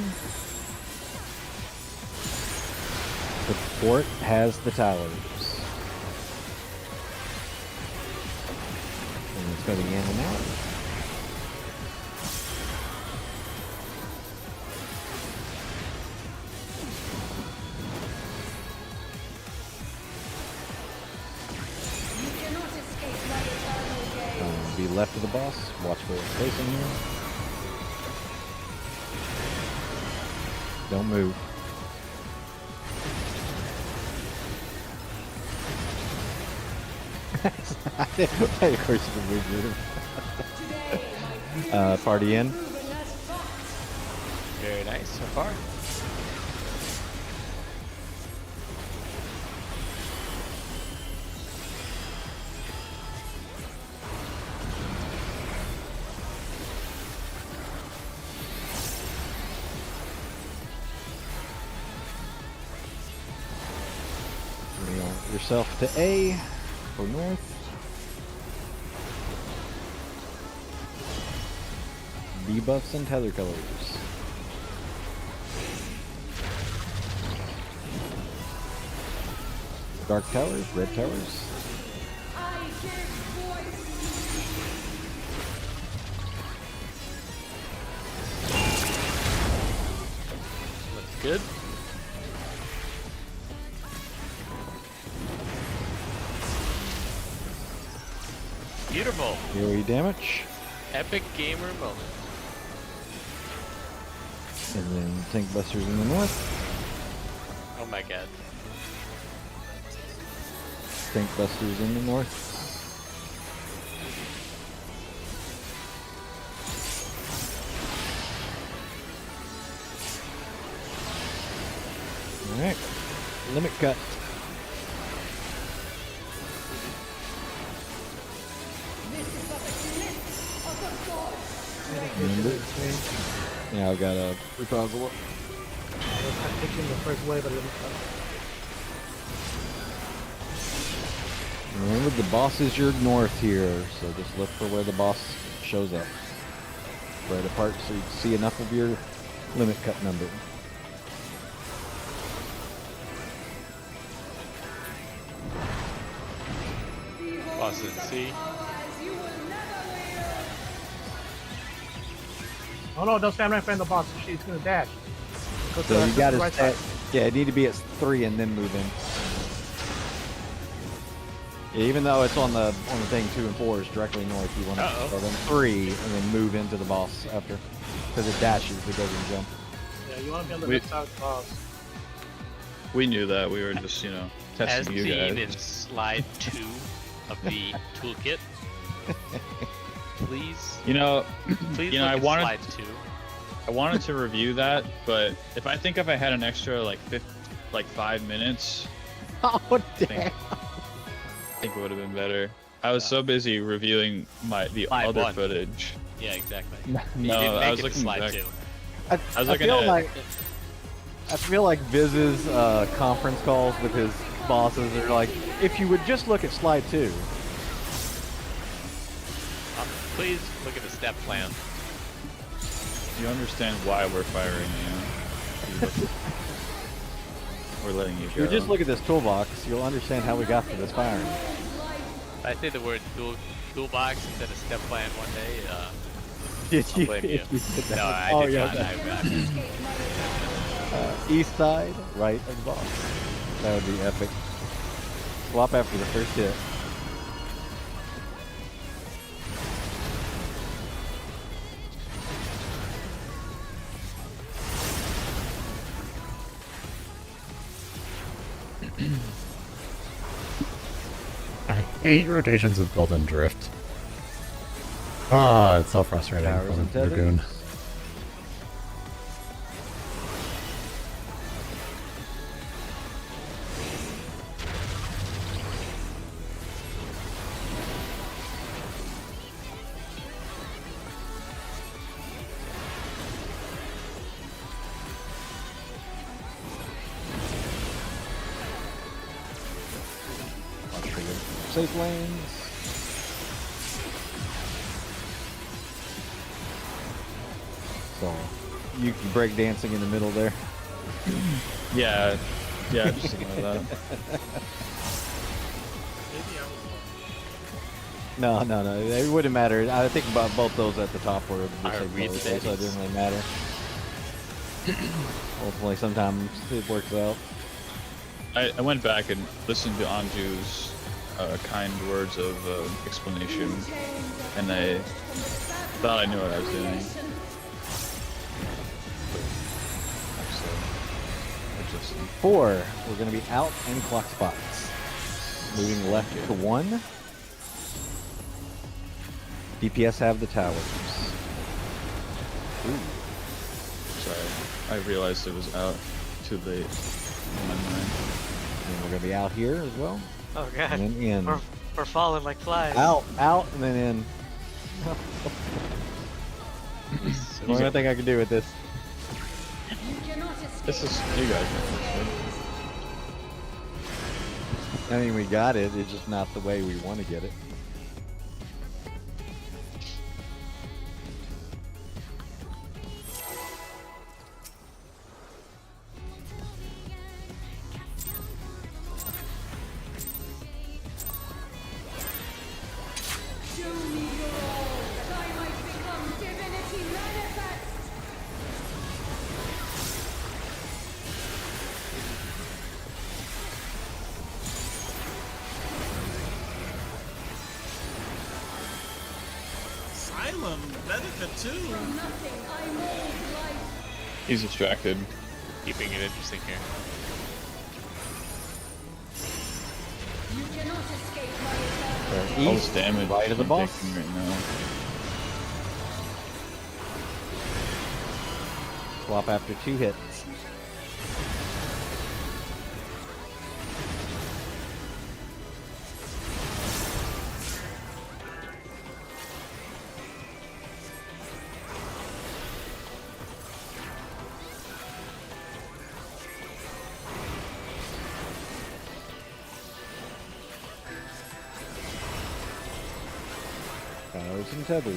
The fort has the towers. And it's going in and out. You cannot escape my eternal gaze. Be left of the boss. Watch where it's facing here. Don't move. Of course you can move. Party in. Very nice so far. Bring yourself to A for north. Debuffs and tether colors. Dark towers, red towers. I give voice. Looks good. Beautiful. AoE damage. Epic gamer moment. And then tank busters in the north. Oh my god. Tank busters in the north. Alright. Limit cut. This is but a glimpse of the gods. Remember? Yeah, I've got a reprisal up. I'm taking the first wave of limit cut. Remember, the boss is your north here, so just look for where the boss shows up. Right apart so you can see enough of your limit cut number. Boss in C. You will never live. Oh no, don't stand right in front of the boss. She's gonna dash. Go to So the- you gotta right set, side. yeah, you need to be at 3 and then move in. Yeah, even though it's on the thing 2 and 4 is directly north, you want to start on 3 and then move into the boss after, because it dashes, it doesn't jump. Yeah, you want to be on the left side of the boss. We knew that. We were just, you know, As testing you seen guys. in slide 2 of the toolkit. Please, You know, please you know, look I at wanted- slide 2. I wanted to review that, but if I had an extra like 5 minutes, Oh, damn. I think it would have been better. I was so busy reviewing the Slide other 1. footage. Yeah, exactly. No, You didn't I make was it to looking slide back. 2. I was looking I feel like Viz's conference calls with his bosses are like, if you would just look at slide 2. Please look at the step plan. You understand why we're firing you? We're letting you If go. you just look at this toolbox, this, you'll understand how we got to this firing. I say the word toolbox instead of step plan one day. Did I'll blame you. did that? No, I Oh, did yeah, not. okay. East side, right of the boss. That would be epic. Swap after the first hit. I hate rotations with built-in drift. Ah, it's so frustrating. Towers and tethers. Dragoon. Safe lanes. So, you can break dancing in the middle there. Yeah, yeah, just something like that. Maybe I was No, no, no. It wouldn't matter. I think about both those at the top were the I same read color, the so it dailies. didn't really matter. Ultimately, sometimes it works out. I went back and listened to Anju's kind words of explanation, and I thought I knew what I was doing. So, adjusting. 4, we're going to be out and clock spots. Moving left to 1. DPS have the towers. Ooh. Sorry, I realized it was out too late in my mind. And we're going to be out here as well. Oh god. And then in. We're falling like flies. Out, and then in. The only thing I can do with this. This is you guys. I mean, we got it. It's just not the way we want to get it. Show me your all, that I might become divinity manifest. Asylum benefit too. From nothing I mold life. He's distracted. Keeping it interesting here. You cannot escape my eternal. All this damage right of the I'm boss. taking right now. Swap after 2 hits. Towers and tethers.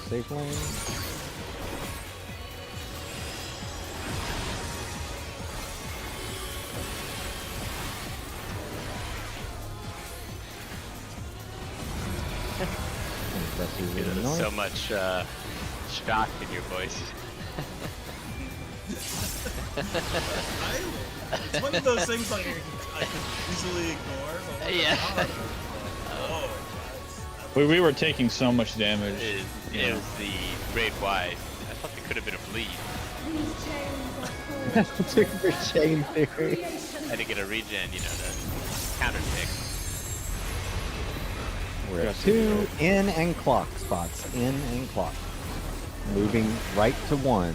Safe lane. That's really There's annoying. so much shock in your voice. Asylum. It's one of those things like I can easily ignore. But when Yeah. I'm out, oh, We were taking so much damage. It was the raid wide. I thought there could have been a bleed. These chains are forged Super chain theory. creation. I had to get a regen, you know, to counter pick. We're at 2 in and clock spots. In and clock. Moving right to 1.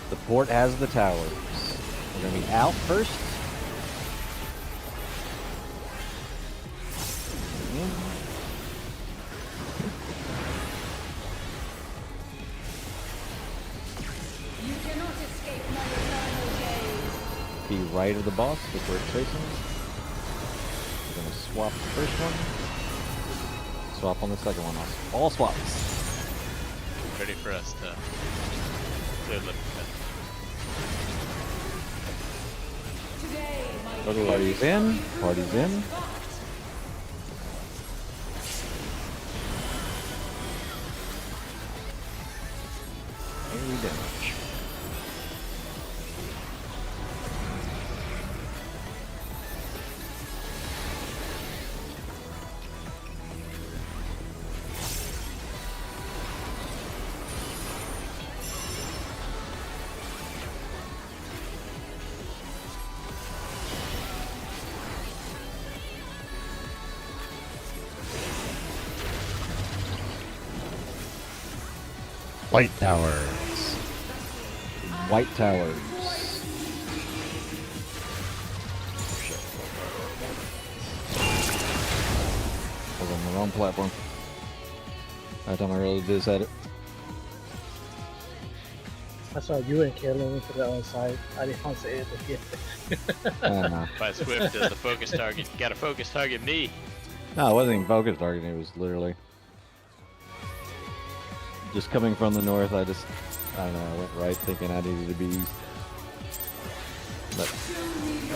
The port has the towers. We're going to be out first. In. be right of the boss, that's where it's facing. We're gonna swap the first one. Swap on the second one. All swaps. Ready for us to clear the Today, my Party's in. Party's in. Any damage. White towers. White towers. I was on the wrong platform. By the time I really did set it. I saw you and Kaylin to the other side. I didn't want to say it, but yeah. By Swift as the focus target. You gotta focus target me. No, it wasn't even focus targeting. It was literally just coming from the north. I don't know. I went right thinking I needed to be east. But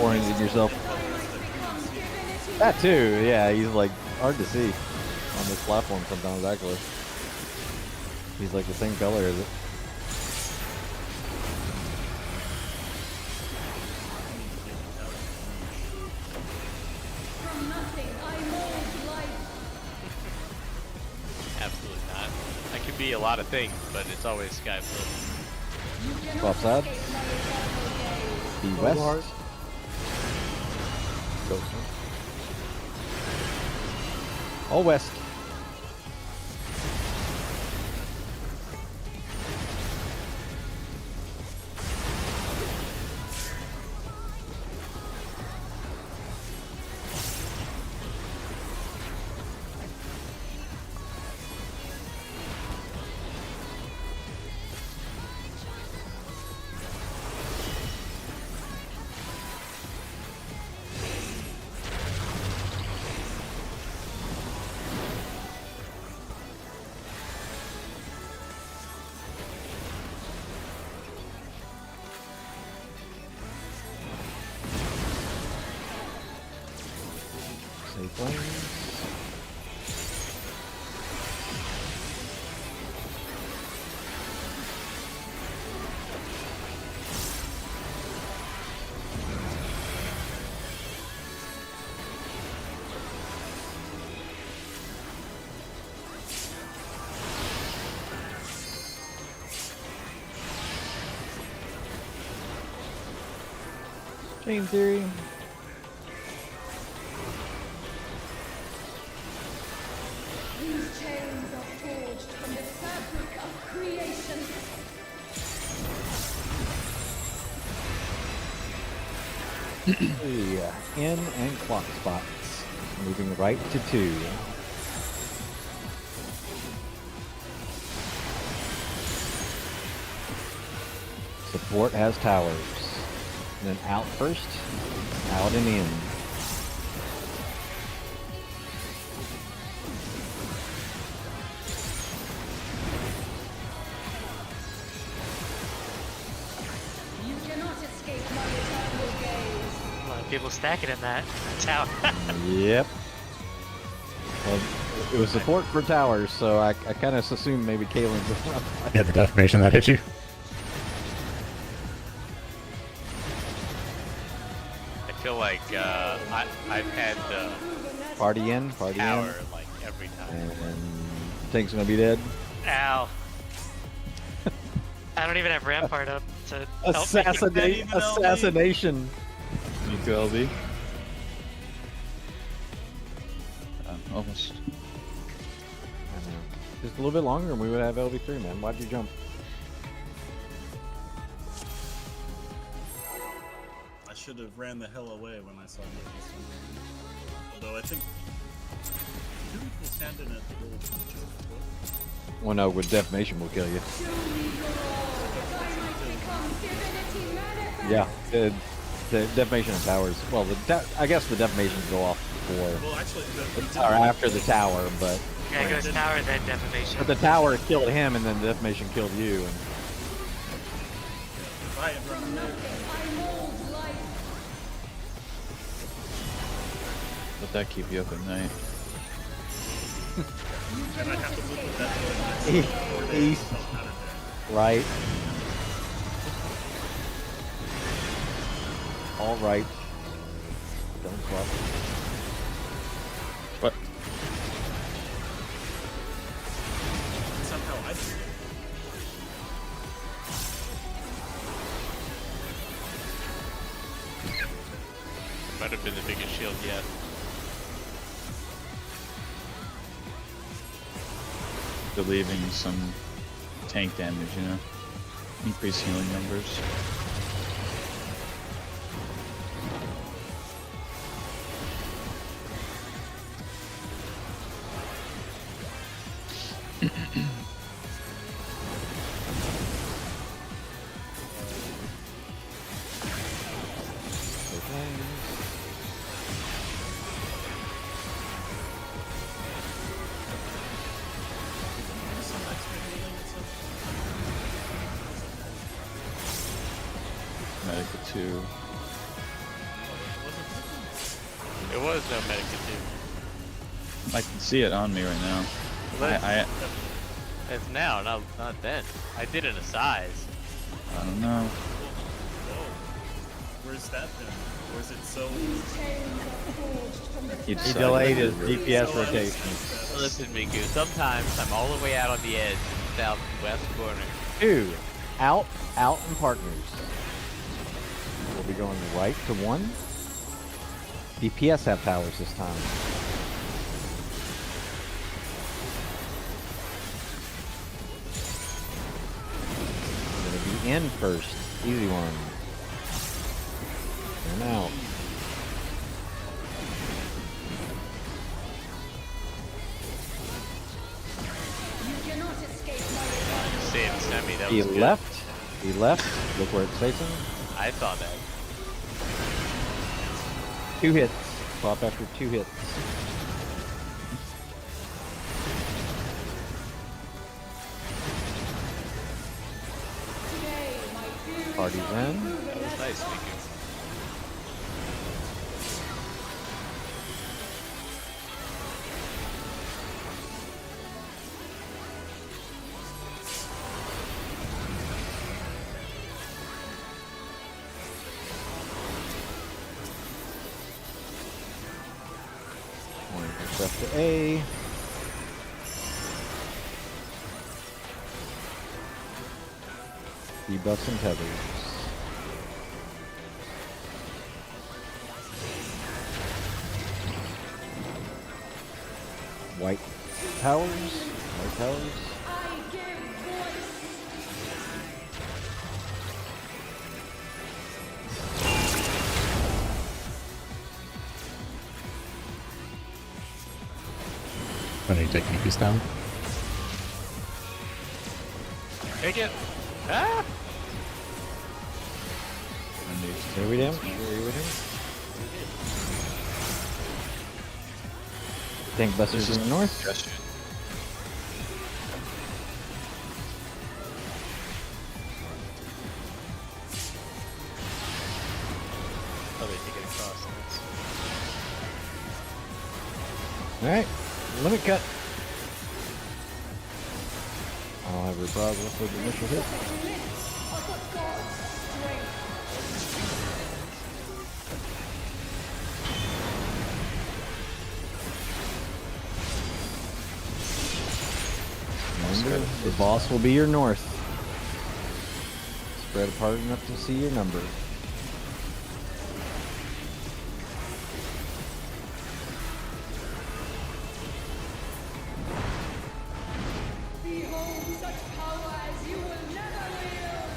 oriented yourself. That too. Yeah, he's like hard to see on this platform sometimes. Actually, he's like the same color as it. From nothing, I mold life. Absolutely not. I can be a lot of things, but it's always sky blue. Swap sides. Be west. Go. All west. Safe lanes. Chain theory. These chains are forged from the fabric of creation. In and clock spots. Moving right to 2. Support has towers. And then out first, out and in. You cannot escape my eternal gaze. A lot of people stacking in that tower. Yep. Well, it was support for towers, so I kind of assumed maybe Kaylin's the front. Yeah, the defamation that hit you. I feel like I've had the Party in, tower like every time. and Tank's gonna be dead. Ow. I don't even have Rampart up to help me. Assassination. You too, LB. Almost. Just a little bit longer and we would have LV3, man. Why'd you jump? I should have ran the hell away when I saw this one. Although I think 2 equals hand in it roll punches. Well, no, with defamation will kill you. Show me your all, that I might become divinity manifest. Yeah, it, The defamation of towers. Well, I guess the defamations go off before Well, actually, or after the tower, but Yeah, it goes tower, then defamation. the tower killed him, and then the defamation killed you. And Try and run away. I mold life. Let that keep you up at night. And I have to live with that for the next 4 days East. until Saturday. right. All right. Don't swap. What? Somehow I did it. Might have been the biggest shield yet. Relieving some tank damage, you know? Increase healing numbers. Medica 2. It was no Medica 2. I can see it on me right now. Well, I It's now, not then. I did it a size. don't know. Whoa. Where's that then? Or is it so... He decided delayed to his really- DPS so rotation. Listen, Miku, sometimes I'm all the way out on the edge, southwest corner. 2. Out and partners. We'll be going right to 1. DPS have towers this time. Gonna be in first. Easy one. And out. You cannot escape my Saved Semi, that He was good. left. He left. Look where it's facing. I saw that. 2 hits. Swap after 2 hits. today, my fury Party's in. That was nice, Miku. One push up to A. Debuffs and tethers. White towers. White towers. I give voice. When are you taking Nikki's down? Take it! Ah! Here we go. Here we go. Tank busters in the north. Suggestion. Oh, they take it across. Alright. Limit cut. I'll have reprisal for the initial hit. Of the god's strength. Remember, the boss will be your north. Spread apart enough to see your number. Behold such power as you will never wield.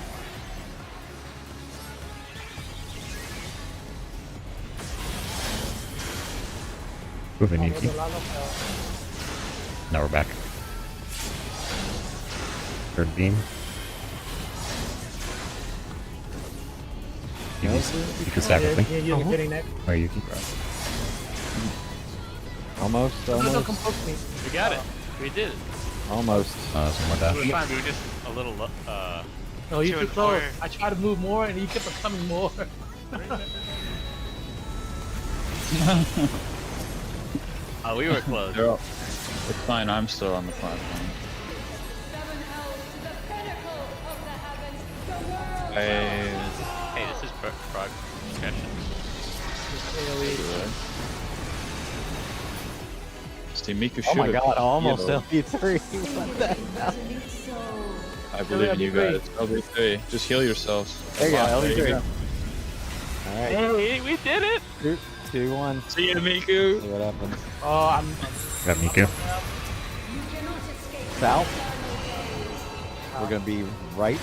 Moving Nikki. There's a lot of Now we're back. Third beam. You can stack with me. Yeah, you're getting next. Or you keep right. Almost. Don't compose me. We got it. We did it. Almost. Some more dash. We were just a little. No, you're Two too and close. four. I tried to move more, and you kept on coming more. Oh, we were close. They're all- It's fine. I'm still on the platform. Seven hells to the pinnacle of the heavens, the world. Hey, this is prog discussion. Steve Miku Oh my should've- god, almost you know, LP3. What the hell? I believe in you guys. LB3. Just heal yourselves. There you go, There you LP3. go. Alright, Hey, we did it. 2, 1. See ya, Miku. See what happens. Oh, I'm Got Miku. You cannot escape. South. We're gonna be right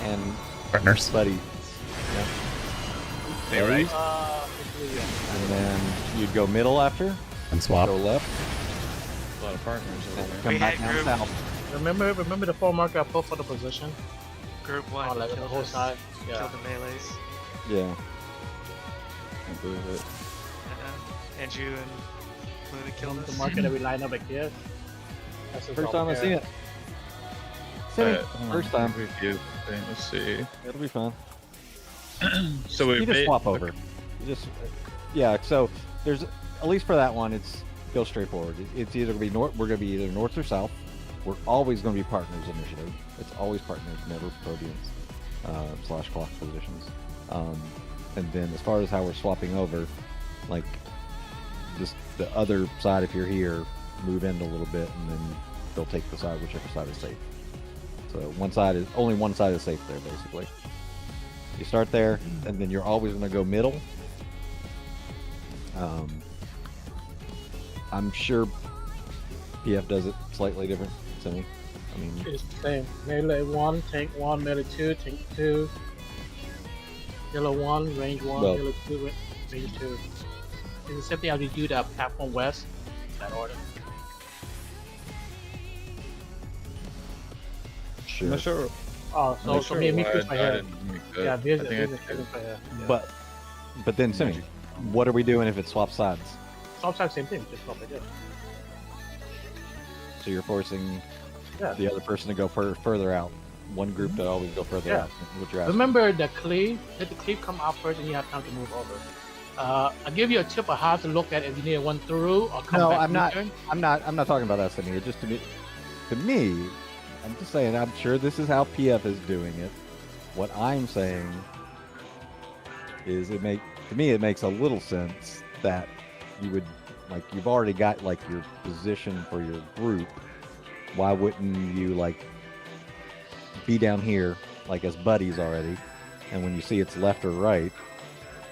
and Partners. buddy. Yep. Stay right. And then you'd go middle after, And swap. go left, A lot of partners over and there. come We back had down group. south. remember the 4 marker I put for the position. Group 1. Oh, like the killed whole us. side. Yeah. Killed the melees. Yeah. I believe it. Andrew and Luna killed us. The marker that we line up like this. That's just First all time I there. see it. Silly. Hold on, First time. Review thing. Let's see. It'll be fun. So we You just swap over. You just, yeah. So there's at least for that one, it's go straightforward. It's either gonna be north. We're gonna be either north or south. We're always gonna be partners initiative. It's always partners, never podiums / clock positions. And then as far as how we're swapping over, like just the other side, if you're here, move in a little bit, and then they'll take the side, whichever side is safe. So only one side is safe there, basically. You start there, and then you're always going to go middle. I'm sure PF does it slightly different. Semi. I mean, It's the same. Melee 1, tank 1, melee 2, tank 2. Yellow 1, range 1, Well- yellow 2, range 2. It's the same thing as you do that platform west. That order. sure. I'm not sure. Oh, so I'm not for sure me, why Miku's I right here. didn't make that. Yeah, there's I a think I there's did. right here. Yeah. But then Semi, what are we doing if it swaps sides? Sometimes same thing, just not like this. So you're forcing Yeah. the other person to go further out. One group to always go further Yeah. out. What you're asking. Remember the cleave? Let the cleave come out first, and you have time to move over. I'll give you a tip of how to look at it if you need one through or come No, back. I'm not. return. I'm not talking about that, Semi. It just to me, I'm just saying. I'm sure this is how PF is doing it. What I'm saying is, to me it makes a little sense that you would like you've already got like your position for your group. Why wouldn't you like be down here like as buddies already? And when you see it's left or right,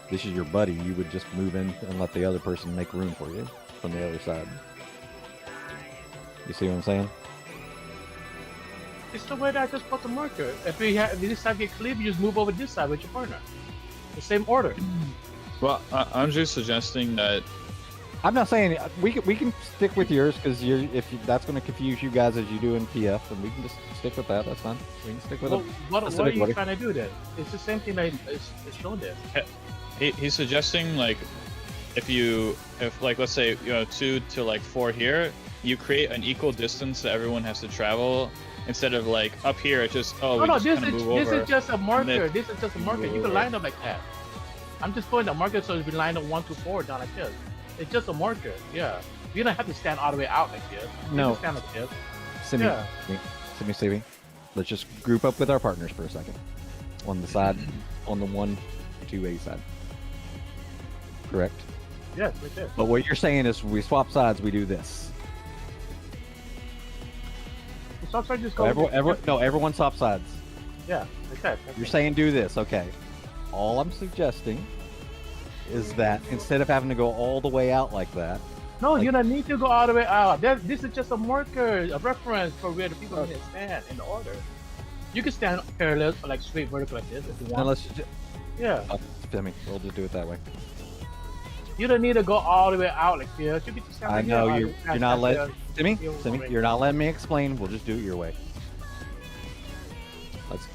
this is your buddy. You would just move in and let the other person make room for you from the other side. You see what I'm saying? It's the way that I just put the marker. If this side get cleaved, you just move over this side with your partner. The same order. Well, I'm just suggesting that I'm not saying we can stick with yours because that's going to confuse you guys as you do in PF, and we can just stick with that. That's fine. We can stick with Well, it. what are Specific you order. trying to do then? It's the same thing that it's shown there. he's suggesting like if like let's say 2 to like 4 here, you create an equal distance that everyone has to travel instead of like up here. It's just we just this kinda is move this over. is just a marker. then This is just a marker. You move can over. line up like that. I'm just putting a marker so it's been lined up 1 to 4 down like this. It's just a marker. Yeah. You don't have to stand all the way out like this. You No. can stand like this. Simi, Yeah. Simi, let's just group up with our partners for a second. On the side, on the 1, 2A side. Correct. Yes, right there. But what you're saying is we swap sides, we do this. So I'm just So go. everyone swap sides. Yeah, like that. You're saying do this, okay. All I'm suggesting is that instead of having to go all the way out like that, No, you don't need to go all the way out. This is just a marker, a reference for where the people need to stand in the order. You can stand parallel or like straight vertical like this if you now want. let's just, Yeah. we'll just do it that way. You don't need to go all the way out like this. You can just stand I like know here. you're not letting Simi, Simi, you're not letting me explain. We'll just do it your way.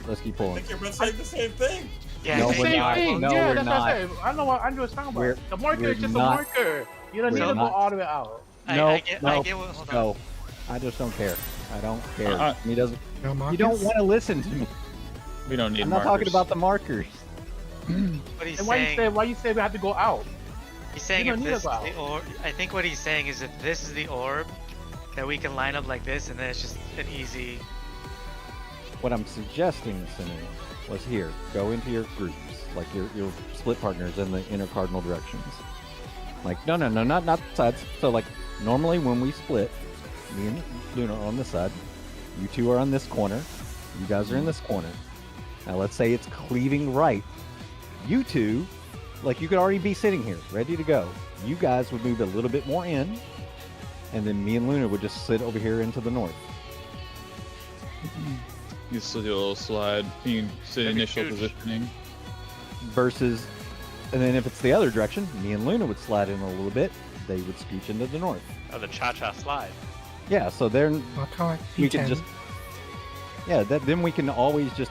Let's keep I pulling. think you're both saying the same thing. Yeah, No, thank we're you. not. Thing. No, yeah, we're that's not. what I said. I know what Andrew's talking about. We're- The marker we're is just not- a marker. You don't need we're to not- go all the way out. No, I get no, what, hold on. no. I just don't care. I don't care. Uh-uh. He doesn't. No, You don't want to listen to me. We don't need I'm not markers. talking about the markers. What he's And why saying, you say we have to go out? he's saying you if don't need this is to go the orb, I think what he's saying is if this is the orb, that we can line up like this, and then it's just an easy. What I'm suggesting, Simeon, was here. Go into your groups, like your split partners in the inner cardinal directions. Like, no, not sides. So, like, normally when we split, me and Luna are on this side. You two are on this corner. You guys are in this corner. Now, let's say it's cleaving right. You two, like, you could already be sitting here, ready to go. You guys would move a little bit more in, and then me and Luna would just sit over here into the north. You still do a little slide. You can sit That'd be initial huge. positioning. Versus, and then if it's the other direction, me and Luna would slide in a little bit. They would scooch into the north. Oh, the cha-cha slide. Yeah, so then we can P10. just, yeah, then we can always just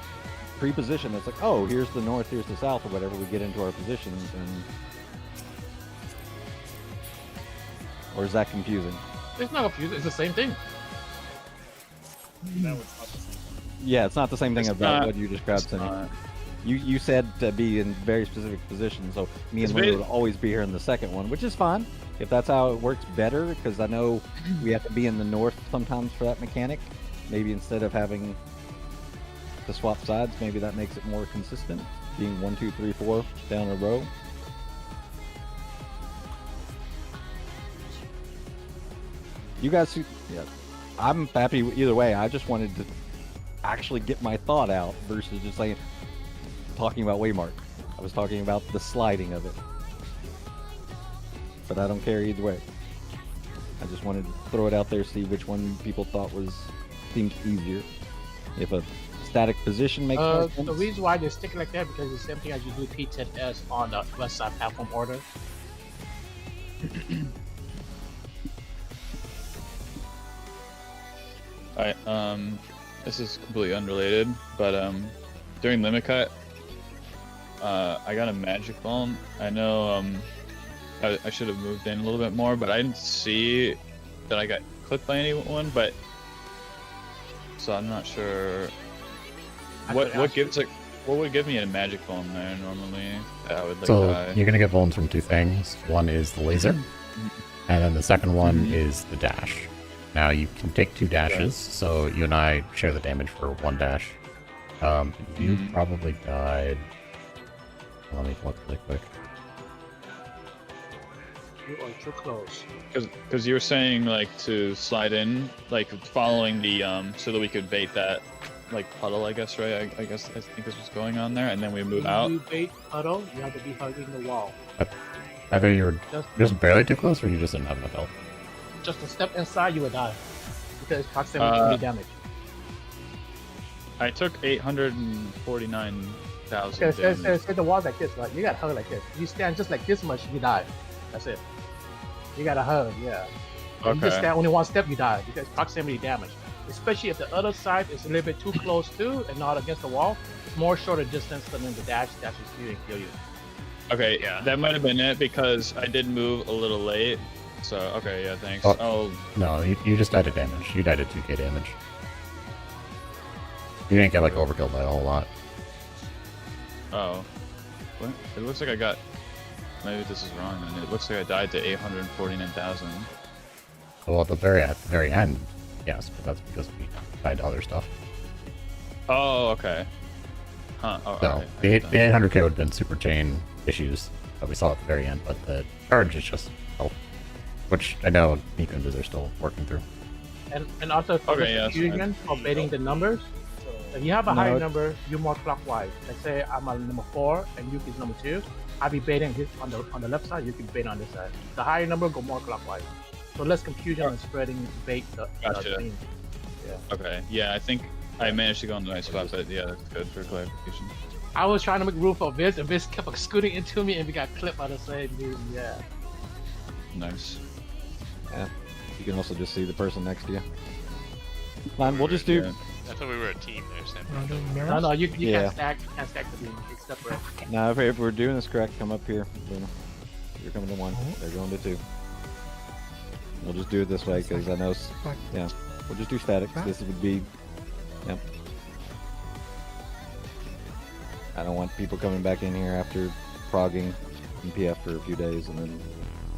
pre-position. It's like, oh, here's the north, here's the south, or whatever. We get into our positions, and or is that confusing? It's not confusing. It's the same thing. That was not the same. Yeah, it's not the same thing It's about not- what you described, It's Cindy. not. You said to be in very specific positions, so me and It's Luna ba- would always be here in the second one, which is fine. If that's how it works better, because I know we have to be in the north sometimes for that mechanic. Maybe instead of having to swap sides, maybe that makes it more consistent, being 1, 2, 3, 4 down a row. You guys, yeah, I'm happy either way. I just wanted to actually get my thought out versus just saying talking about waymark. I was talking about the sliding of it, but I don't care either way. I just wanted to throw it out there, see which one people thought seemed easier. If a static position makes more sense. The reason why they stick it like that because it's the same thing as you do P12S on the west side platform order. Alright, this is completely unrelated, but during limit cut, I got a magic bomb. I know I should have moved in a little bit more, but I didn't see that I got clipped by anyone. But so I'm not sure what would give me a magic bomb there normally that I would like So die. you're gonna get bones from two things. One is the laser, and then the second one is the dash. Now you can take two dashes, so you and I share the damage for one dash. You probably died. Let me look really quick. You are too close. Because you were saying like to slide in, like following the so that we could bait that like puddle, I guess, right? I guess I think this was going on there, and then we move out. You bait puddle, you have to be hugging the wall. Either you were Just, just barely too close, or you just didn't have enough health. just a step inside, you would die. Because proximity damage. I took 849,000 Okay, damage. say the wall's like this, right? You gotta hug like this. You stand just like this much, you die. That's it. You gotta hug, yeah. You just Okay. stand only one step, you die because proximity damage. Especially if the other side is a little bit too close to and not against the wall, it's more shorter distance than the dash is you and kill you. Okay, Yeah. that might have been it because I did move a little late. So okay, yeah, thanks. Oh. Oh, No, you just died to damage. You died to 2k damage. You didn't get like overkilled by a whole lot. oh. What? It looks like I got. Maybe this is wrong. And it looks like I died to 849,000. Well, at the very end, yes, but that's because we died to other stuff. Oh, okay. Huh. Oh, So alright, the I 800k would have been super chain issues that we saw at the very end, but the charge is just health, which I know Nico and Viz are still working through. And also for Okay, the yeah, that's confusion of baiting the numbers, if you have a No, higher it- number, you're more clockwise. Let's say I'm on number 4 and Yuki's number 2. I'll be baiting this on the left side, you can bait on this side. The higher number go more clockwise. So less confusion and spreading bait the Gotcha. thing. Okay. Yeah, I think I managed to go on the right spot, but yeah, that's good for clarification. I was trying to make room for Viz, and Viz kept scooting into me, and we got clipped by the same dude. Yeah. Nice. You can also just see the person next to you. Fine, we'll just do. Yeah. I thought we were a team there, Sam. No, you Yeah. can't stack the beam. It's separate. Now, if we're doing this correct, come up here. Boom. You're coming to 1. They're going to 2. We'll just do it this way because I know. Yeah, we'll just do static. This would be. Yep. I don't want people coming back in here after progging in PF for a few days and then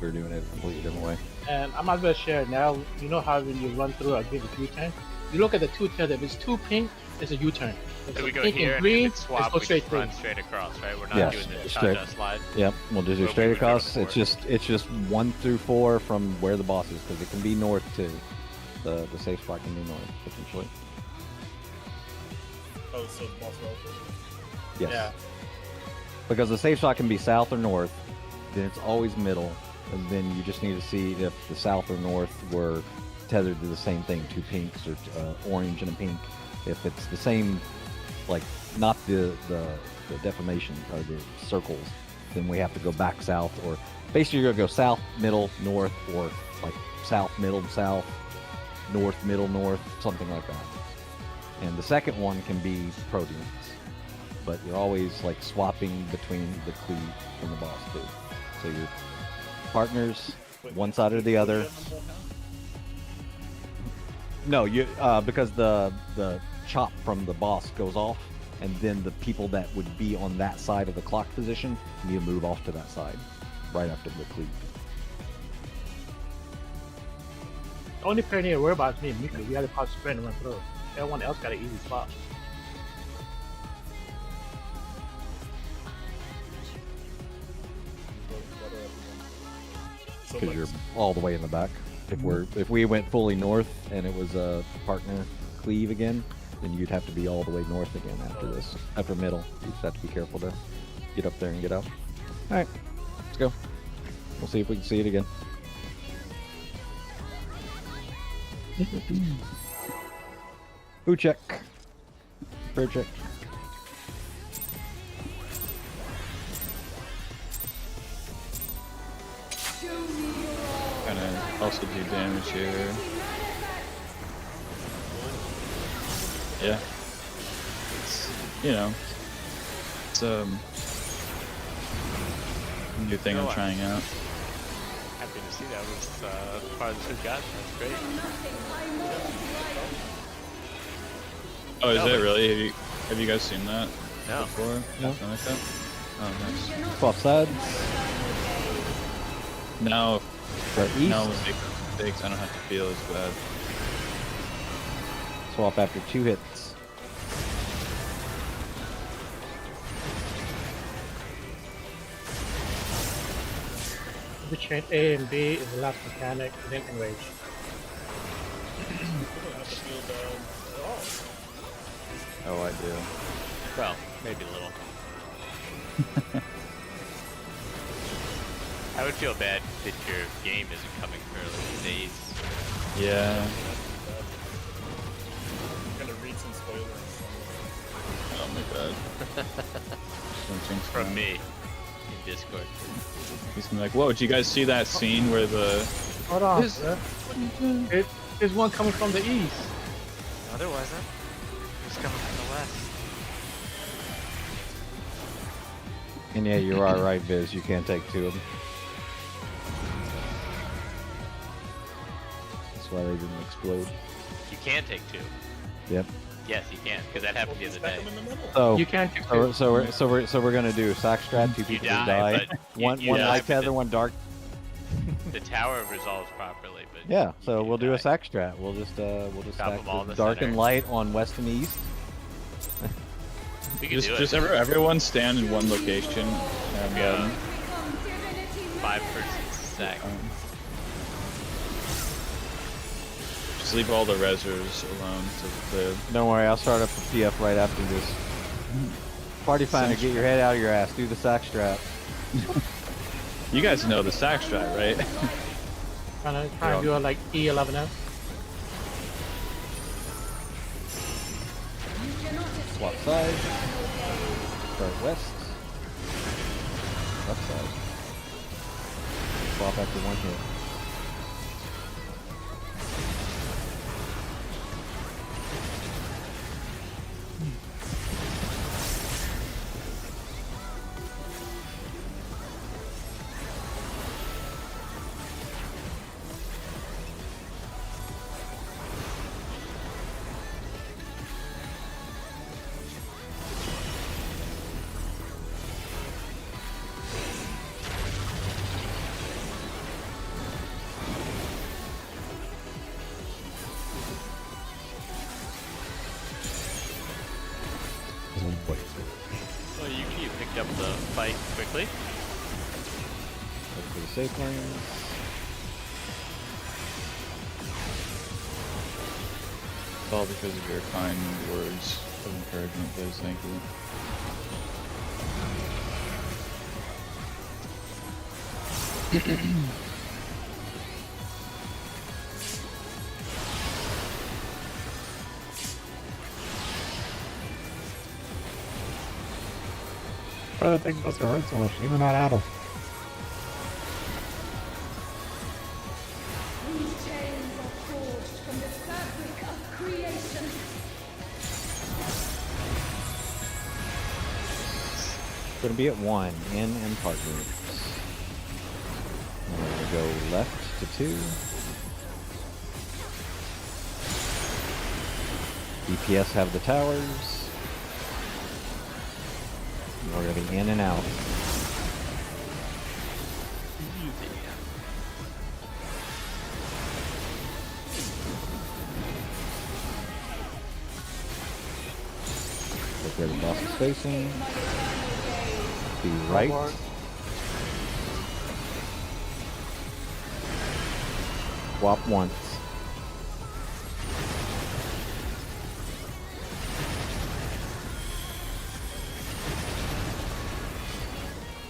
we're doing it a completely different way. And I might as well share it now. You know how when you run through a give a U-turn? You look at the two tails. If it's too pink, it's a U-turn. If So we it's go pink here, and and green, if it's swap, let's go we straight just through. run straight across, right? We're not Yes, doing the straight. cha-cha slide. Yep, we'll just do Where we straight were doing across. before. It's just 1 through 4 from where the boss is because it can be north too. The safe spot can be north potentially. Oh, so the boss relative. Yes. Yeah. Because the safe spot can be south or north, then it's always middle, and then you just need to see if the south or north were tethered to the same thing, 2 pinks or orange and a pink. If it's the same, like not the deformation or the circles, then we have to go back south, or basically you're gonna go south, middle, north, or like south, middle, south, north, middle, north, something like that. And the second one can be proteins, but you're always like swapping between the cleave and the boss too. So your partners, one side or the other. No, you because the chop from the boss goes off, and then the people that would be on that side of the clock position, you move off to that side right after the cleave. The only player need to worry about is me and Mika. We had to pause sprint and run through. Everyone else got an easy spot. So Because like, you're all the way in the back. If we went fully north and it was a partner cleave again, then you'd have to be all the way north again after this. After middle, you just have to be careful to get up there and get out. All right, let's go. We'll see if we can see it again. Who check? Prayer check. Gonna also do damage here. Yeah. It's, you know, it's a new thing I'm trying out. Happy to see that was part of the good guys. That's great. Oh, is No, it but- really? Have you guys seen that No. before? No. Something like that? Oh, nice. Swap sides. Now, Right east. now with big mistakes, I don't have to feel as bad. Swap after 2 hits. The chain A and B is the last mechanic, and then enrage. you don't have to feel bad at all. Oh, I do. Well, maybe a little. I would feel bad that your game isn't coming for like days. Yeah. I'm gonna read some spoilers. Oh my god. Something's From wrong. me in Discord. He's gonna be like, whoa, did you guys see that scene where the... Hold on, This- sir. There's one coming from the east. No, there wasn't. It was coming from the west. And yeah, you are right, Viz. You can't take 2 of them. That's why they didn't explode. You can take 2. Yep. Yes, you can, because that happened the other Stack day. them in the middle. So You can't do so we're gonna do sack strat. 2 You people die, just die. but One you die, light but tether, 1 dark. the tower resolves properly, but Yeah. you So do we'll do a die. sack strat. We'll just Drop stack them all in the the dark center. and light on west and east. We can do it. Just everyone stand in one location and Yeah. 5 persons stack. just leave all the reserves alone to live. Don't worry, I'll start up the PF right after this. Party finder, get your head out of your ass. Do the sack strat. You guys know the sack strat, right? trying to do it like E11S. Swap sides. Start west. Left side. Swap after 1 hit. be able to fight quickly. Look for the safe lanes. It's all because of your kind words of encouragement, Liz. Thank you. What are the things supposed to hurt so much? Even not out of. These chains are forged from the fabric of creation. It's going to be at 1 in partners. I'm going to go left to 2. DPS have the towers. We're going to be in and out. Look where the boss is facing. Be right. Swap once.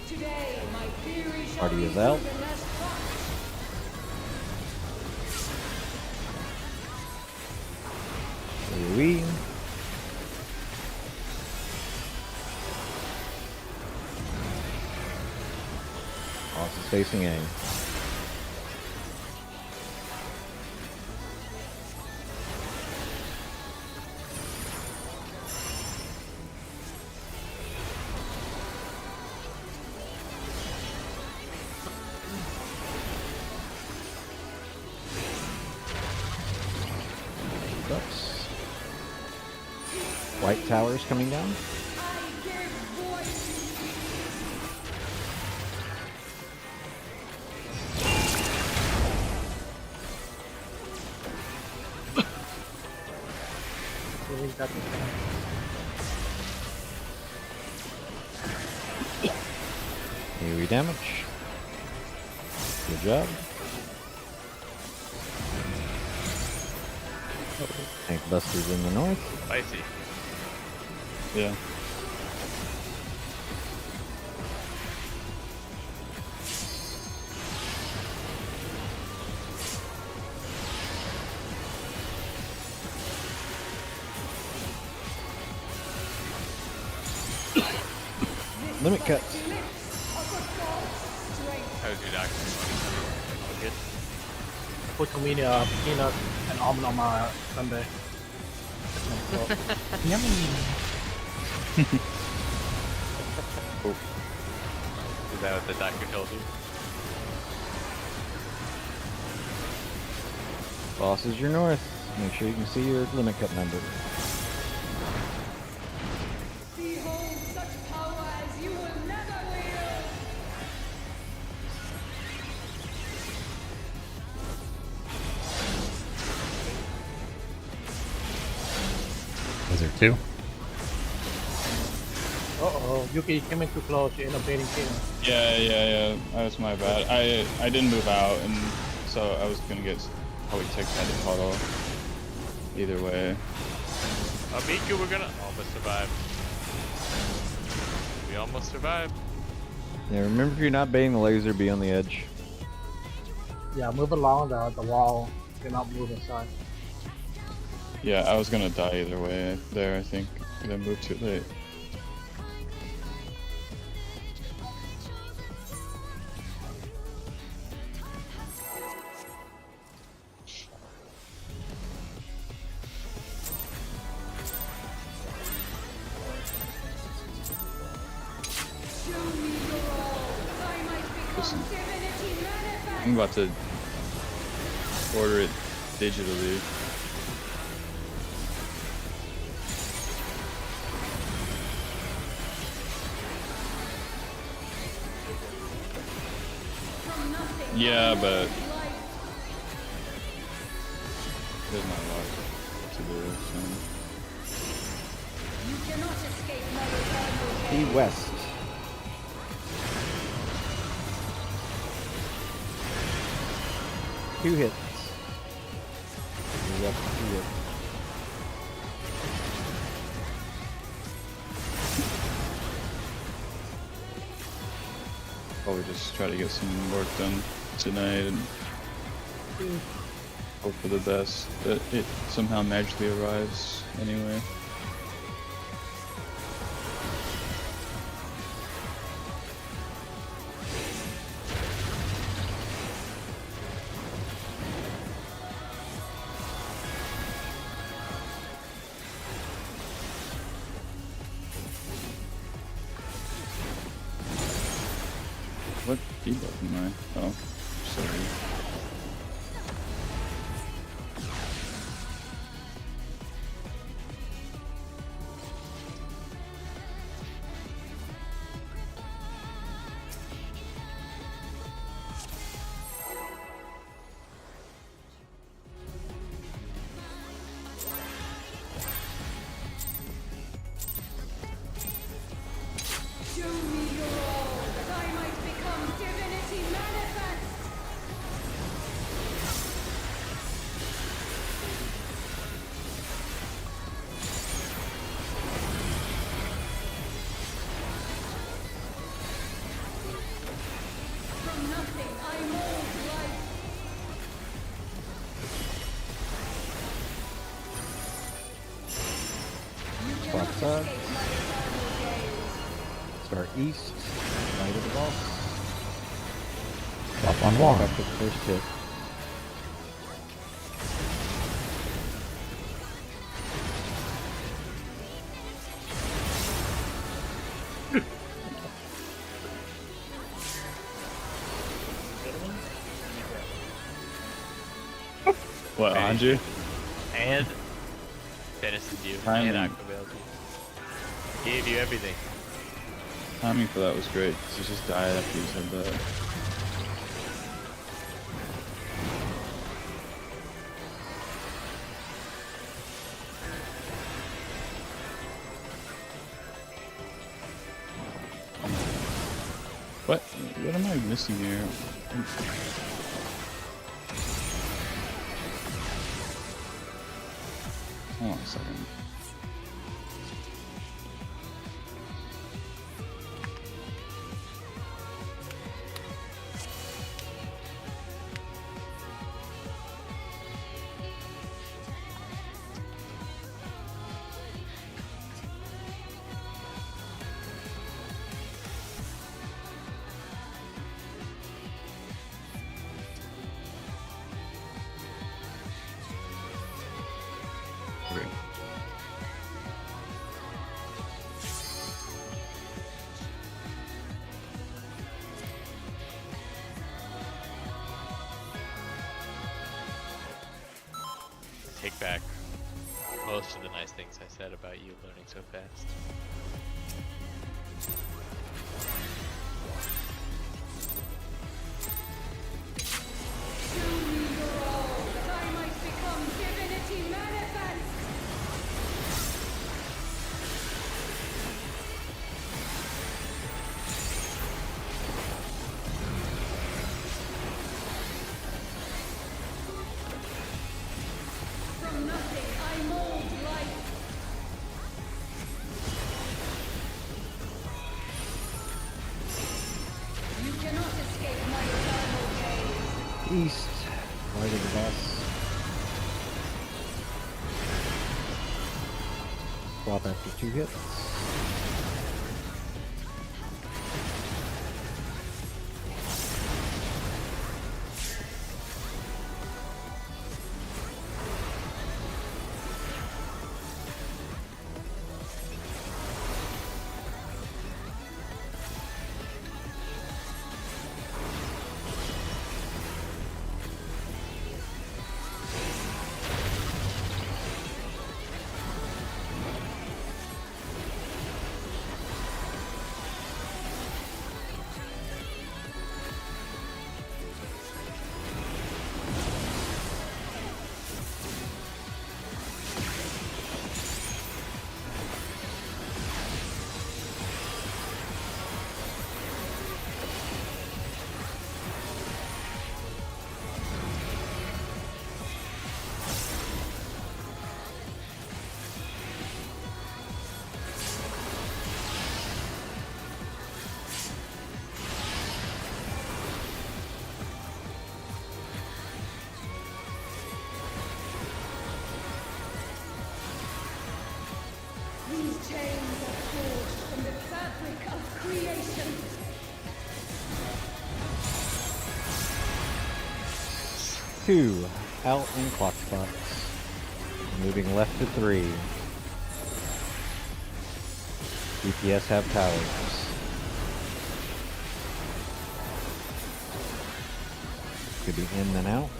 Today, my theory shall Party be is out. proven as fact. We. Boss is facing A. Oops. White towers coming down. I give voice. AoE damage. Good job. Tank busters in the north. Spicy. Yeah. Limit cuts. How's your doctor? All good? Put convenient peanut and almond on my Sunday. Yummy. Is that what the doctor told you? Boss is your north. Make sure you can see your limit cut number. Behold such power as you will never wield. Was there 2? Uh-oh, Yuki came in too close. You end up baiting King. Yeah. That's my bad. I didn't move out, and so I was gonna get probably tech had to puddle. Either way. Miku, we're gonna almost survive. We almost survived. Yeah, remember if you're not baiting the laser, be on the edge. Yeah, move along the wall. You're not moving inside. Yeah, I was gonna die either way there, I think. I moved too late. Listen, I'm about to order it digitally. Yeah, but there's not a lot to do. So. You cannot escape my eternal Be gaze. west. 2 hits. You're up to 2 hits. Probably just try to get some work done tonight and hope for the best that it somehow magically arrives anyway. What debuff am I? Oh, sorry. Show me your all, that I might become divinity manifest. From nothing I mold life. You Swap cannot sides. escape my eternal gaze. Start east. Right of the boss. Up on one. Up with the first hit. What, Anju? And Dennis you. Timing. And Aquability. Gave you everything. Timing for that was great, 'cause he just died after you said that. What am I missing here? Hold on a second. Okay. Take back most of the nice things I said about you learning so fast. Show me your all, that I might become divinity manifest. From nothing I mold life. You cannot escape my eternal gaze. East. Right of the boss. Swap after 2 hits. 2 out in clock spots. Moving left to 3. DPS have towers. Could be in and out.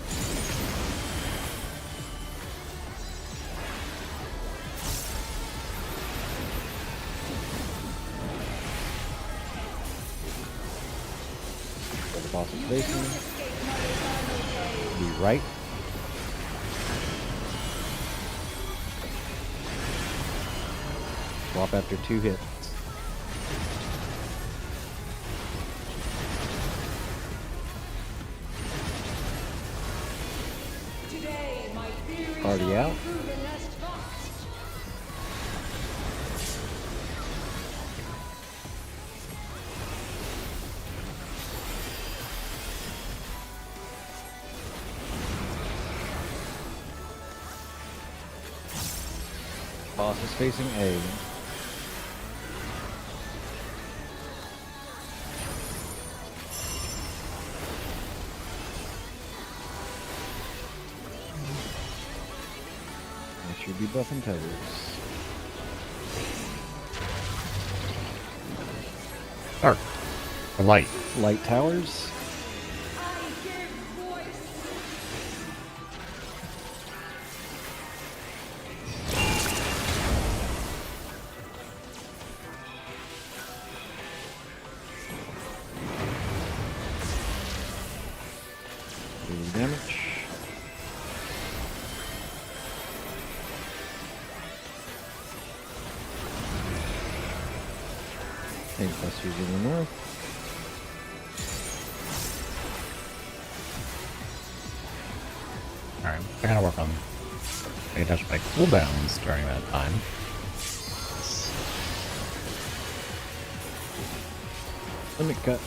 Where the boss is facing. Be right. Swap after 2 hits. Today, my theories Already are out. proven as fact. Boss is facing A. I should be buffing tethers. Dark. Or light. Light towers. I give voice. Do damage. Eight plus usually in the north. Alright, I gotta work on paying attention to my cooldowns during that time. Limit cut.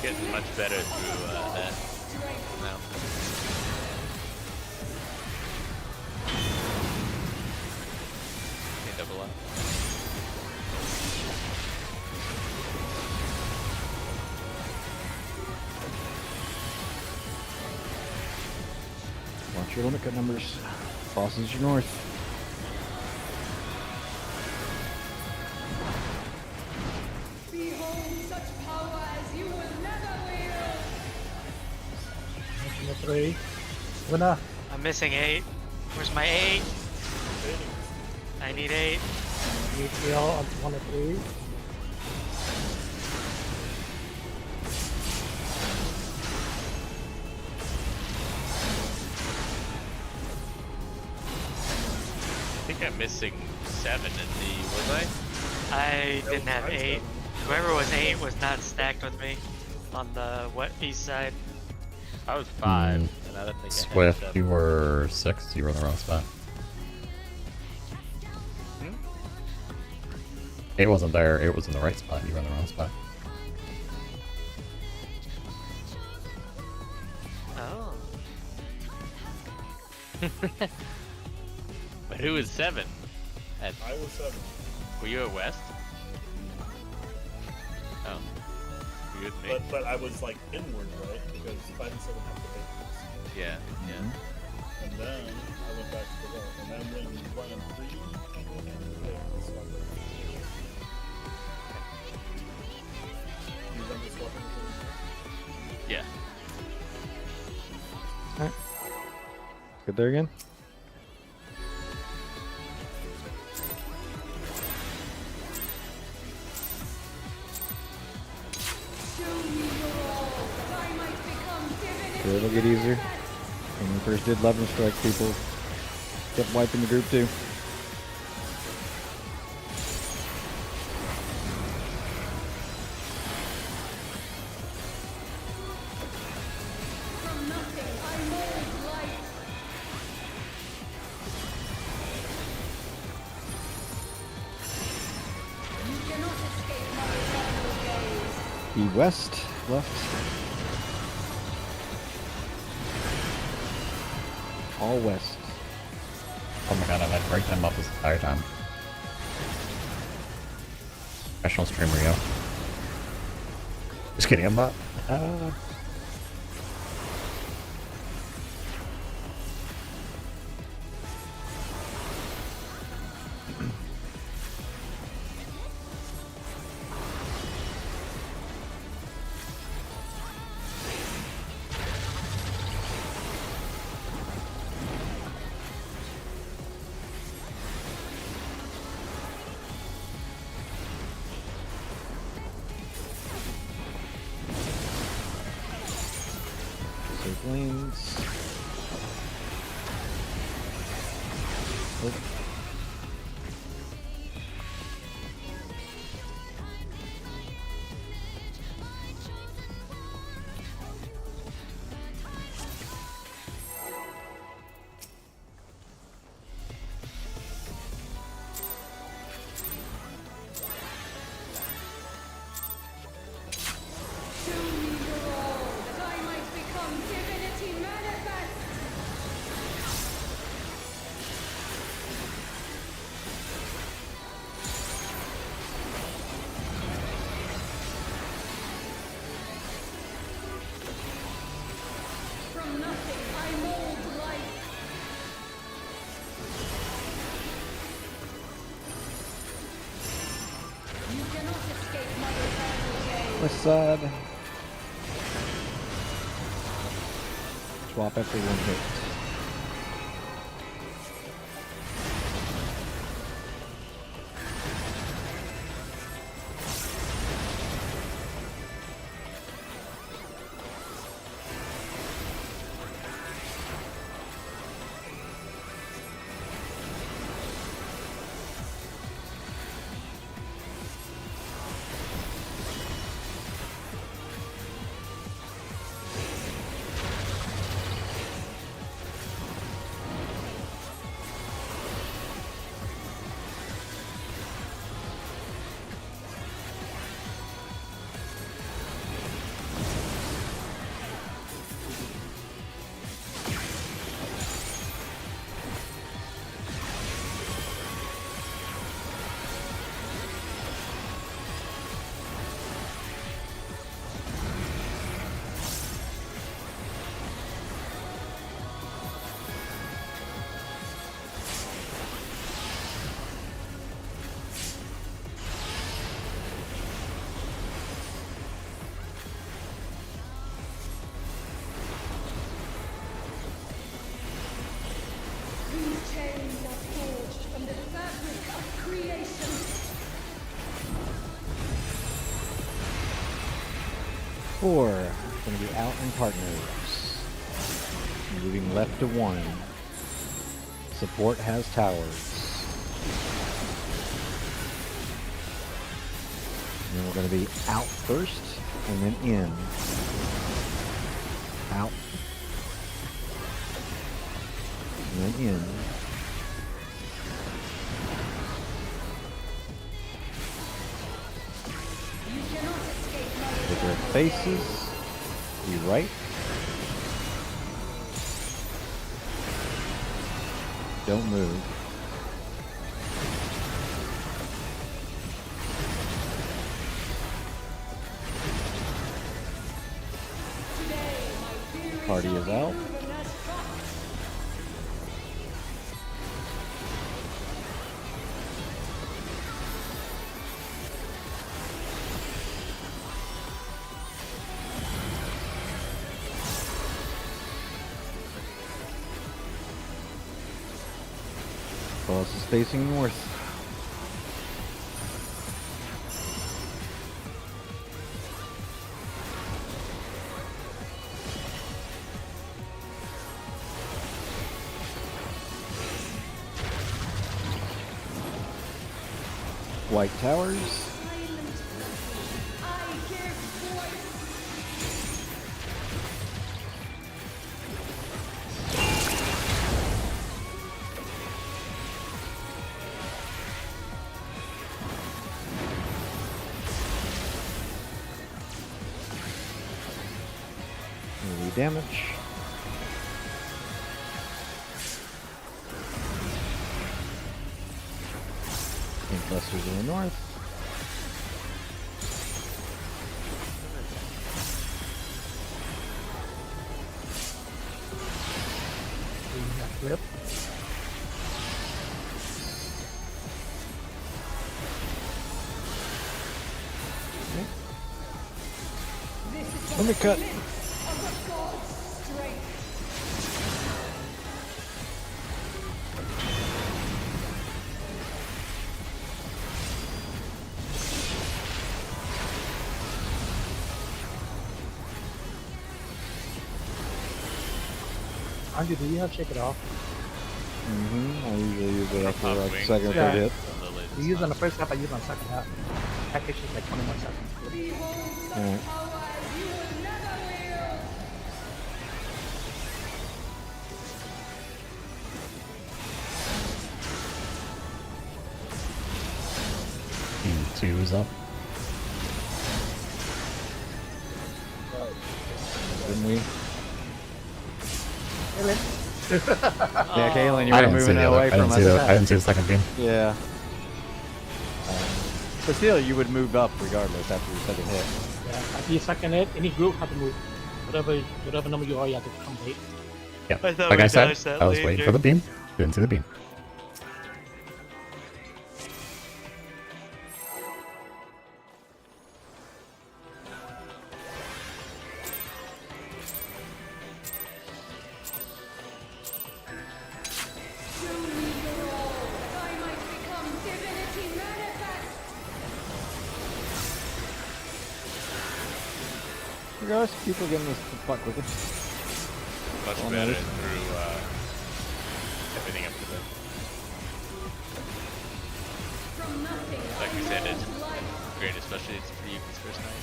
Getting much better through that now. Okay, double up. Watch your limit cut numbers. Boss is your north. Behold such power as you will never wield. Number 3. Winner. I'm missing 8. Where's my 8? I need 8. ETL on 1 and 3. I think I'm missing 7 in the, was I? I didn't have 8. Whoever was 8 was not stacked with me on the east side. I was 5, and I don't think I had Swift, 7. you were 6, you were in the wrong spot. Hmm? 8 wasn't there, 8 was in the right spot, you were in the wrong spot. Oh. But who was 7? At, I was 7. were you at West? Oh. Were you with me? But I was like inward, right? Because 5 and 7 have to hit. Yeah, yeah. And then I went back to the right. And then when 1 and 3 hit, so you remember swapping to Yeah. Good there again. Show me your all, that I might become divinity. Sure, it'll get easier. When we first did 11 strike, people kept wiping the group too. From nothing, I mold life. You cannot escape my eternal gaze. E west, left. All west. Oh my god, I've had break time up this entire time. Professional streamer, yo. Just kidding, I'm not. Lanes. Oh. Show me your all, that I might become divinity manifest. From nothing I mold life. You cannot escape Mother Earth's gaze. West side. Swap after one hit. These chains are forged from the fabric of creation. Four. Going to be out in partners. Moving left to one. Support has towers. And then we're going to be out first and then in. Out. And then in. You cannot escape Mother With their Earth's faces. Be right. Don't move. Party is out. Boss is facing north. White towers. I give voice. Melee damage. Pink clusters in the north. Flip. Let me cut. Andrew, do you have Shake It Off? I usually use it after like Wings. second or Yeah. third hit. Lilies You is use it on the fine. first half, I use it on the second half. Package is like 21 seconds. Alright. P2's up. Didn't we? Really? Yeah, Kaylin, you I were didn't see moving the that other. away I from didn't us. see the. I didn't see the second beam. Yeah. But still, you would move up regardless after your second hit. Yeah, after your second hit, any group have to move. Whatever number you are, you have to complete. Yeah. I thought Like we I said, dodged that I was waiting laser. for the beam. Didn't see the beam. Show me your all, that I might become divinity manifest. You guys, people getting this to fuck with us. Much Oh, better nice. through everything up to the. From nothing, Like we I said, mold it's life. great, especially it's for Yuki's first night.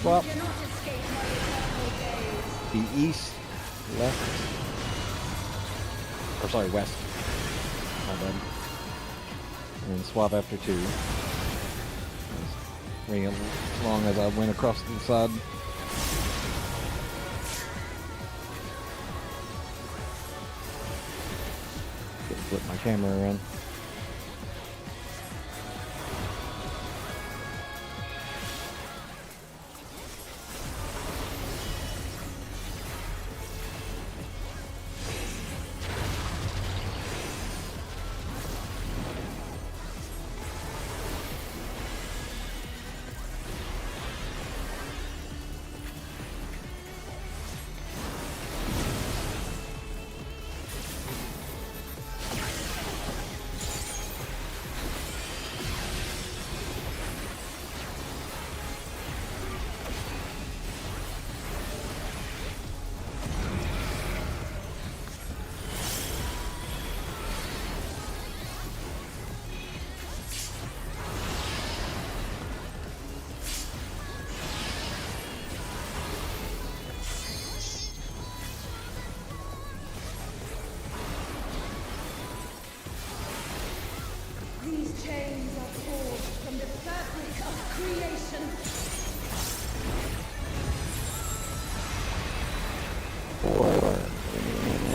Swap. You cannot escape my eternal gaze. The east, left, or sorry, west. My bad. And then swap after 2. Ring as long as I went across the side. Flip my camera around. These chains are forged from the fabric of creation. For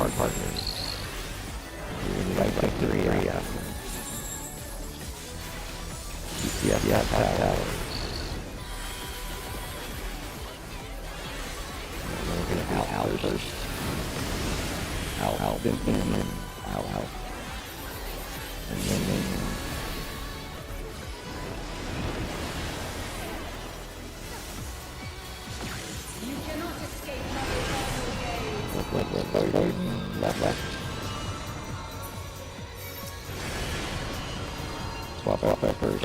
our partners. Right victory. Yes, towers. Outburst. Out. And then. You cannot escape my eternal gaze. Left. Swap out first.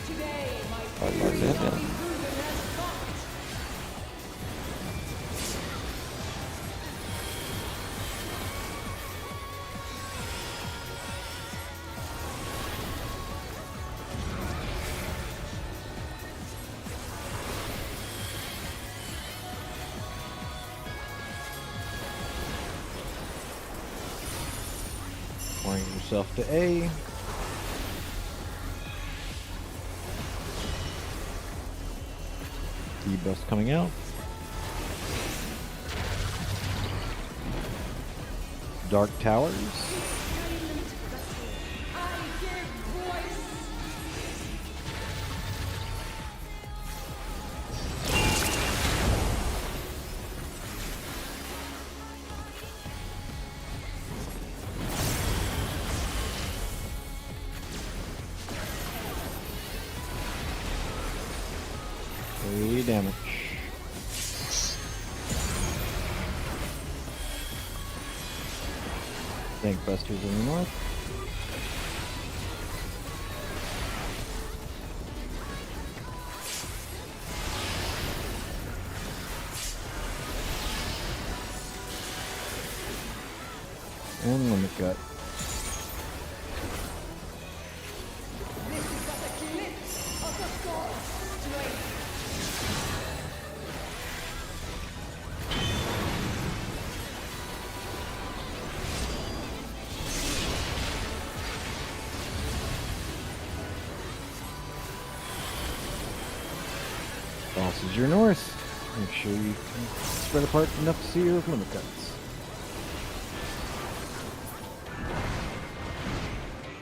Today, my Oh, theory Lord, will yeah. be proven as fact. Pouring yourself to A. D-bust coming out. Dark Towers. I give 3 damage. Think Buster's in the north. And limit cut. This is but a glimpse of the god's strength. Boss is your north. Make sure you can spread apart enough to see your limit cuts.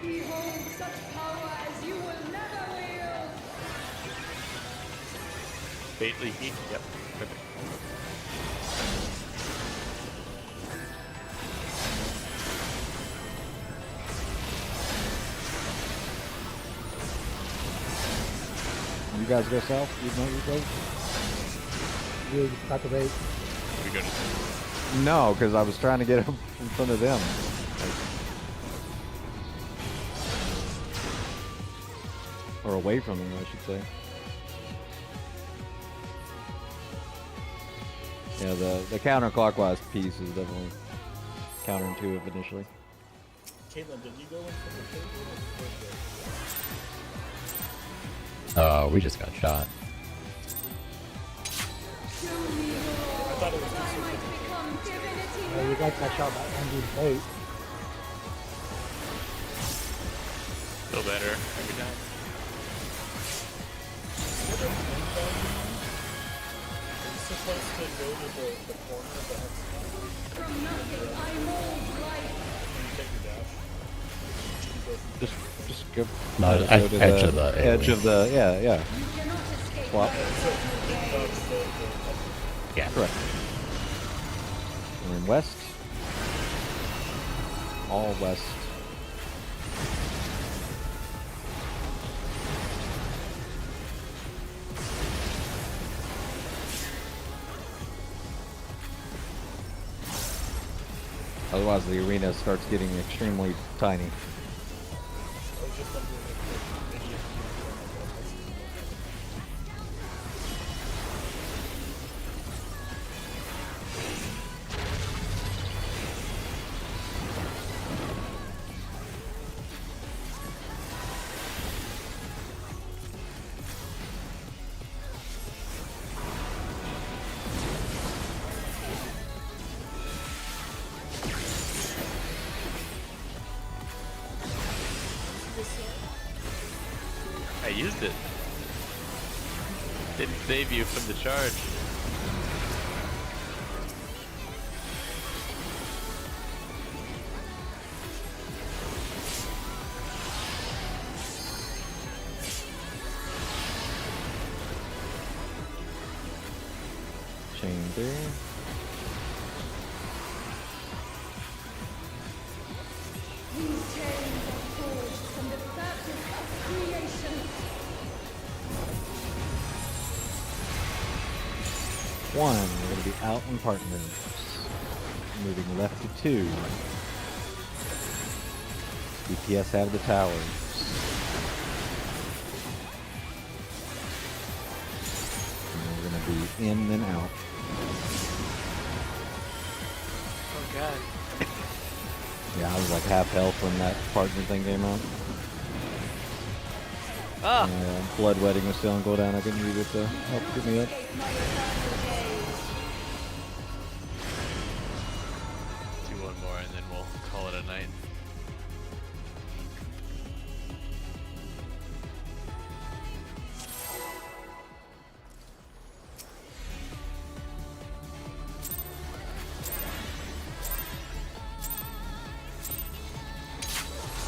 Behold such power as you will never wield. Bait leaky. Yep. Perfect. You guys go south? You know you go? You got the bait. We go to No, because I was trying to get him in front of them. Or away from them, I should say. Yeah, the counterclockwise piece is definitely counterintuitive initially. Caitlin, did you go in for the table or for the... We just got shot. I thought it was just I might become divinity. You guys got shot by Andy's bait. feel better every time. Are you supposed to go to the corner of the hexagon? From nothing I mold life. When you take your dash? You go from Just go. No, just I- go to edge the of the edge AoE. of the yeah. You cannot escape. Swap. Yeah. Correct. We're in west. All west. Otherwise, the arena starts getting extremely tiny. I was just wondering if the idiot I used it. Didn't save you from the charge. Chain there. These chains are forged from the fabric of creation. One, we're going to be out in partners. Moving left to 2. DPS have the towers. And we're going to be in then out. Oh god. Yeah, I was like half health when that partner thing came out. Ah! Blood wedding was still on cooldown. I couldn't use it to help get me up. Escape my eternal gaze. Do one more and then we'll call it a night.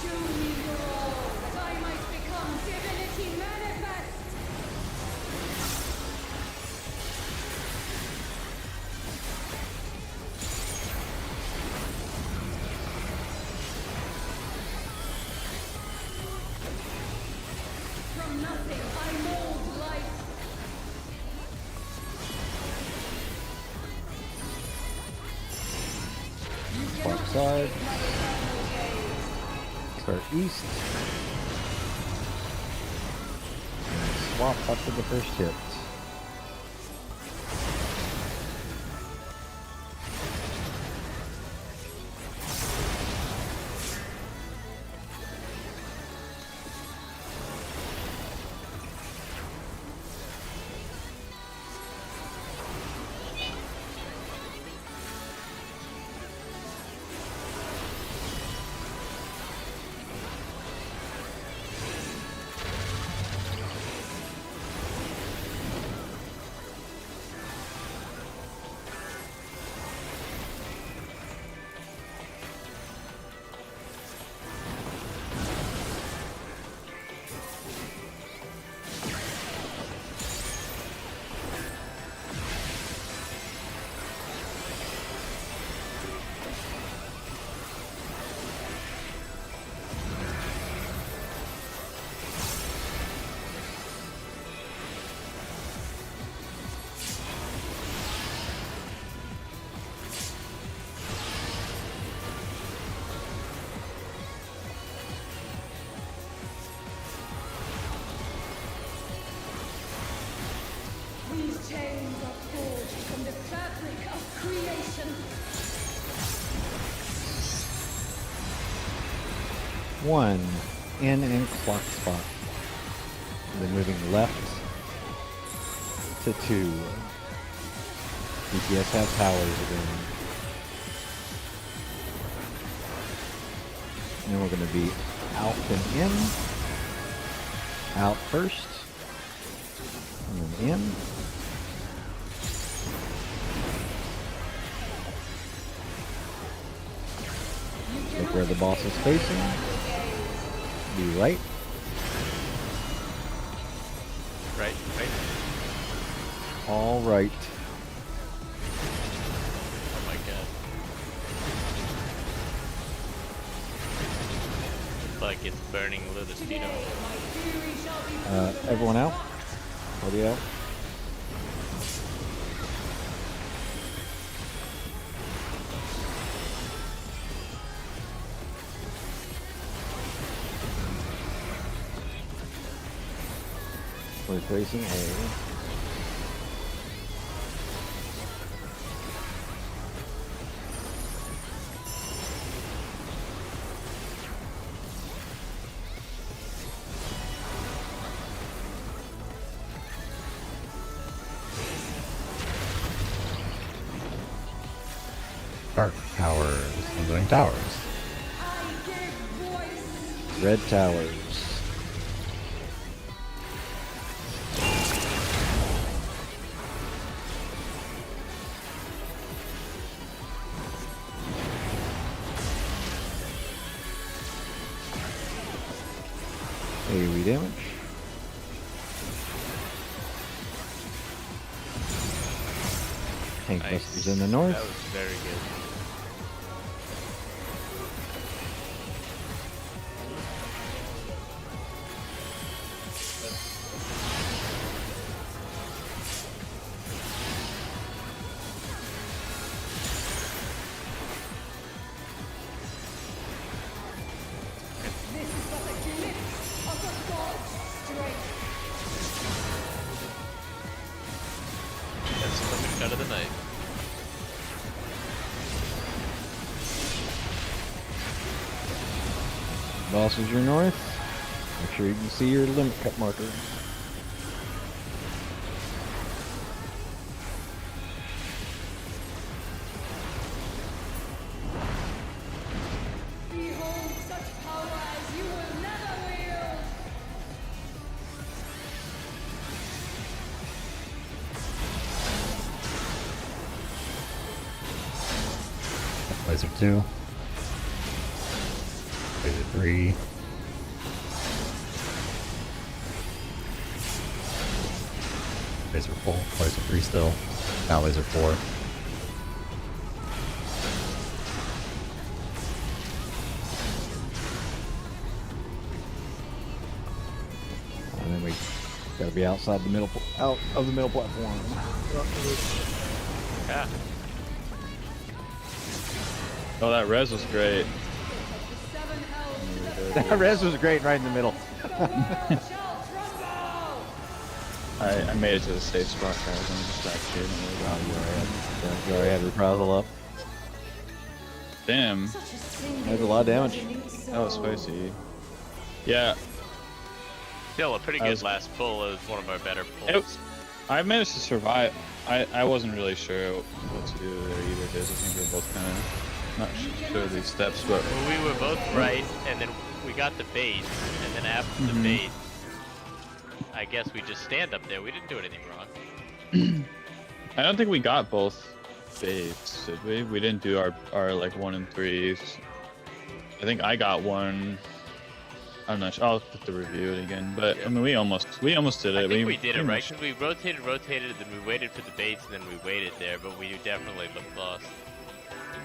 Show me your all, that I might become divinity manifest. side. Start east. And swap after the first hit. These chains are forged from the fabric of creation. One in and clock spot. Then moving left to 2. DPS have powers again. And then we're going to be out and in. Out first. And then in. Look where the boss is facing. Be right. Right. All right. Oh my god. Looks like it's burning a little speed up. Everyone out? Everybody out? We're facing A. Dark towers. I'm doing towers. I give voice. Red towers. AoE damage. Tank busters in the north. That was very good. This is but a glimpse of the god's strength. That's the cut of the night. Boss is your north. Make sure you can see your limit cut marker. Behold such power as you will never wield. Laser 2. Laser 3. Laser 4. Laser 3 still. Now laser 4. And then we gotta be outside the middle, out of the middle platform. Yeah. Oh, that res was great. Seven hells to the That res was great right in the middle. shall crumble! I made it to the safe spot, guys. I'm just back here. You already had reprisal up. Damn, That's a lot of damage. that was spicy. Yeah, Still a pretty I good was- last pull. It was one of our better pulls. I managed to survive. I wasn't really sure what to do there either, because I think we were both kind of not sure of these steps, but Well, we were both right, and then we got the bait, and then after the bait, I guess we just stand up there. We didn't do anything wrong. I don't think we got both baits, did we? We didn't do our like 1 and 3s. I think I got one. I'm not sure. I'll have to review it again, but I mean, we almost did it. I think we did it pretty right, much- because we rotated, and then we waited for the baits, and then we waited there, but we definitely looked lost.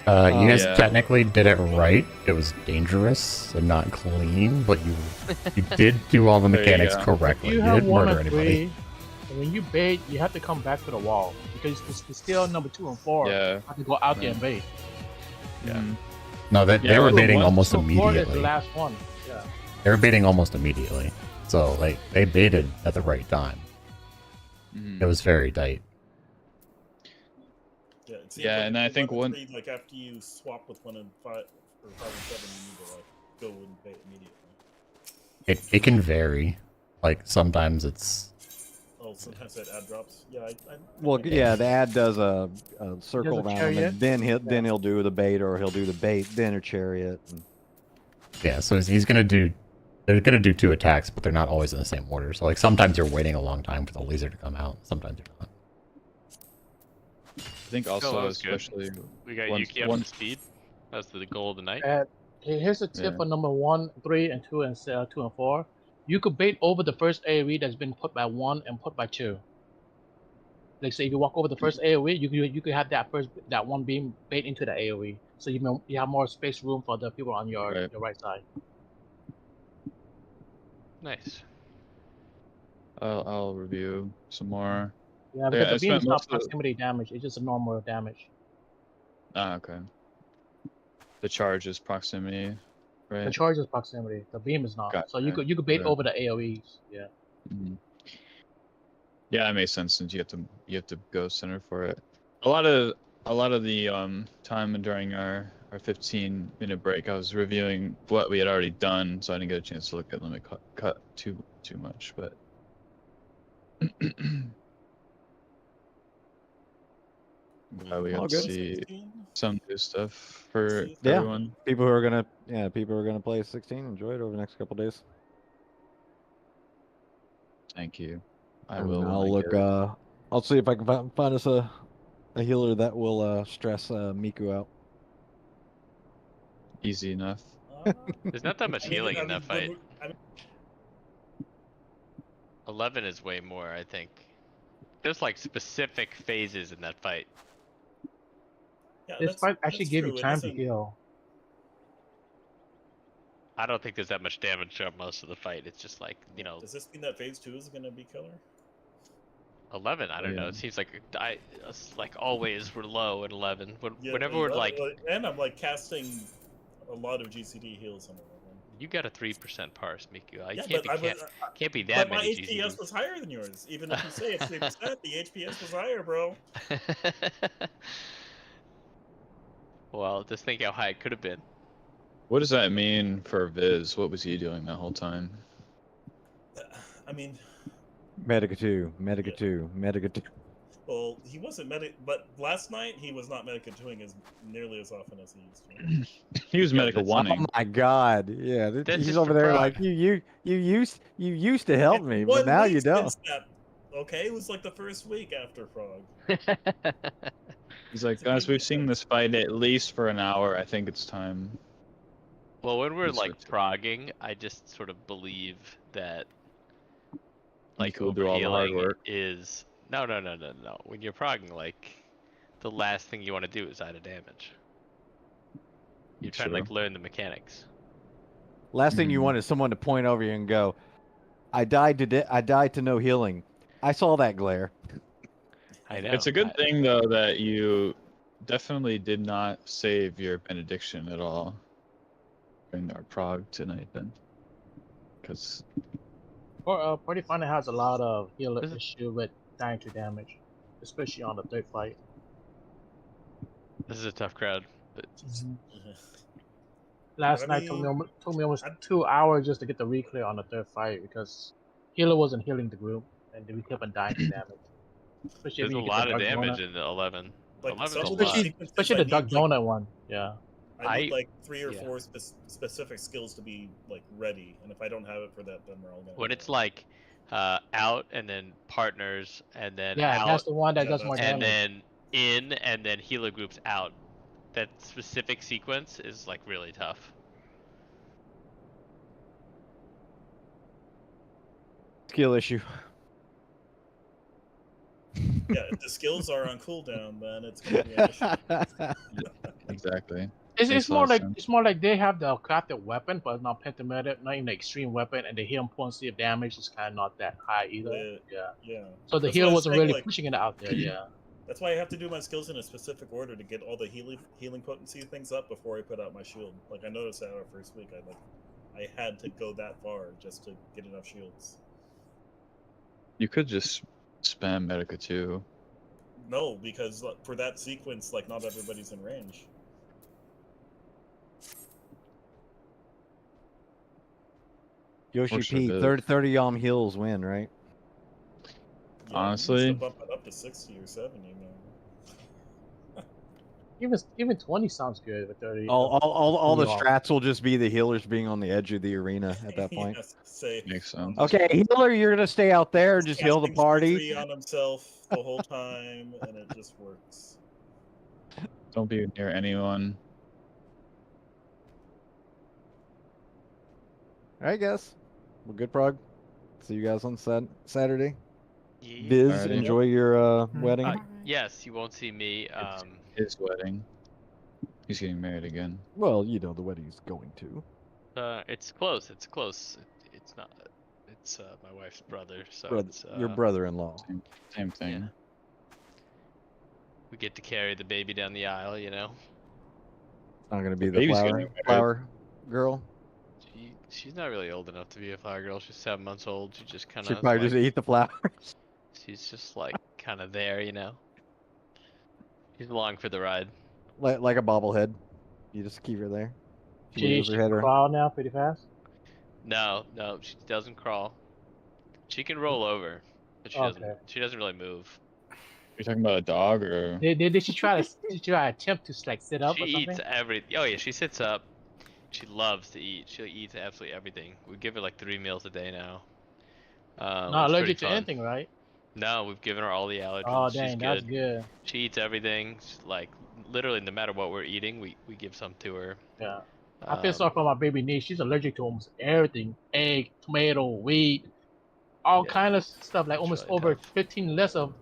You guys yeah. technically did it right. It was dangerous and not clean, but you did do all the There you mechanics go. correctly. You You have didn't 1 murder and anybody. 3, and when you bait, you have to come back to the wall because the still number 2 and 4 Yeah. have to go out there and bait. Mhm. No, Yeah, they were the baiting one- almost So 4 is the immediately. last one. Yeah. They were baiting almost immediately. So like they baited at the right time. Mhm. It was very tight. Yeah, it seems Yeah, like and I with think 1 and one- 3, like after you swap with 1 and 5 or 5 and 7, you need to like go and bait immediately. It can vary. Like sometimes it's Oh, sometimes that ad drops. Yeah, I Well, think yeah, the ad does a circle a around him, chariot? and then he'll do the bait, or he'll do the bait, then a chariot. And... yeah. So he's gonna do. They're gonna do 2 attacks, but they're not always in the same order. So like sometimes you're waiting a long time for the laser to come out. Sometimes you're not. I think also, that was good. especially We got Once- Yuki up one- to speed. That's the goal of the night. Here's a tip Yeah. for number 1, 3, and 2, and 2 and 4. You could bait over the first AoE that's been put by 1 and put by 2. Like say if you walk over the first AoE, you could have that one beam bait into the AoE, so you have more space room for the people on your Right. your right side. Nice. I'll review some more. Yeah, because I the beam spent is not most of the- proximity damage; it's just a normal damage. Ah, okay. The charge is proximity, right? The charge is proximity. The beam is not. So you Gotcha. could bait Yeah. over the AoEs. Yeah. Mhm. Yeah, that makes sense since you have to go center for it. A lot of the time during our 15-minute break, I was reviewing what we had already done, so I didn't get a chance to look at limit cut too much, but. Glad we All got to good. see 16? some new stuff for Yeah. everyone. People who are gonna play 16, enjoy it over the next couple days. Thank you. I And will. when I'll I look. get it. I'll see if I can find us a healer that will stress Miku out. Easy enough. There's not that much healing in that fight. I mean, 11 is way more, I think. There's like specific phases in that fight. yeah, This that's- fight actually that's gave true. you It time to doesn't- heal. I don't think there's that much damage throughout most of the fight. It's just like, you know, Does this mean that phase 2 is going to be killer? 11. I don't know. Yeah. It seems like it's like always we're low at 11. Yeah, Whenever we're like, and I'm like casting a lot of GCD heals on 11. you got a 3% parse, Miku. Yeah, Can't but can't be but that my many HPS was higher than yours. Even if you say it's 3%, the HPS was higher, bro. Well, just think how high it could have been. What does that mean for Viz? What was he doing that whole time? I mean, Medica 2, Medica 2, Medica 2. well, he wasn't but last night he was not Medica 2ing as nearly as often as he used to. He was Yeah, medical that's- wanting. Oh my God! Yeah, That's he's just over for there prog. like you used to help me, but One now week you don't. since that, okay, it was like the first week after Frog. He's like, guys, we've seen this fight at least for an hour. I think it's time. Well, when we're It's like like- progging, I just sort of believe that like Miku will do all the hard overhealing work. is no. When you're progging, like the last thing you want to do is out of damage. You're trying to like True. learn the mechanics. Last thing you Mhm. want is someone to point over you and go, "I died to no healing." I saw that glare. I know. It's a good thing though that you definitely did not save your benediction at all during our prog tonight then. Because Party Finder has a lot of healer Is it- issue with dying to damage, especially on the third fight. This is a tough crowd. But Last I night took me mean, took me almost 2 hours just to get the reclear on the third fight because healer wasn't healing the group and we kept on dying to damage. Especially there's when a you get lot the of dark damage donut. in the 11. like 11's some a of the lot. sequences Especially I the need, dark like, donut one. Yeah. I need I- like 3 or yeah. 4 specific skills to be like ready, and if I don't have it for that, then we're all gonna. When die. it's like out and then partners and then Yeah, out that's the one that Yeah, does more that's and damage. then in and then healer groups out. That specific sequence is like really tough. Skill issue. Yeah, if the skills are on cooldown, then it's gonna be an issue. exactly. It's Makes a more lot of like sense. it's more like they have the crafted weapon, but not pentameter, not even the extreme weapon, and the heal potency of damage is kind of not that high either. Yeah. Yeah. So the That's healer why I was wasn't saying, really like, pushing it out there. Yeah. That's why I have to do my skills in a specific order to get all the healing potency things up before I put out my shield. Like I noticed that our first week, I had to go that far just to get enough shields. You could just spam Medica too. No, because for that sequence, like not everybody's in range. Yoshi Works for P, Viv. 30 heals win, right? Yeah, Honestly- you used to bump it up to 60 or 70, man. Even 20 sounds good with 30. All the 30 off. strats will just be the healers being on the edge of the arena at that point. Yes, say, Makes sense. Okay, healer, you're gonna stay out there and just heal the casting party. Sentry on himself the whole time, and it just works. Don't be near anyone. All right, guys. Well, good prog. See you guys on Saturday. Yeah. Viz, Alrighty. enjoy your wedding. Yes, you won't see me. His wedding. He's getting married again. Well, you know the wedding is going to. It's close. It's close. It's not. It's my wife's brother. So it's, Your brother-in-law. Same thing. Yeah. We get to carry the baby down the aisle. You know. It's not gonna be The the baby's flower getting married. flower girl. She's not really old enough to be a flower girl. She's 7 months old. She just kind She'd of. probably just eat the flowers. She's just like kind of there, you know. She's along for the ride. like a bobblehead. You just keep her there. She She moves her head around. crawl now pretty fast. No, she doesn't crawl. She can roll over, but she Okay. doesn't. She doesn't really move. You're talking about a dog or? Did she try to attempt to like sit up She or something? eats everything. Oh yeah, she sits up. She loves to eat. She eats absolutely everything. We give her like 3 meals a day now. Not it's allergic pretty to fun. anything, right? No, we've given her all the allergens. Oh She's dang, good. that's good. She eats everything. She's, like literally, no matter what we're eating, we give some to her. Yeah. I feel sorry for my baby niece. She's allergic to almost everything: egg, tomato, wheat, all Yeah, kind of stuff. Like it's almost really over tough. 15 less of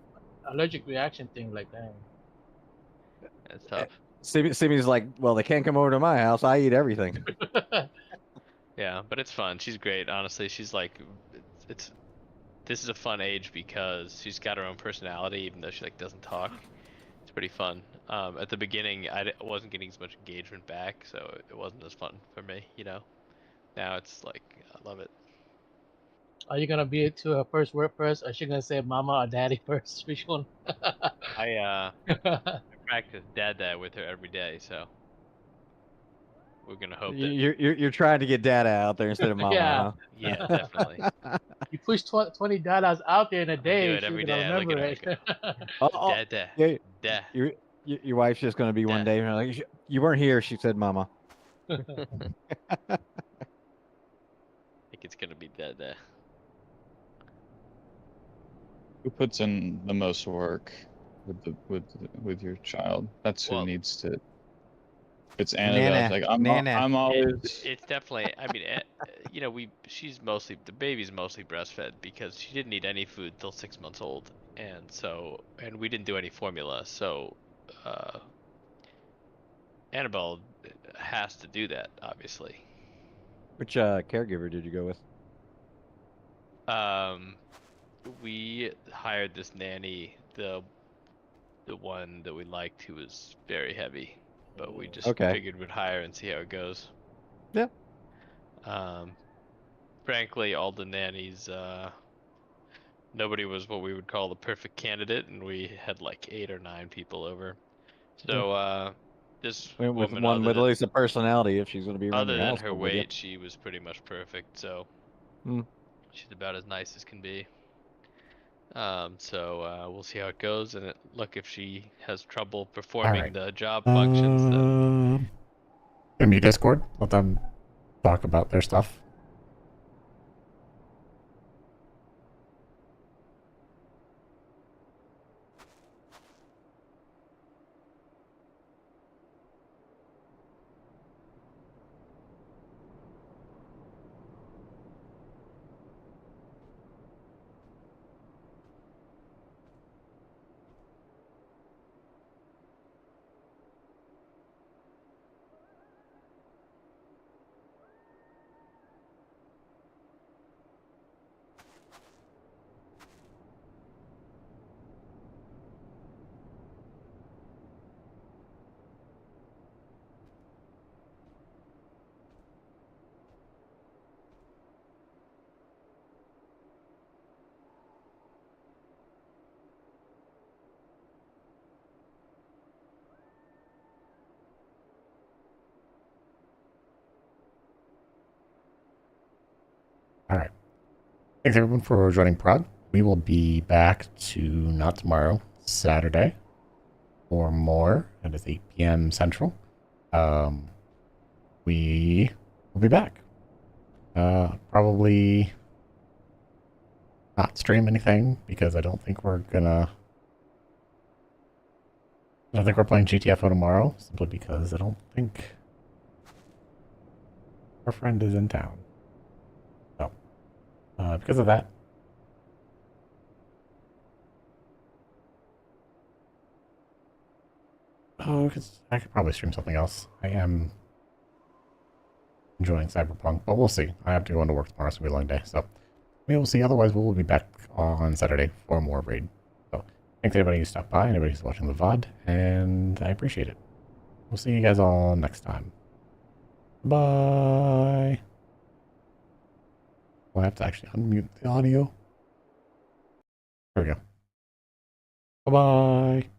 allergic reaction thing. Like dang. It's tough. Simi's like, well, they can't come over to my house. I eat everything. Yeah, but it's fun. She's great. Honestly, she's like, it's this is a fun age because she's got her own personality, even though she like doesn't talk. It's pretty fun. At the beginning, I wasn't getting as much engagement back, so it wasn't as fun for me, you know. Now it's like I love it. Are you gonna be to her first word first, or is she gonna say mama or daddy first? Which one? I practice dad with her every day, so we're gonna hope that. You're trying to get dada out there instead of mama. Yeah. Huh? Yeah, definitely. You push $20 out there in a day, it she's every gonna day. I look remember at her, it. Oh, Dad. yeah, your wife's just gonna be one day. And like, you weren't here. She said, "Mama." I think it's gonna be dad. Who puts in the most work with your child? That's who Well- needs to. It's Nana. Annabelle. Like Nana. I'm always. It's definitely. I mean, you know, she's mostly the baby's mostly breastfed because she didn't eat any food till 6 months old, and we didn't do any formula, so Annabelle has to do that, obviously. Which caregiver did you go with? We hired this nanny. The the one that we liked who was very heavy, but we just Okay. figured we'd hire and see how it goes. Yeah. Frankly, all the nannies, nobody was what we would call the perfect candidate, and we had like 8 or 9 people over. So this With woman, one with at least a personality, if she's going to be around other your than house her with you. weight, she was pretty much perfect. So Hmm. she's about as nice as can be. So we'll see how it goes, and look, if she has trouble performing Alright. the job functions, then Gonna be Discord. Let them talk about their stuff. Alright. Thanks everyone for joining Prog. We will be back to not tomorrow, Saturday, or more. It is 8 p.m. Central. We will be back. Probably not stream anything because I don't think we're gonna. I don't think we're playing GTFO tomorrow, simply because I don't think our friend is in town. So, because of that, I could probably stream something else. I am enjoying Cyberpunk, but we'll see. I have to go into work tomorrow, so it'll be a long day. So, we will see. Otherwise, we will be back on Saturday for more raid. So, thanks everybody who stopped by, anybody who's watching the VOD, and I appreciate it. We'll see you guys all next time. Bye. Well, I have to actually unmute the audio. There we go. Bye-bye.